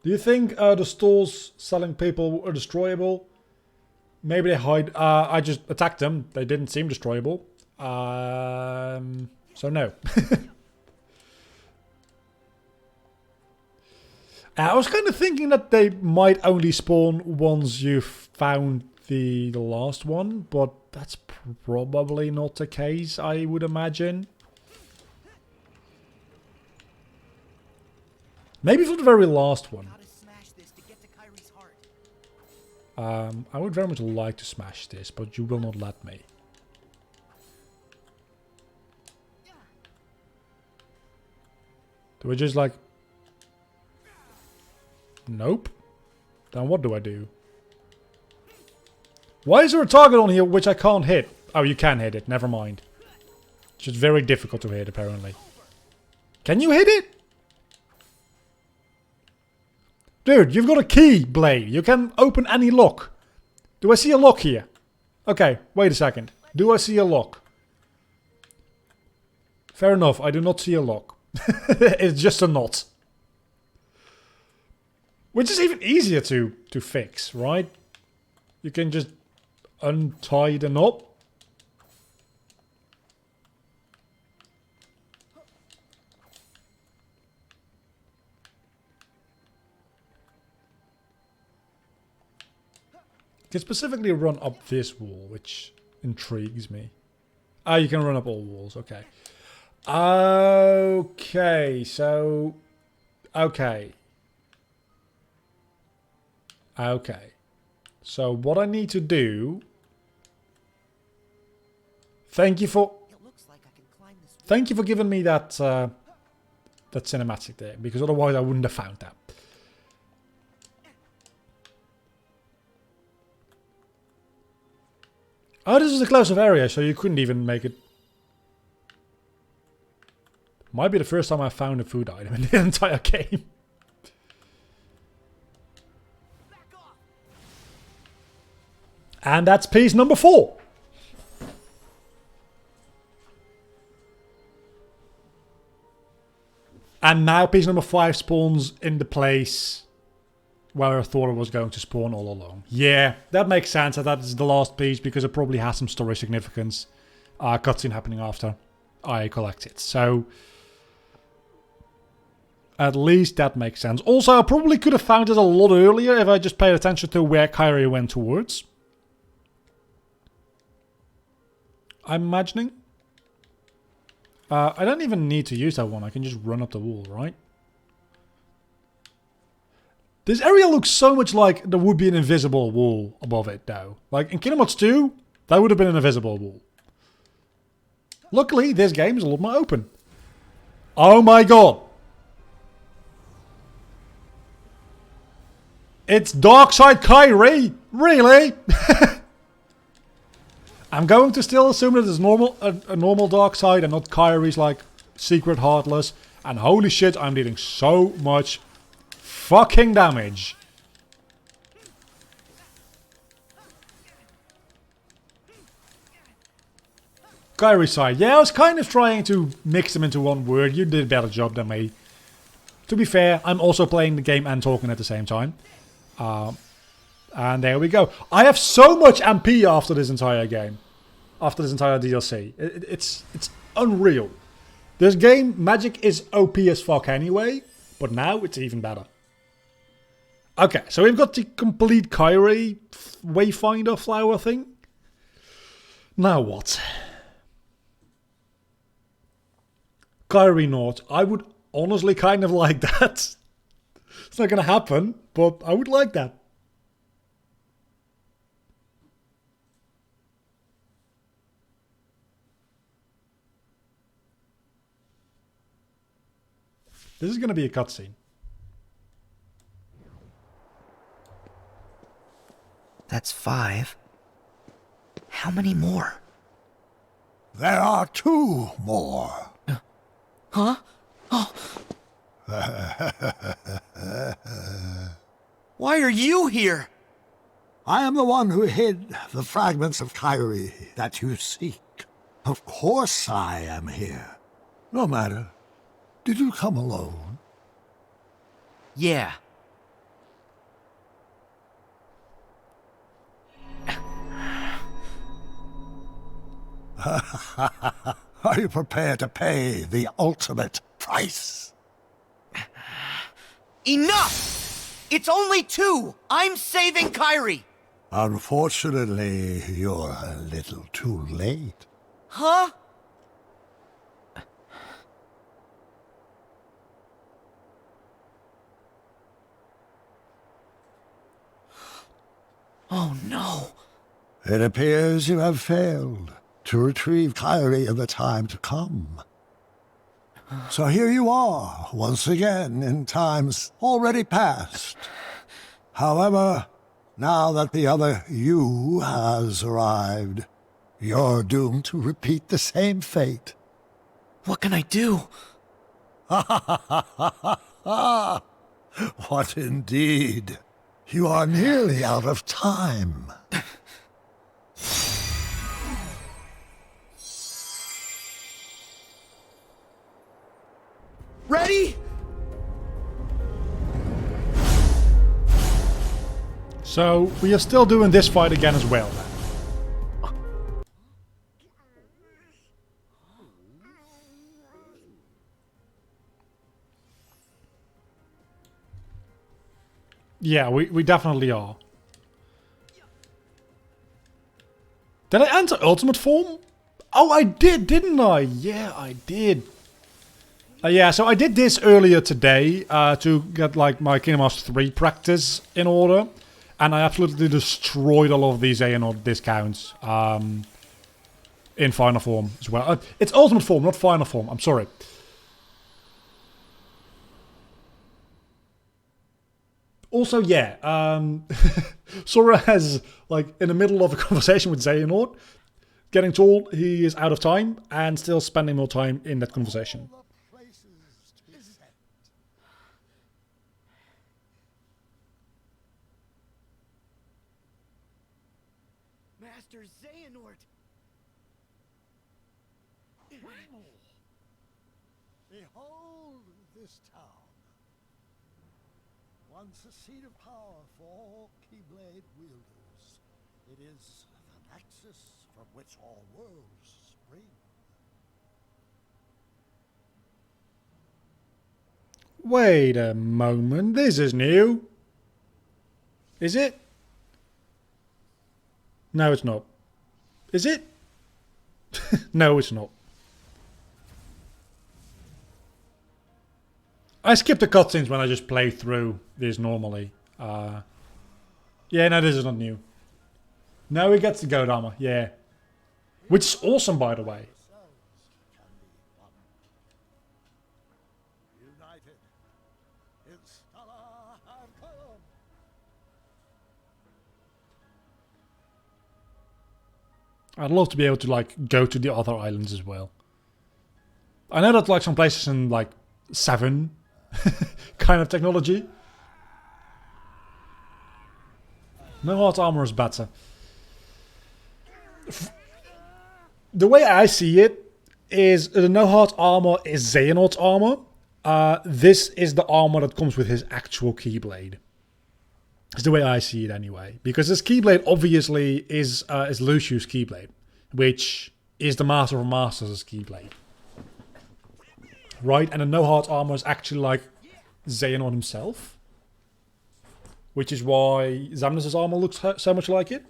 Do you think the stores selling people are destroyable? Maybe they hide. I just attacked them. They didn't seem destroyable. So no. I was kind of thinking that they might only spawn once you've found the last one, but that's probably not the case, I would imagine. Maybe for the very last one. I would very much like to smash this, but you will not let me. Do I just like... Nope. Then what do I do? Why is there a target on here which I can't hit? Oh, you can hit it. Never mind. It's just very difficult to hit, apparently. Can you hit it? Dude, you've got a key blade. You can open any lock. Do I see a lock here? Okay, wait a second. Do I see a lock? Fair enough, I do not see a lock. It's just a knot. Which is even easier to fix, right? You can just untie the knot. You can specifically run up this wall, which intrigues me. Ah, you can run up all walls, okay. Okay, so... Okay. Okay. So what I need to do... Thank you for giving me that that cinematic there, because otherwise I wouldn't have found that. Oh, this is a close-up area, so you couldn't even make it. Might be the first time I found a food item in the entire game. And that's piece number 4. And now piece number 5 spawns in the place where I thought it was going to spawn all along. Yeah, that makes sense. That is the last piece because it probably has some story significance. Cutscene happening after I collect it. So at least that makes sense. Also, I probably could have found it a lot earlier if I just paid attention to where Kyrie went towards. I'm imagining. I don't even need to use that one. I can just run up the wall, right? This area looks so much like there would be an invisible wall above it, though. Like, in Kingdom Hearts 2, that would have been an invisible wall. Luckily, this game is a lot more open. Oh my god! It's Darkside Kyrie! Really? I'm going to still assume that it's normal, a normal Darkside and not Kyrie's, like, secret Heartless. And holy shit, I'm dealing so much fucking damage. Kyrie side. Yeah, I was kind of trying to mix them into one word. You did a better job than me. To be fair, I'm also playing the game and talking at the same time. And there we go. I have so much MP after this entire game. After this entire DLC. It's unreal. This game, magic is OP as fuck anyway. But now it's even better. Okay, so we've got the complete Kyrie Wayfinder flower thing. Now what? Kyrie North. I would honestly kind of like that. It's not going to happen, but I would like that. This is going to be a cutscene.
That's 5. How many more?
There are 2 more.
Huh? Oh. Why are you here?
I am the one who hid the fragments of Kyrie that you seek. Of course I am here. No matter. Did you come alone?
Yeah.
Are you prepared to pay the ultimate price?
Enough! It's only 2! I'm saving Kyrie!
Unfortunately, you're a little too late.
Huh? Oh no.
It appears you have failed to retrieve Kyrie in the time to come. So here you are, once again, in times already past. However, now that the other you has arrived, you're doomed to repeat the same fate.
What can I do?
What indeed? You are nearly out of time.
Ready?
So we are still doing this fight again as well then. Yeah, we definitely are. Did I enter ultimate form? Oh, I did, didn't I? Yeah, I did. Yeah, so I did this earlier today to get like my Kingdom Hearts 3 practice in order. And I absolutely destroyed all of these A&R discounts in final form as well. It's ultimate form, not final form. I'm sorry. Also, yeah, Sora has, like, in the middle of a conversation with Xehanort, getting told he is out of time and still spending more time in that conversation.
Master Xehanort!
Behold this town. Once a seat of power for all Keyblade wielders. It is the nexus from which all worlds spring.
Wait a moment, this is new. Is it? No, it's not. Is it? No, it's not. I skip the cutscenes when I just play through this normally. Yeah, no, this is not new. Now he gets the goat armor, yeah. Which is awesome, by the way. I'd love to be able to, like, go to the other islands as well. I know that, like, some places in, like, 7 kind of technology. No heart armor is better. The way I see it is the no heart armor is Xehanort's armor. This is the armor that comes with his actual Keyblade. It's the way I see it anyway. Because his Keyblade obviously is Lucius' Keyblade, which is the Master of Masters' Keyblade. Right? And the no heart armor is actually like Xehanort himself. Which is why Xemnas' armor looks so much like it.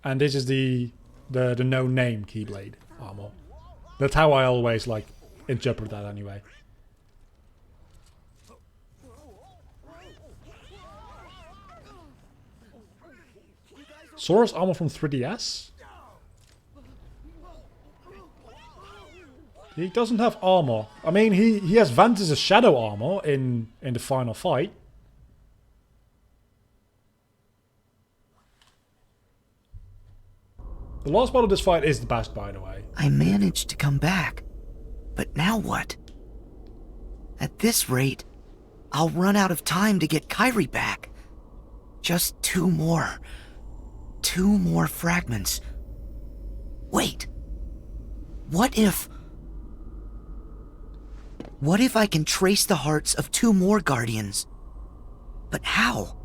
And this is the no-name Keyblade armor. That's how I always, like, interpret that anyway. Sora's armor from 3DS? He doesn't have armor. I mean, he has Ventus' shadow armor in the final fight. The last part of this fight is the best, by the way.
I managed to come back. But now what? At this rate, I'll run out of time to get Kairi back. Just 2 more. 2 more fragments. Wait. What if I can trace the hearts of 2 more Guardians? But how?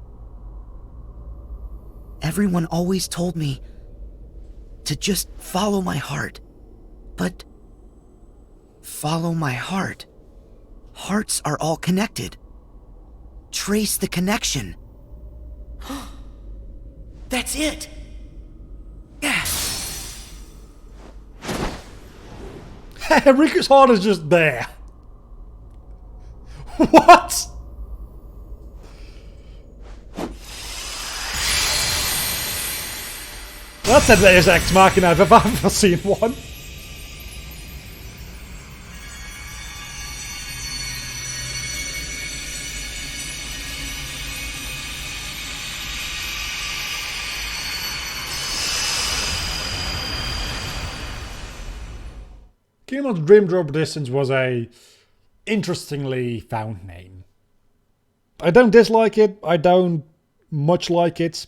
Everyone always told me to just follow my heart. But follow my heart. Hearts are all connected. Trace the connection. That's it! Yes!
Riku's heart is just there. What? That's a Deus Ex Machina if I've ever seen one. Kingdom Hearts Dream Drop Distance was a interestingly found name. I don't dislike it. I don't much like it.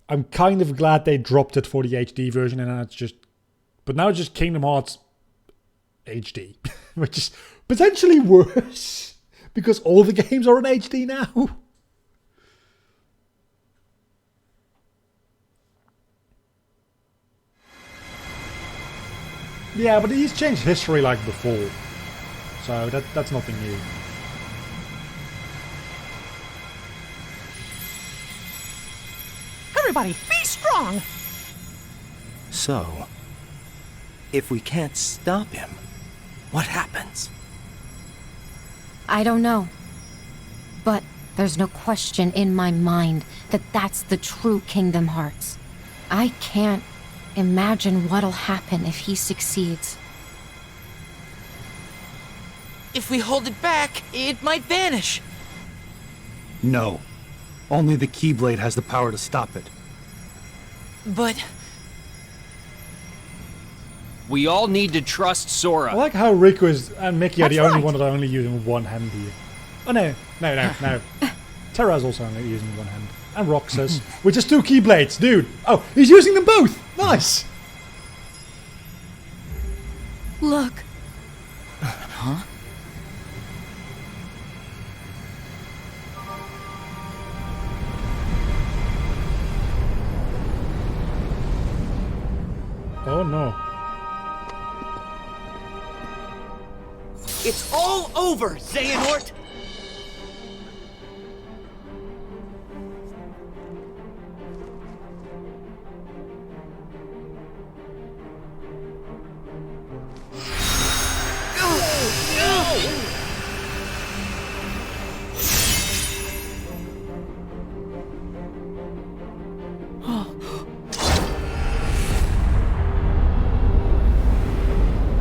I'm kind of glad they dropped it for the HD version, and it's just, but now it's just Kingdom Hearts HD, which is potentially worse because all the games are in HD now. Yeah, but he's changed history like before, so that's nothing new.
Everybody, be strong!
So, if we can't stop him, what happens?
I don't know. But there's no question in my mind that that's the true Kingdom Hearts. I can't imagine what'll happen if he succeeds.
If we hold it back, it might vanish.
No. Only the Keyblade has the power to stop it.
But...
We all need to trust Sora.
I like how Riku and Mickey are the
That's
only
right.
one that are only using one hand here. Oh no. Terra's also only using one hand. And Roxas, which is 2 Keyblades, dude. Oh, he's using them both. Nice.
Look.
Huh?
Oh no.
It's all over, Xehanort!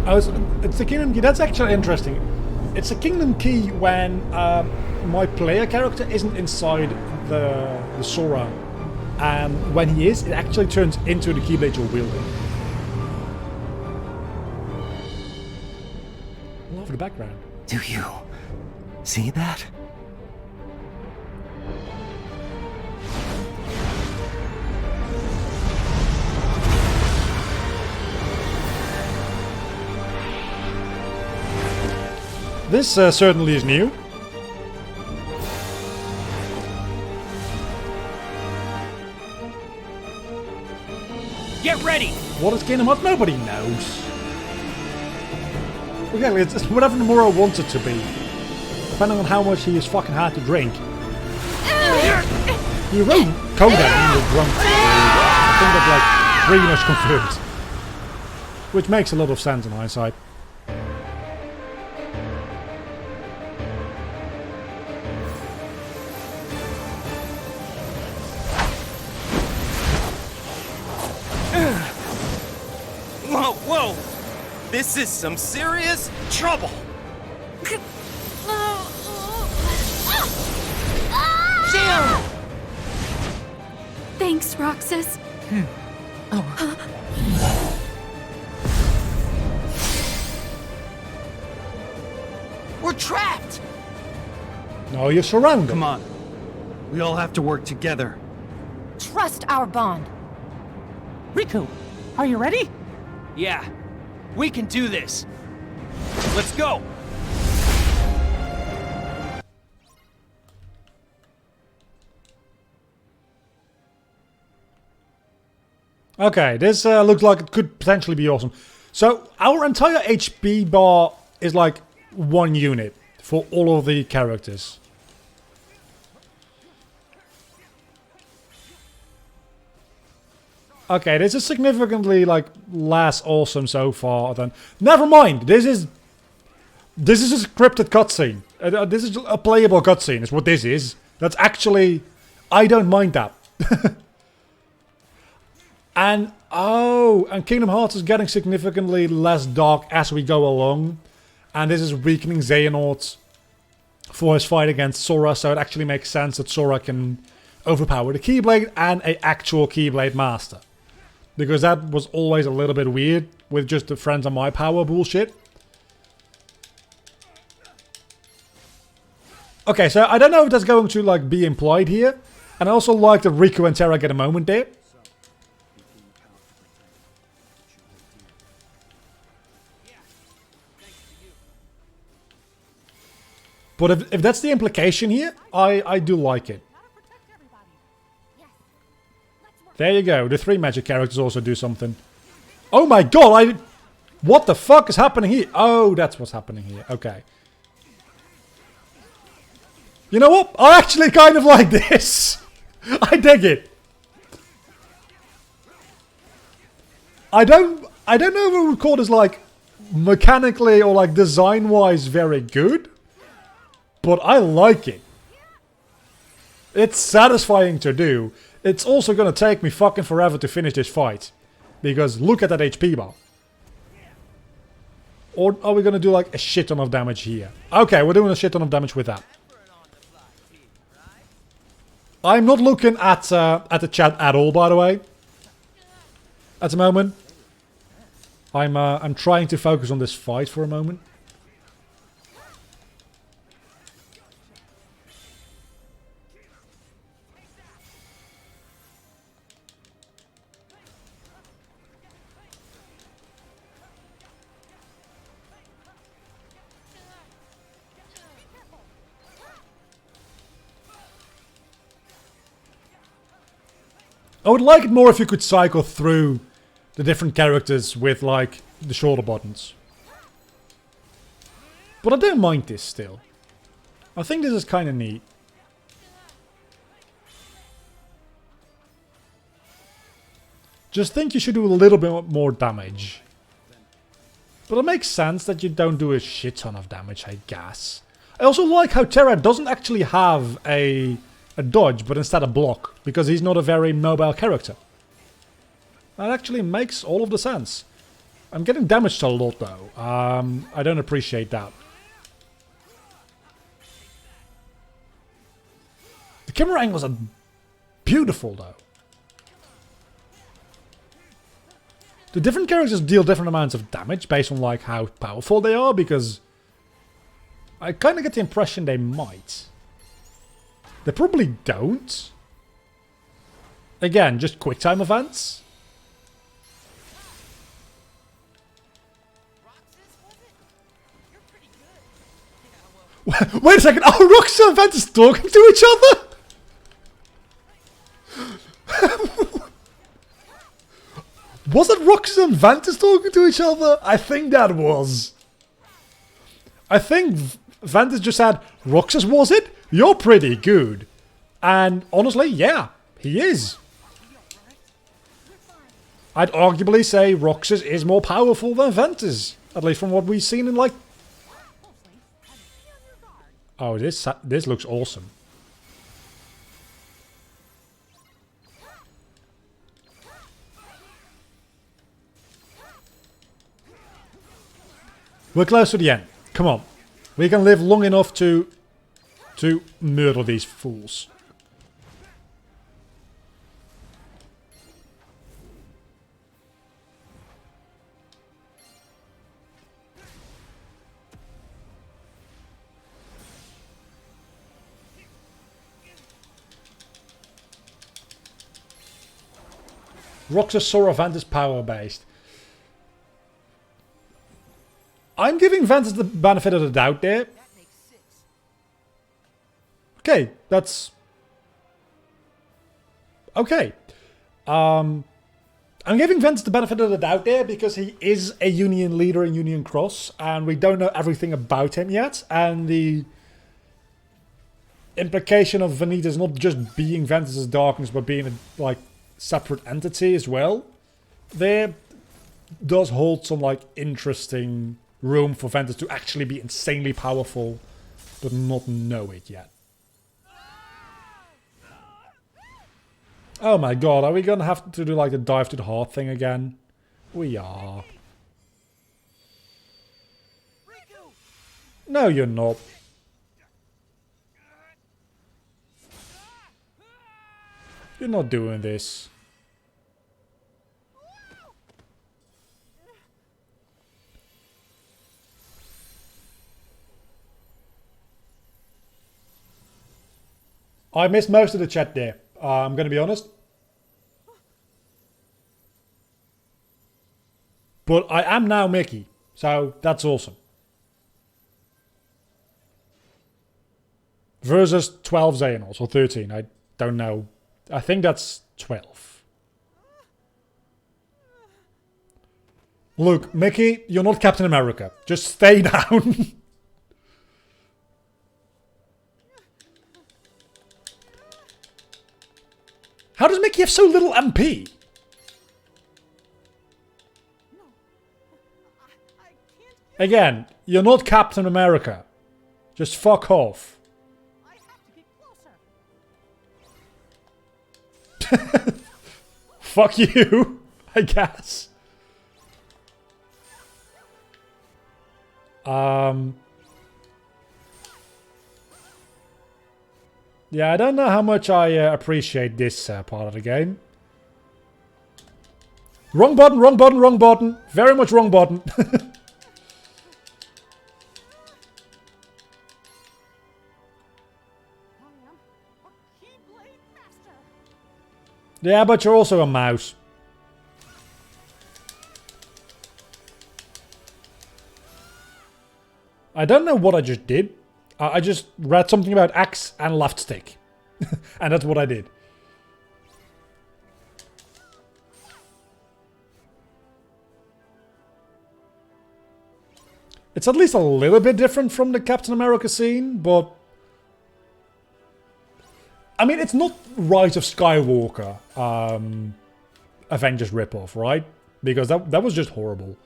Oh, it's the Kingdom Key. That's actually interesting. It's a Kingdom Key when my player character isn't inside the Sora. And when he is, it actually turns into the Keyblade you're wielding. Love the background.
Do you see that?
This certainly is new.
Get ready!
What is Kingdom Hearts? Nobody knows. Exactly, it's whatever Nomura wants it to be. Depending on how much he is fucking hard to drink. He wrote Coda when he was drunk. I think that's like pretty much confirmed. Which makes a lot of sense in hindsight.
Whoa! This is some serious trouble!
Thanks, Roxas.
We're trapped!
No, you're surrounded.
Come on. We all have to work together.
Trust our bond.
Riku, are you ready?
Yeah, we can do this. Let's go!
Okay, this looks like it could potentially be awesome. So, our entire HP bar is like 1 unit for all of the characters. Okay, this is significantly like less awesome so far than... Never mind, this is a scripted cutscene. This is a playable cutscene, is what this is. That's actually... I don't mind that. And Kingdom Hearts is getting significantly less dark as we go along. And this is weakening Xehanort for his fight against Sora, so it actually makes sense that Sora can overpower the Keyblade and an actual Keyblade Master. Because that was always a little bit weird with just the Friends of My Power bullshit. Okay, so I don't know if that's going to like be implied here. And I also like that Riku and Terra get a moment there. But if that's the implication here, I do like it. There you go. The 3 magic characters also do something. Oh my god, what the fuck is happening here? Oh, that's what's happening here. Okay. You know what? I actually kind of like this. I dig it. I don't know if I would call this like mechanically or like design wise very good. But I like it. It's satisfying to do. It's also gonna take me fucking forever to finish this fight. Because look at that HP bar. Or are we gonna do like a shit ton of damage here? Okay, we're doing a shit ton of damage with that. I'm not looking at the chat at all, by the way. At the moment. I'm trying to focus on this fight for a moment. I would like it more if you could cycle through the different characters with, like, the shoulder buttons. But I don't mind this still. I think this is kind of neat. Just think you should do a little bit more damage. But it makes sense that you don't do a shit ton of damage, I guess. I also like how Terra doesn't actually have a dodge, but instead a block, because he's not a very mobile character. That actually makes all of the sense. I'm getting damaged a lot though. I don't appreciate that. The camera angles are beautiful though. The different characters deal different amounts of damage based on like how powerful they are, because I kind of get the impression they might. They probably don't. Again, just quick time events. Wait a second. Oh, Roxas and Ventus talking to each other? Was it Roxas and Ventus talking to each other? I think that was. I think Ventus just said, Roxas, was it? You're pretty good. And honestly, yeah, he is. I'd arguably say Roxas is more powerful than Ventus. At least from what we've seen in like... Oh, this looks awesome. We're close to the end. Come on. We can live long enough to murder these fools. Roxas Sora Ventus power based. I'm giving Ventus the benefit of the doubt there. Okay, that's... Okay. I'm giving Ventus the benefit of the doubt there because he is a Union leader in Union Cross and we don't know everything about him yet. And the implication of Vanitas not just being Ventus' darkness but being a like separate entity as well, there does hold some like interesting room for Ventus to actually be insanely powerful but not know it yet. Oh my god, are we gonna have to do like the dive to the heart thing again? We are. No, you're not. You're not doing this. I missed most of the chat there. I'm going to be honest. But I am now Mickey, so that's awesome. Versus 12 Xehanort, or 13, I don't know. I think that's 12. Look, Mickey, you're not Captain America. Just stay down. How does Mickey have so little MP? Again, you're not Captain America. Just fuck off. Fuck you, I guess. Yeah, I don't know how much I appreciate this part of the game. Wrong button, wrong button, wrong button. Very much wrong button. Yeah, but you're also a mouse. I don't know what I just did. I just read something about X and left stick. And that's what I did. It's at least a little bit different from the Captain America scene, but... I mean, it's not Rise of Skywalker Avengers ripoff, right? Because that was just horrible.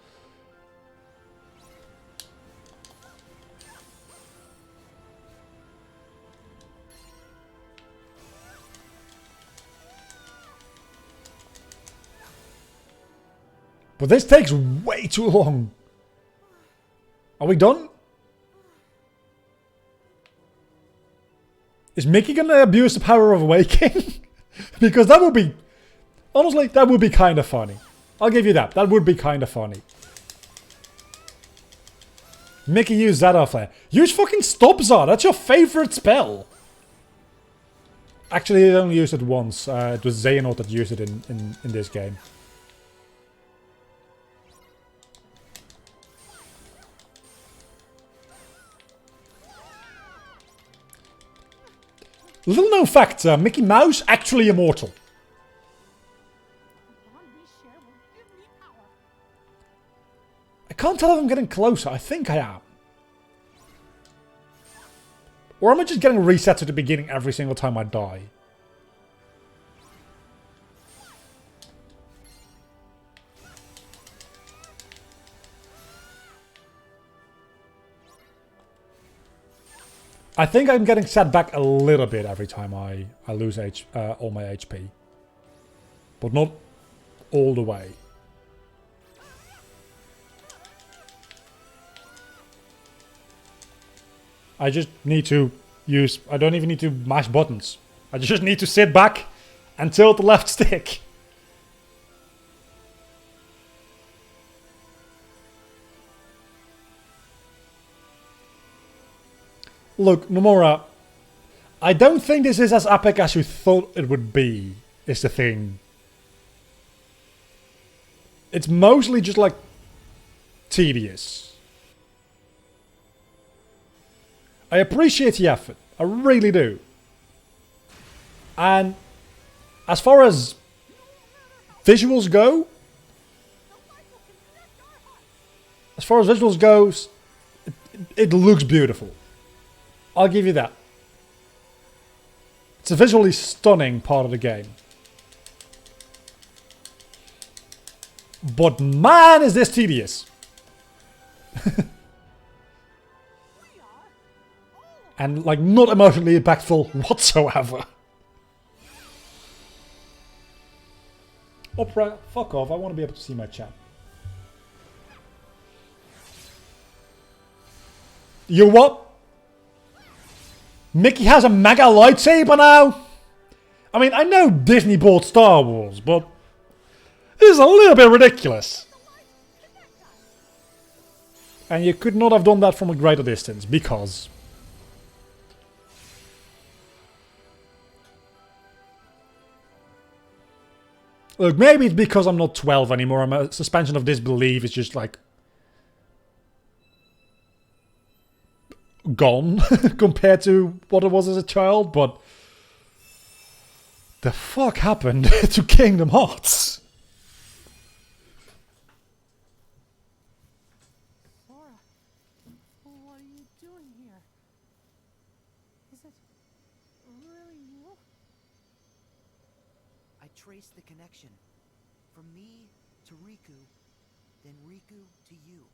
But this takes way too long. Are we done? Is Mickey gonna abuse the power of waking? Because that would be... Honestly, that would be kind of funny. I'll give you that. That would be kind of funny. Mickey used that off there. Use fucking Stop Zar. That's your favorite spell. Actually, he only used it once. It was Xehanort that used it in this game. Little known fact, Mickey Mouse actually immortal. I can't tell if I'm getting closer. I think I am. Or am I just getting reset to the beginning every single time I die? I think I'm getting set back a little bit every time I lose all my HP. But not all the way. I just need to use... I don't even need to mash buttons. I just need to sit back and tilt the left stick. Look, Nomura, I don't think this is as epic as you thought it would be, is the thing. It's mostly just like tedious. I appreciate the effort, I really do. And as far as visuals go, it looks beautiful. I'll give you that. It's a visually stunning part of the game. But man, is this tedious. And like not emotionally impactful whatsoever. Opera, fuck off. I want to be able to see my chat. You what? Mickey has a mega lightsaber now? I mean, I know Disney bought Star Wars, but this is a little bit ridiculous. And you could not have done that from a greater distance, because... Look, maybe it's because I'm not 12 anymore. My suspension of disbelief is just like gone compared to what it was as a child, but the fuck happened to Kingdom Hearts?
Sora, what are you doing here? Is it really you?
I traced the connection. From me to Riku, then Riku to you.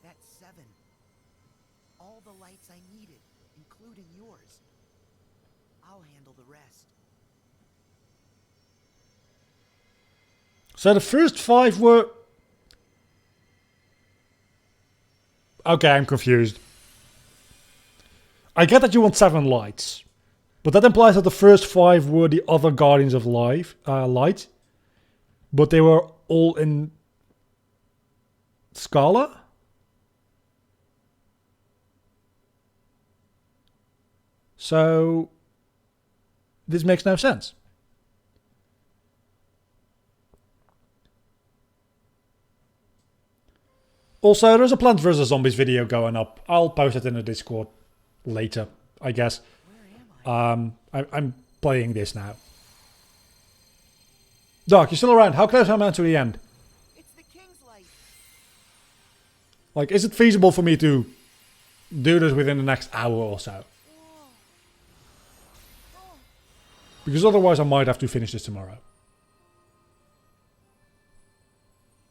That's 7. All the lights I needed, including yours. I'll handle the rest.
So the first 5 were... Okay, I'm confused. I get that you want 7 lights. But that implies that the first 5 were the other Guardians of Light. But they were all in Scala? So this makes no sense. Also, there's a Plants vs. Zombies video going up. I'll post it in the Discord later, I guess. I'm playing this now. Doc, you're still around. How close am I to the end?
It's the King's light.
Like, is it feasible for me to do this within the next hour or so? Because otherwise I might have to finish this tomorrow.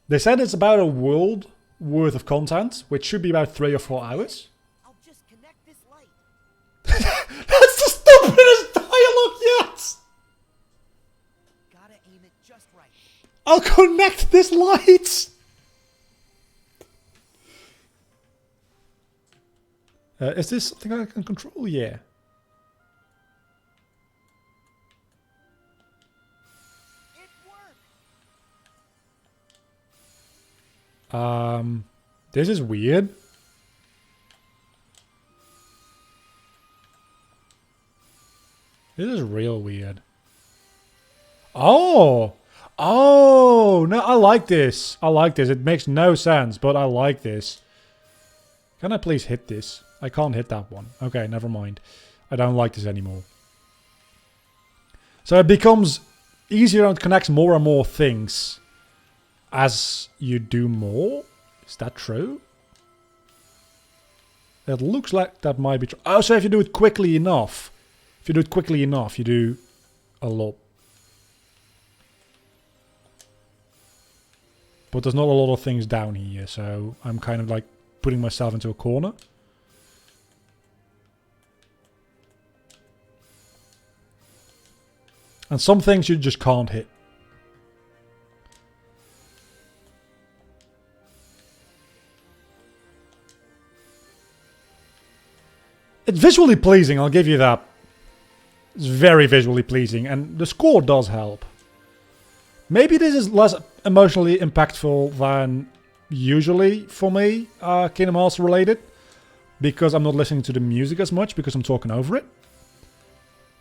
They said it's about a world worth of content, which should be about 3 or 4 hours.
I'll just connect this light.
That's the stupidest dialogue yet!
Gotta aim it just right.
I'll connect this light! Is this something I can control? Yeah. This is weird. This is real weird. Oh! Oh! No, I like this. I like this. It makes no sense, but I like this. Can I please hit this? I can't hit that one. Okay, never mind. I don't like this anymore. So it becomes easier and connects more and more things as you do more. Is that true? It looks like that might be true. Oh, so if you do it quickly enough. If you do it quickly enough, you do a lot. But there's not a lot of things down here, so I'm kind of like putting myself into a corner. And some things you just can't hit. It's visually pleasing, I'll give you that. It's very visually pleasing, and the score does help. Maybe this is less emotionally impactful than usually for me, Kingdom Hearts related, because I'm not listening to the music as much, because I'm talking over it.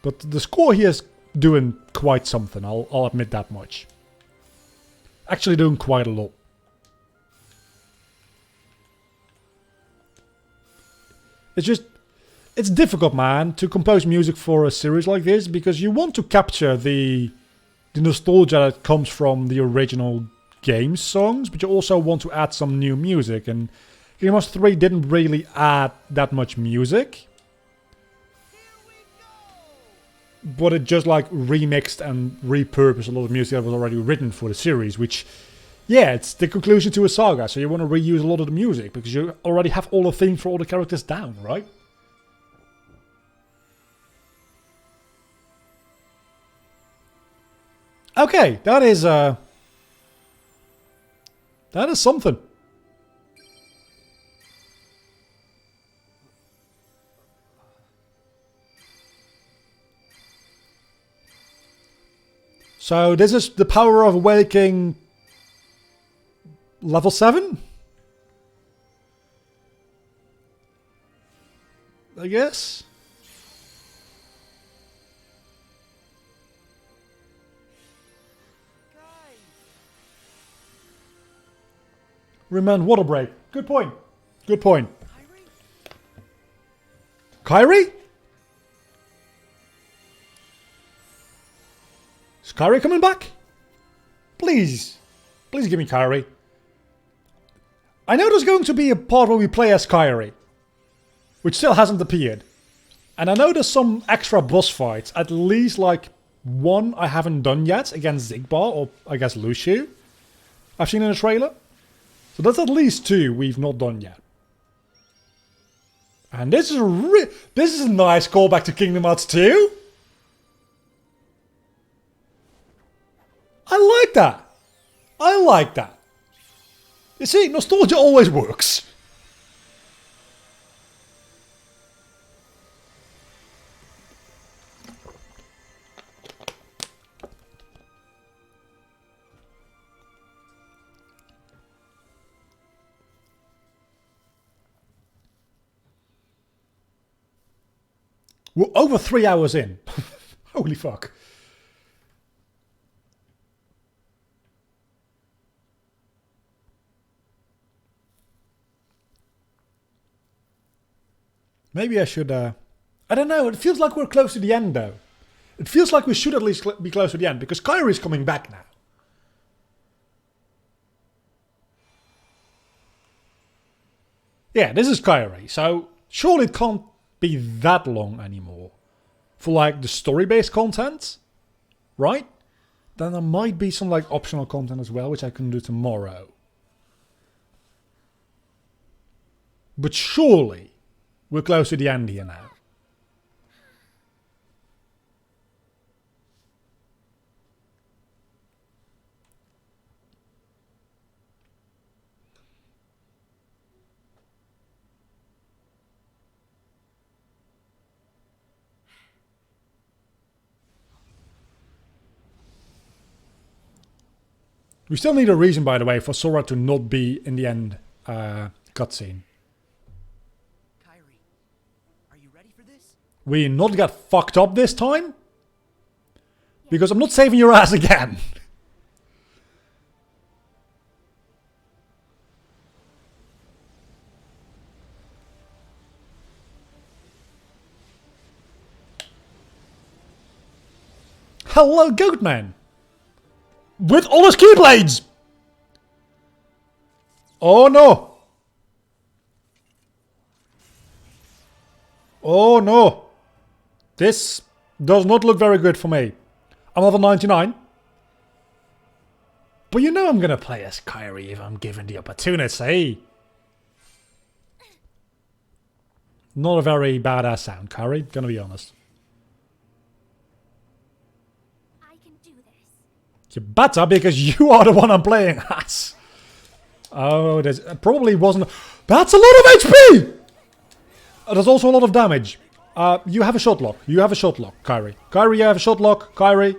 But the score here is doing quite something, I'll admit that much. Actually doing quite a lot. It's just... It's difficult, man, to compose music for a series like this, because you want to capture the nostalgia that comes from the original game songs, but you also want to add some new music, and Kingdom Hearts 3 didn't really add that much music. But it just like remixed and repurposed a lot of music that was already written for the series, which, yeah, it's the conclusion to a saga, so you want to reuse a lot of the music, because you already have all the themes for all the characters down, right? Okay, that is something. So this is the power of waking level 7? I guess. Remand water break. Good point. Good point. Kyrie? Is Kyrie coming back? Please. Please give me Kyrie. I know there's going to be a part where we play as Kyrie, which still hasn't appeared. And I know there's some extra boss fights, at least like one I haven't done yet against Zigbar, or I guess Lucio. I've seen in the trailer. So that's at least 2 we've not done yet. And this is a nice callback to Kingdom Hearts 2. I like that. I like that. You see, nostalgia always works. We're over 3 hours in. Holy fuck. Maybe I should, I don't know, it feels like we're close to the end though. It feels like we should at least be close to the end, because Kyrie's coming back now. Yeah, this is Kyrie, so surely it can't be that long anymore. For like the story-based content, right? Then there might be some like optional content as well, which I can do tomorrow. But surely we're close to the end here now. We still need a reason, by the way, for Sora to not be in the end cutscene.
Kyrie, are you ready for this?
We not get fucked up this time? Because I'm not saving your ass again. Hello, Goatman! With all his keyblades! Oh no! Oh no! This does not look very good for me. I'm level 99. But you know I'm gonna play as Kyrie if I'm given the opportunity. Not a very badass sound, Kyrie, gonna be honest. You better, because you are the one I'm playing as. Oh, there's probably wasn't. That's a lot of HP! There's also a lot of damage. You have a shot lock. You have a shot lock, Kyrie. Kyrie, you have a shot lock. Kyrie,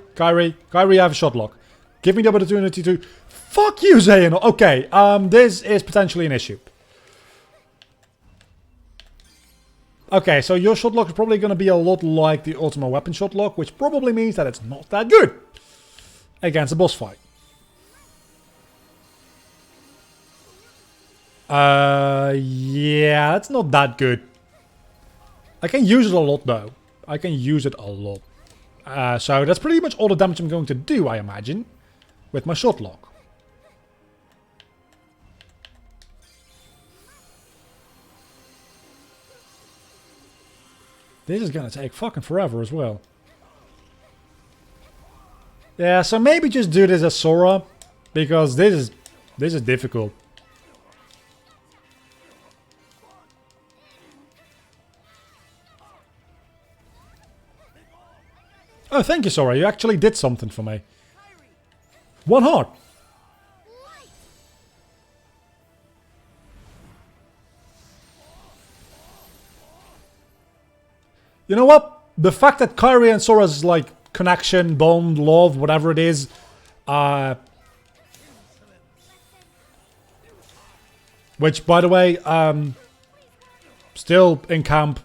you have a shot lock. Give me the opportunity to... Fuck you, Zayn. Okay, this is potentially an issue. Okay, so your shot lock is probably going to be a lot like the Ultimate Weapon shot lock, which probably means that it's not that good against a boss fight. Yeah, it's not that good. I can use it a lot though. I can use it a lot. So that's pretty much all the damage I'm going to do, I imagine, with my shot lock. This is gonna take fucking forever as well. Yeah, so maybe just do this as Sora, because this is difficult. Oh, thank you, Sora. You actually did something for me. 1 heart. You know what? The fact that Kyrie and Sora's like connection, bond, love, whatever it is, which, by the way, still in camp.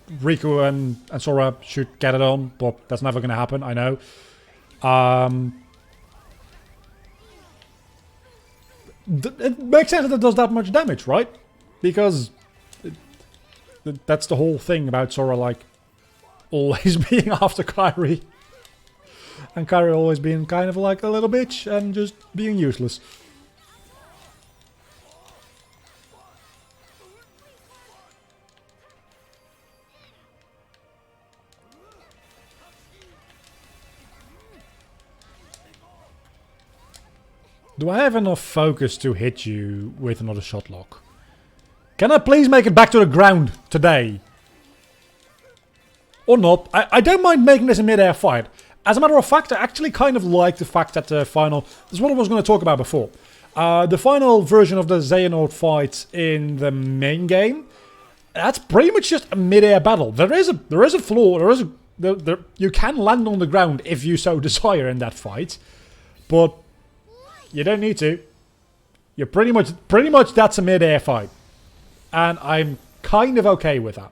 Riku and Sora should get it on, but that's never going to happen, I know. it makes sense that it does that much damage, right? Because that's the whole thing about Sora, like, always being after Kairi. And Kairi always being kind of like a little bitch and just being useless. Do I have enough focus to hit you with another shot lock? Can I please make it back to the ground today? Or not. I don't mind making this a mid-air fight. As a matter of fact, I actually kind of like the fact that the final... This is what I was going to talk about before. The final version of the Xehanort fight in the main game, that's pretty much just a mid-air battle. There is a floor. You can land on the ground if you so desire in that fight. But... you don't need to. You're pretty much that's a mid-air fight. And I'm kind of okay with that.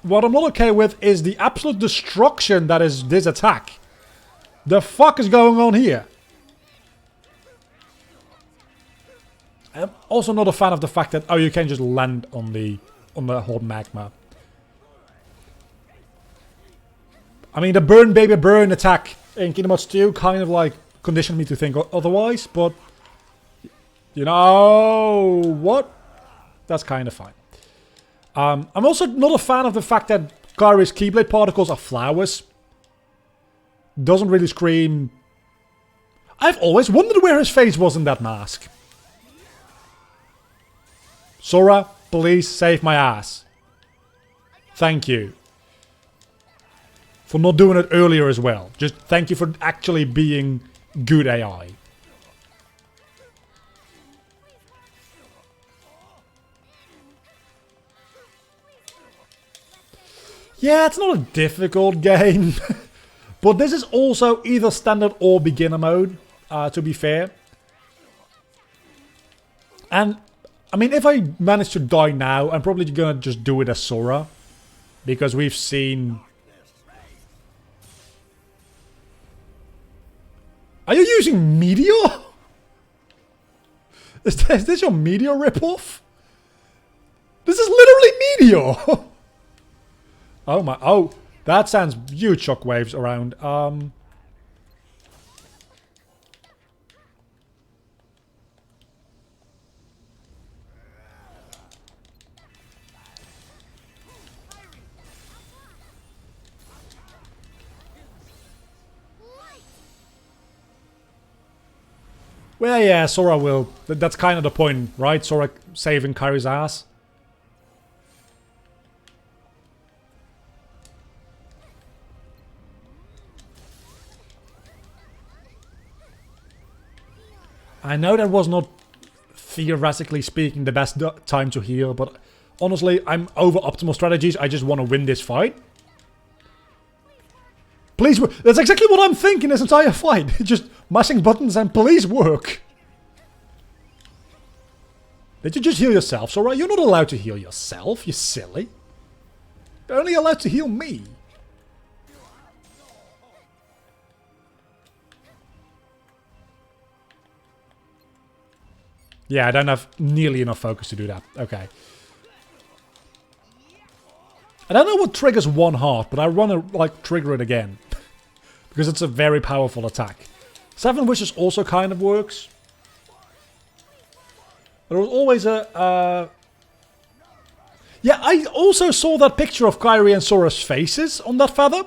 What I'm not okay with is the absolute destruction that is this attack. The fuck is going on here? I'm also not a fan of the fact that, oh, you can just land on the hot magma. I mean, the burn baby burn attack in Kingdom Hearts 2 kind of like conditioned me to think otherwise, but you know what? That's kind of fine. I'm also not a fan of the fact that Kairi's Keyblade particles are flowers. Doesn't really scream... I've always wondered where his face was in that mask. Sora, please save my ass. Thank you. For not doing it earlier as well. Just thank you for actually being good AI. Yeah, it's not a difficult game. But this is also either standard or beginner mode, to be fair. And, I mean, if I manage to die now, I'm probably gonna just do it as Sora. Because we've seen... Are you using Meteor? Is this your Meteor ripoff? This is literally Meteor! Oh my, oh, that sends huge shockwaves around. Well, yeah, Sora will. That's kind of the point, right? Sora saving Kairi's ass. I know that was not, theoretically speaking, the best time to heal, but honestly, I'm over optimal strategies. I just want to win this fight. Please work. That's exactly what I'm thinking this entire fight. Just mashing buttons and please work. Did you just heal yourself, Sora? You're not allowed to heal yourself, you silly. You're only allowed to heal me. Yeah, I don't have nearly enough focus to do that. Okay. I don't know what triggers one heart, but I want to, like, trigger it again. Because it's a very powerful attack. 7 Wishes also kind of works. There was always a... Yeah, I also saw that picture of Kairi and Sora's faces on that feather.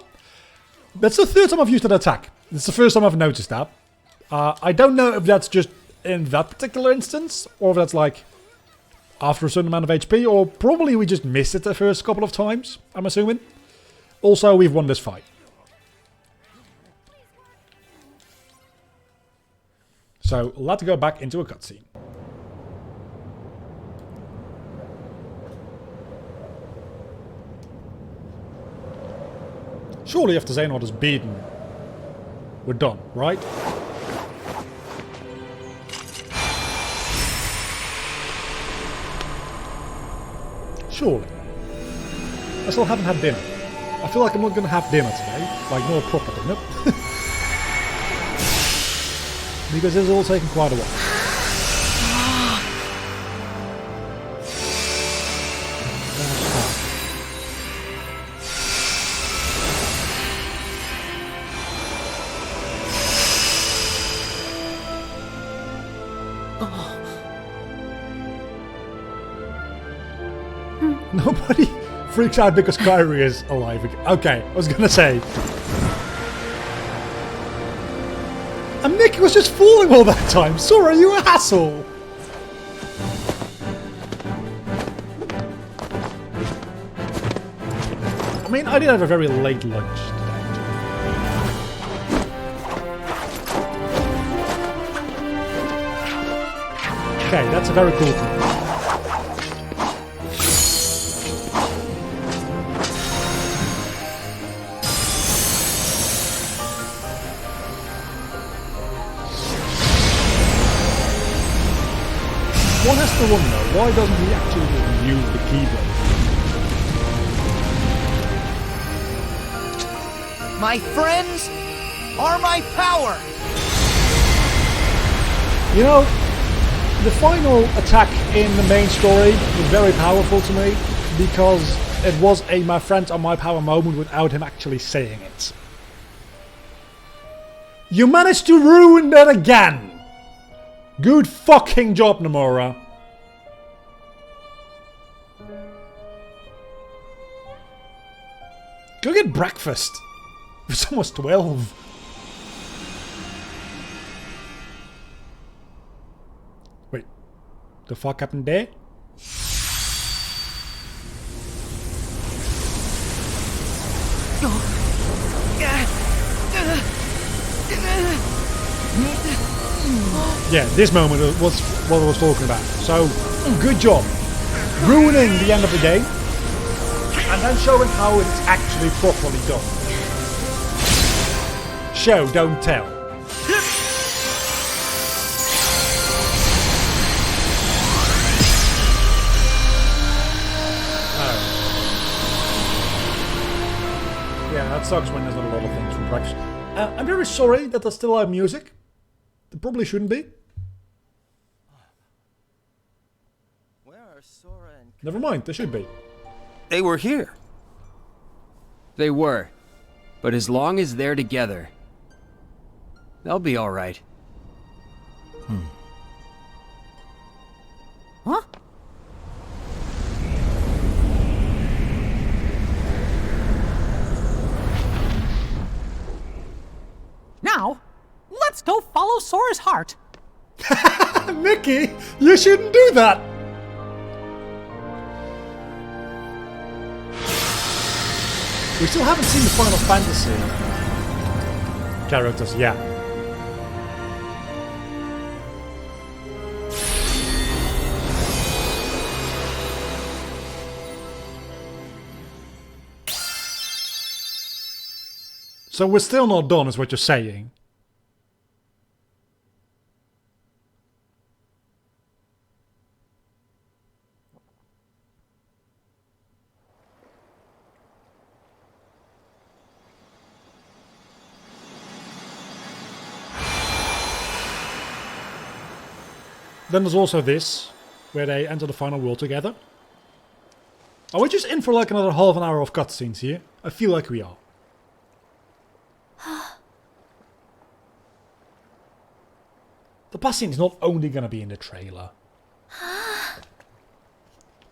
That's the third time I've used that attack. It's the first time I've noticed that. I don't know if that's just in that particular instance, or if that's like after a certain amount of HP, or probably we just missed it the first couple of times, I'm assuming. Also, we've won this fight. So, let's go back into a cutscene. Surely after Xehanort is beaten, we're done, right? Surely. I still haven't had dinner. I feel like I'm not going to have dinner today. Like, more proper dinner. because this is all taking quite a while. Nobody freaks out because Kyrie is alive again. Okay, I was gonna say. And Mickey was just falling all that time. Sora, you asshole! I mean, I did have a very late lunch today. Okay, that's a very cool thing. One has to wonder, why doesn't he actually just use the keyblade?
My friends are my power!
You know, the final attack in the main story was very powerful to me because it was a my friends are my power moment without him actually saying it. You managed to ruin that again! Good fucking job, Nomura. Go get breakfast. It's almost 12. Wait. The fuck happened there? Yeah, this moment was what I was talking about. So, good job. Ruining the end of the game. And then showing how it's actually properly done. Show, don't tell. Oh. Yeah, that sucks when there's not a lot of things for breakfast. I'm very sorry that there's still live music. There probably shouldn't be.
Where are Sora and
Never mind, there should be.
They were here. They were. But as long as they're together, they'll be all right.
Huh? Now, let's go follow Sora's heart.
Mickey, you shouldn't do that. We still haven't seen the Final Fantasy characters, yeah. So we're still not done, is what you're saying. Then there's also this, where they enter the final world together. Are we just in for like another half an hour of cutscenes here? I feel like we are. The cutscene is not only going to be in the trailer.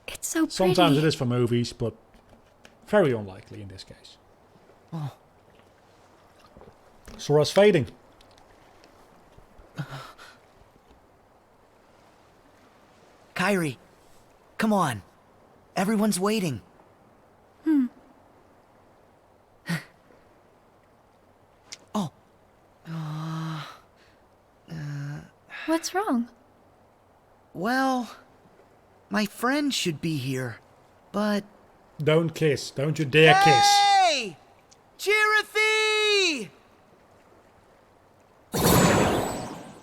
It's so pretty.
Sometimes it is for movies, but very unlikely in this case.
Oh.
Sora's fading.
Kairi, come on. Everyone's waiting. Oh.
What's wrong?
Well, my friend should be here, but...
Don't kiss. Don't you dare kiss.
Hey! Chirithy!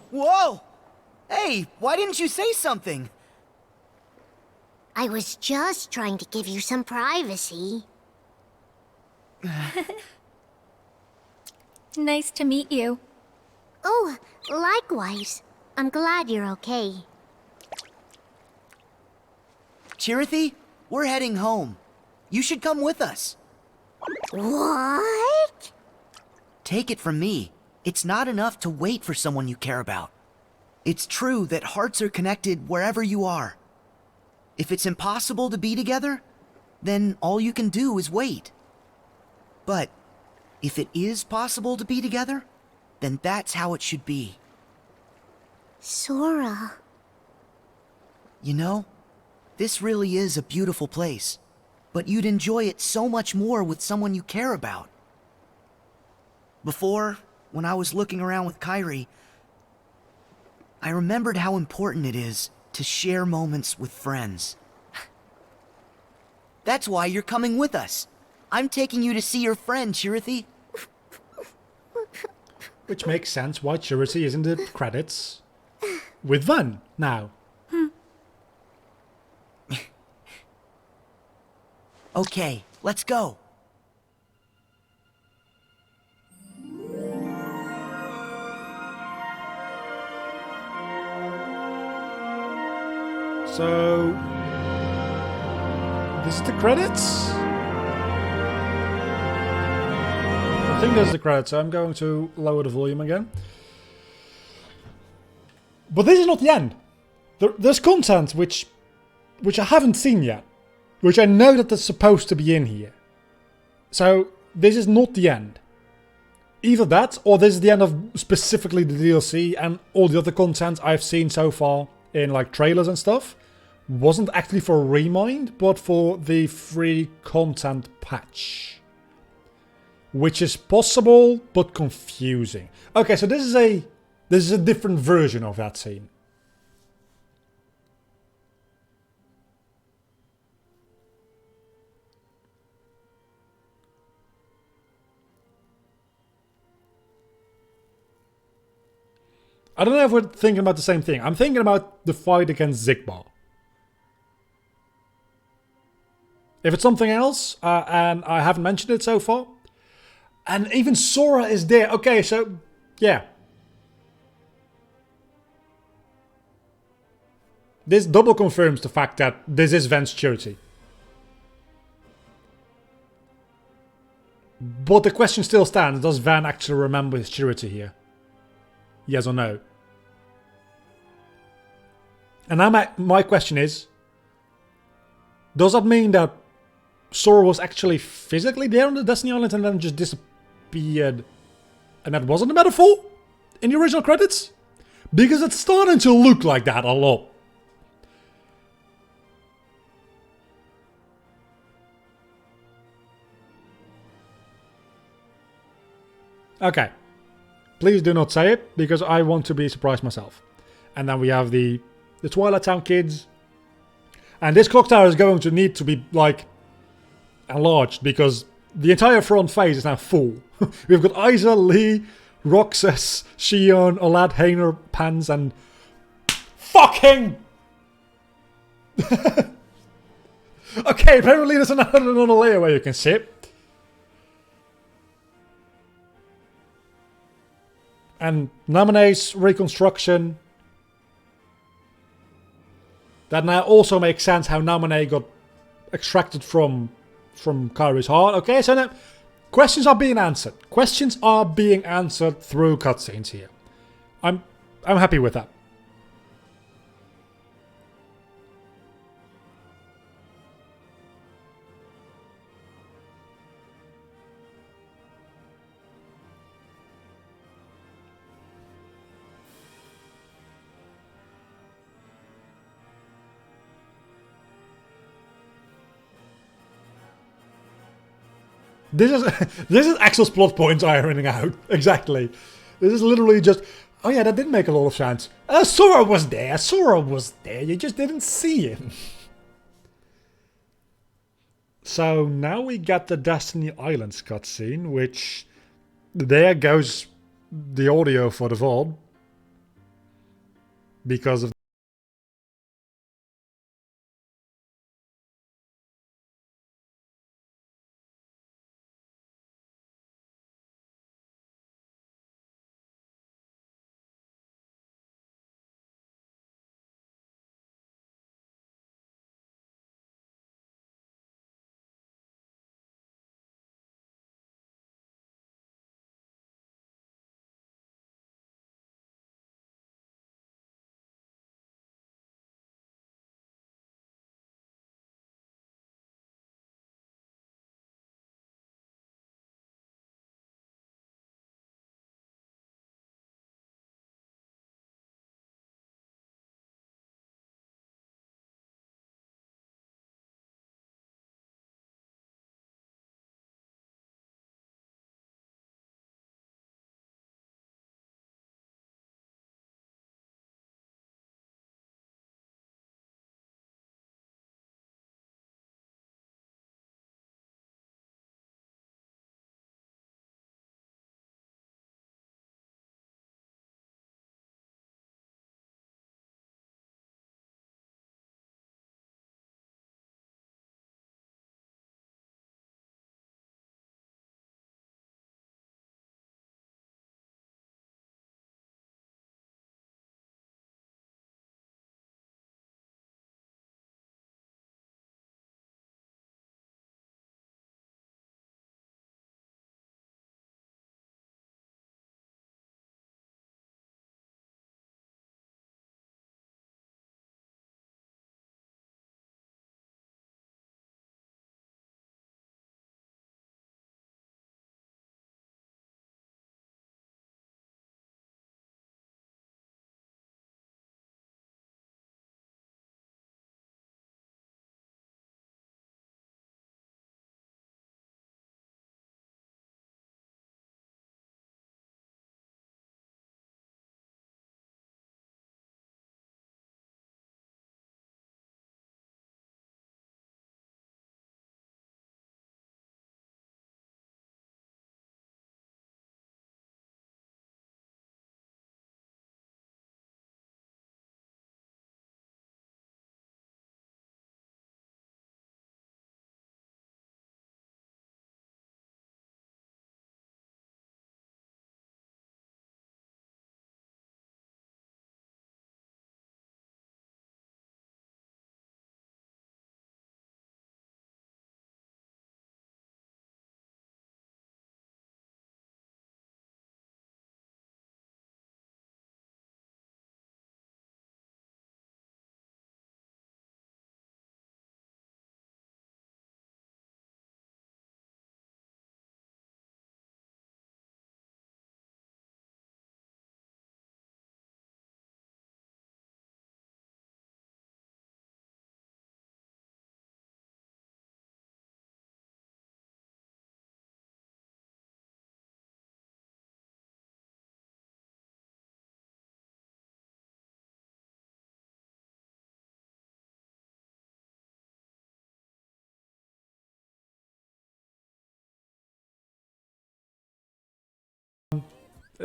Whoa! Hey, why didn't you say something?
I was just trying to give you some privacy.
Nice to meet you.
Oh, likewise. I'm glad you're okay.
Chirithy, we're heading home. You should come with us.
What?
Take it from me. It's not enough to wait for someone you care about. It's true that hearts are connected wherever you are. If it's impossible to be together, then all you can do is wait. But if it is possible to be together, then that's how it should be.
Sora.
You know, this really is a beautiful place, but you'd enjoy it so much more with someone you care about. Before, when I was looking around with Kairi, I remembered how important it is to share moments with friends. That's why you're coming with us. I'm taking you to see your friend, Chirithy.
Which makes sense why Chirithy is in the credits with Van now.
Okay, let's go.
So, this is the credits? I think that's the credits, so I'm going to lower the volume again. But this is not the end. There's content which I haven't seen yet. Which I know that is supposed to be in here. So, this is not the end. Either that, or this is the end of specifically the DLC, and all the other content I've seen so far in like trailers and stuff wasn't actually for Remind, but for the free content patch. Which is possible, but confusing. Okay, so this is a different version of that scene. I don't know if we're thinking about the same thing. I'm thinking about the fight against Zigbar. If it's something else, and I haven't mentioned it so far, and even Sora is there. Okay, so, yeah. This double confirms the fact that this is Van's Chirithy. But the question still stands, does Van actually remember his Chirithy here? Yes or no? And now my question is, does that mean that Sora was actually physically there on the Destiny Island and then just disappeared? And that wasn't a metaphor in the original credits? Because it's starting to look like that a lot. Okay. Please do not say it, because I want to be surprised myself. And then we have the Twilight Town kids. And this clock tower is going to need to be, like, enlarged, because the entire front face is now full. We've got Isa, Lee, Roxas, Shion, Olad, Hainer, Pans, and... fucking... Okay, apparently there's another layer where you can sit. And Namine's reconstruction. That now also makes sense how Namine got extracted from Kairi's heart. Okay, so now questions are being answered. Questions are being answered through cutscenes here. I'm happy with that. This is Axel's plot points ironing out. Exactly. This is literally just, oh yeah, that did make a lot of sense. Sora was there. Sora was there. You just didn't see him. So now we got the Destiny Islands cutscene, which there goes the audio for the VOD. Because of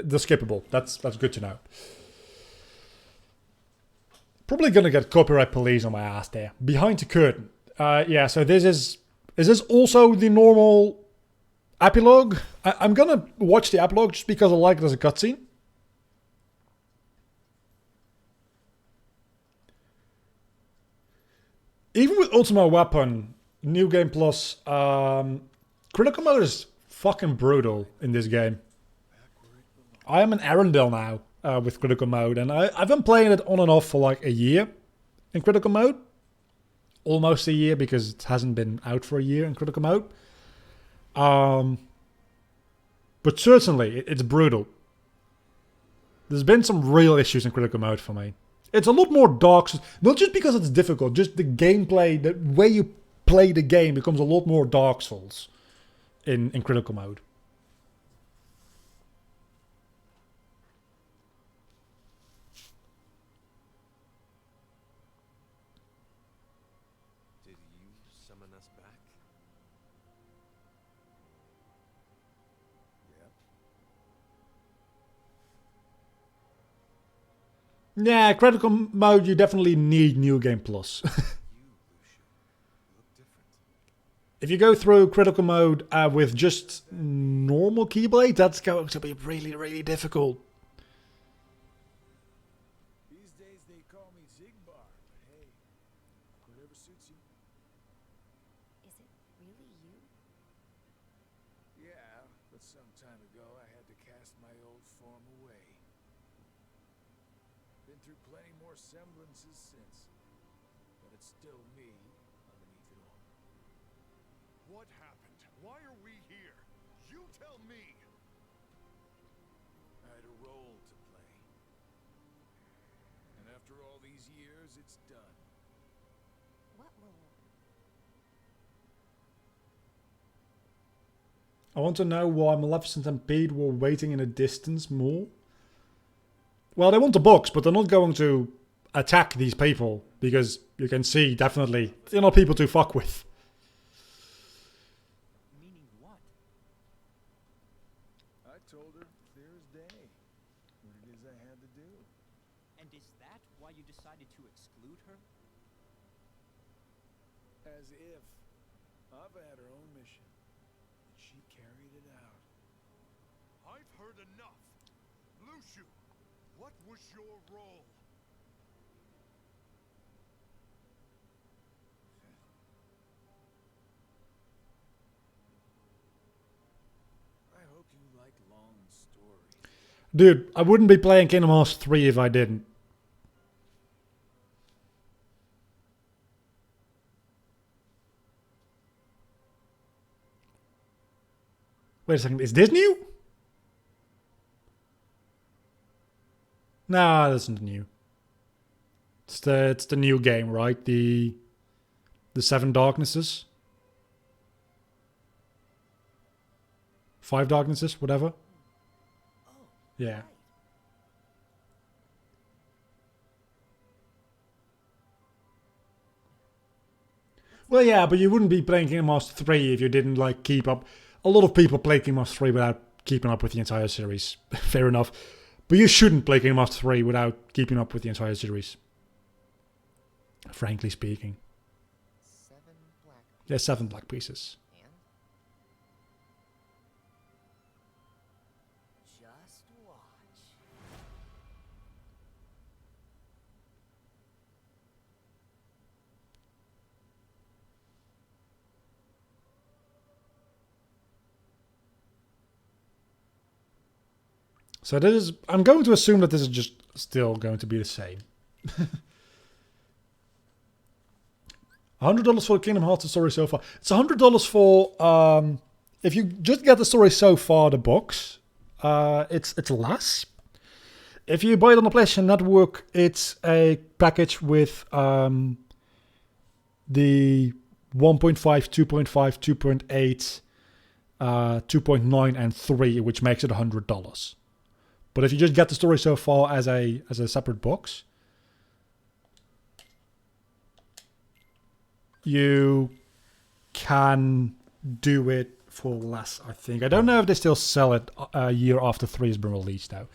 they're skippable. That's good to know. Probably gonna get copyright police on my ass there. Behind the curtain. Yeah, so this is this also the normal epilogue? I'm gonna watch the epilogue just because I like it as a cutscene. Even with Ultimate Weapon, New Game Plus, critical mode is fucking brutal in this game. I am an Arendelle now with critical mode, and I've been playing it on and off for like a year in critical mode. Almost a year because it hasn't been out for a year in critical mode. But certainly, it's brutal. There's been some real issues in critical mode for me. It's a lot more Dark Souls. Not just because it's difficult, just the gameplay, the way you play the game becomes a lot more Dark Souls in critical mode.
Did you summon us back?
Yeah, critical mode, you definitely need New Game Plus. If you go through critical mode with just normal Keyblade, that's going to be really, really difficult.
These days they call me Zigbar, but hey, whatever suits you.
Is it really you?
Yeah, but some time ago I had to cast my old form away. Been through plenty more semblances since, but it's still me underneath it all.
What happened? Why are we here? You tell me!
I had a role to play. And after all these years, it's done.
What role?
I want to know why Maleficent and Pete were waiting in a distance more. Well, they want the box, but they're not going to attack these people because you can see definitely they're not people to fuck with.
Meaning what?
I told her clear as day what it is I had to do.
And is that why you decided to exclude her?
As if Ava had her own mission, and she carried it out.
I've heard enough! Luciu, what was your role?
I hope you like long stories.
Dude, I wouldn't be playing Kingdom Hearts 3 if I didn't. Wait a second, is this new? Nah, that's not new. It's the new game, right? The Seven Darknesses. 5 Darknesses, whatever. Yeah. Well, yeah, but you wouldn't be playing Kingdom Hearts 3 if you didn't like keep up. A lot of people play Kingdom Hearts 3 without keeping up with the entire series. Fair enough. But you shouldn't play Kingdom Hearts 3 without keeping up with the entire series. Frankly speaking.
7 black pieces.
There's 7 black pieces.
And? Just watch.
So this is, I'm going to assume that this is just still going to be the same. $100 for Kingdom Hearts story so far. It's $100 for if you just get the story so far, the box. It's less. If you buy it on the PlayStation Network, it's a package with the 1.5, 2.5, 2.8, 2.9, and 3, which makes it $100. But if you just get the story so far as a separate box, you can do it for less, I think. I don't know if they still sell it a year after 3 has been released, though.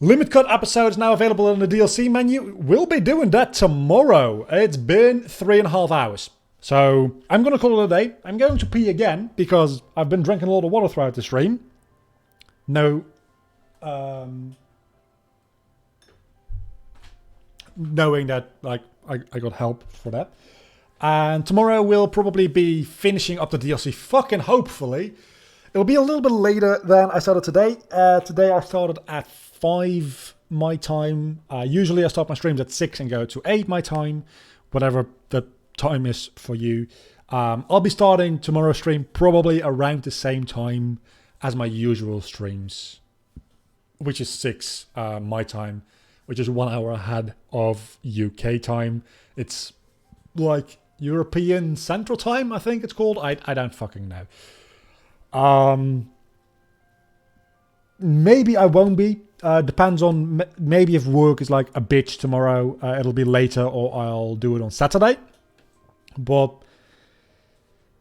Limit Cut episodes now available in the DLC menu. We'll be doing that tomorrow. It's been 3.5 hours. So I'm going to call it a day. I'm going to pee again because I've been drinking a lot of water throughout the stream. No, knowing that like I got help for that. And tomorrow we'll probably be finishing up the DLC. Fucking hopefully. It'll be a little bit later than I started today. Today I started at 5 my time. Usually I start my streams at 6 and go to 8 my time. Whatever the time is for you. I'll be starting tomorrow's stream probably around the same time as my usual streams. Which is 6 my time. Which is 1 hour ahead of UK time. It's like European Central Time, I think it's called. I don't fucking know. Maybe I won't be. Depends on maybe if work is like a bitch tomorrow, it'll be later, or I'll do it on Saturday. But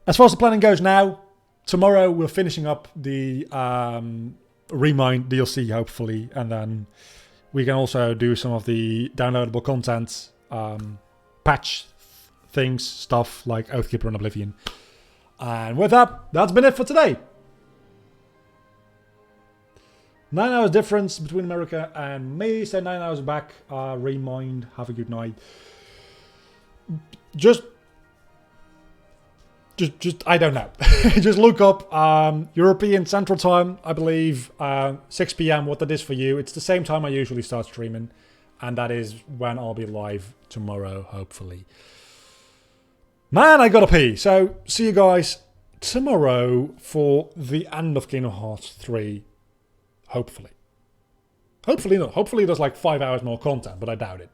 as far as the planning goes now, tomorrow we're finishing up the Remind DLC, hopefully, and then we can also do some of the downloadable content, patch things, stuff like Oathkeeper and Oblivion. And with that, that's been it for today. 9 hours difference between America and me. Say 9 hours back. Remind. Have a good night. Just I don't know. Just look up European Central Time, I believe, 6 p.m. what that is for you. It's the same time I usually start streaming, and that is when I'll be live tomorrow, hopefully. Man, I gotta pee. So see you guys tomorrow for the end of Kingdom Hearts 3. Hopefully. Hopefully not. Hopefully there's like 5 hours more content, but I doubt it.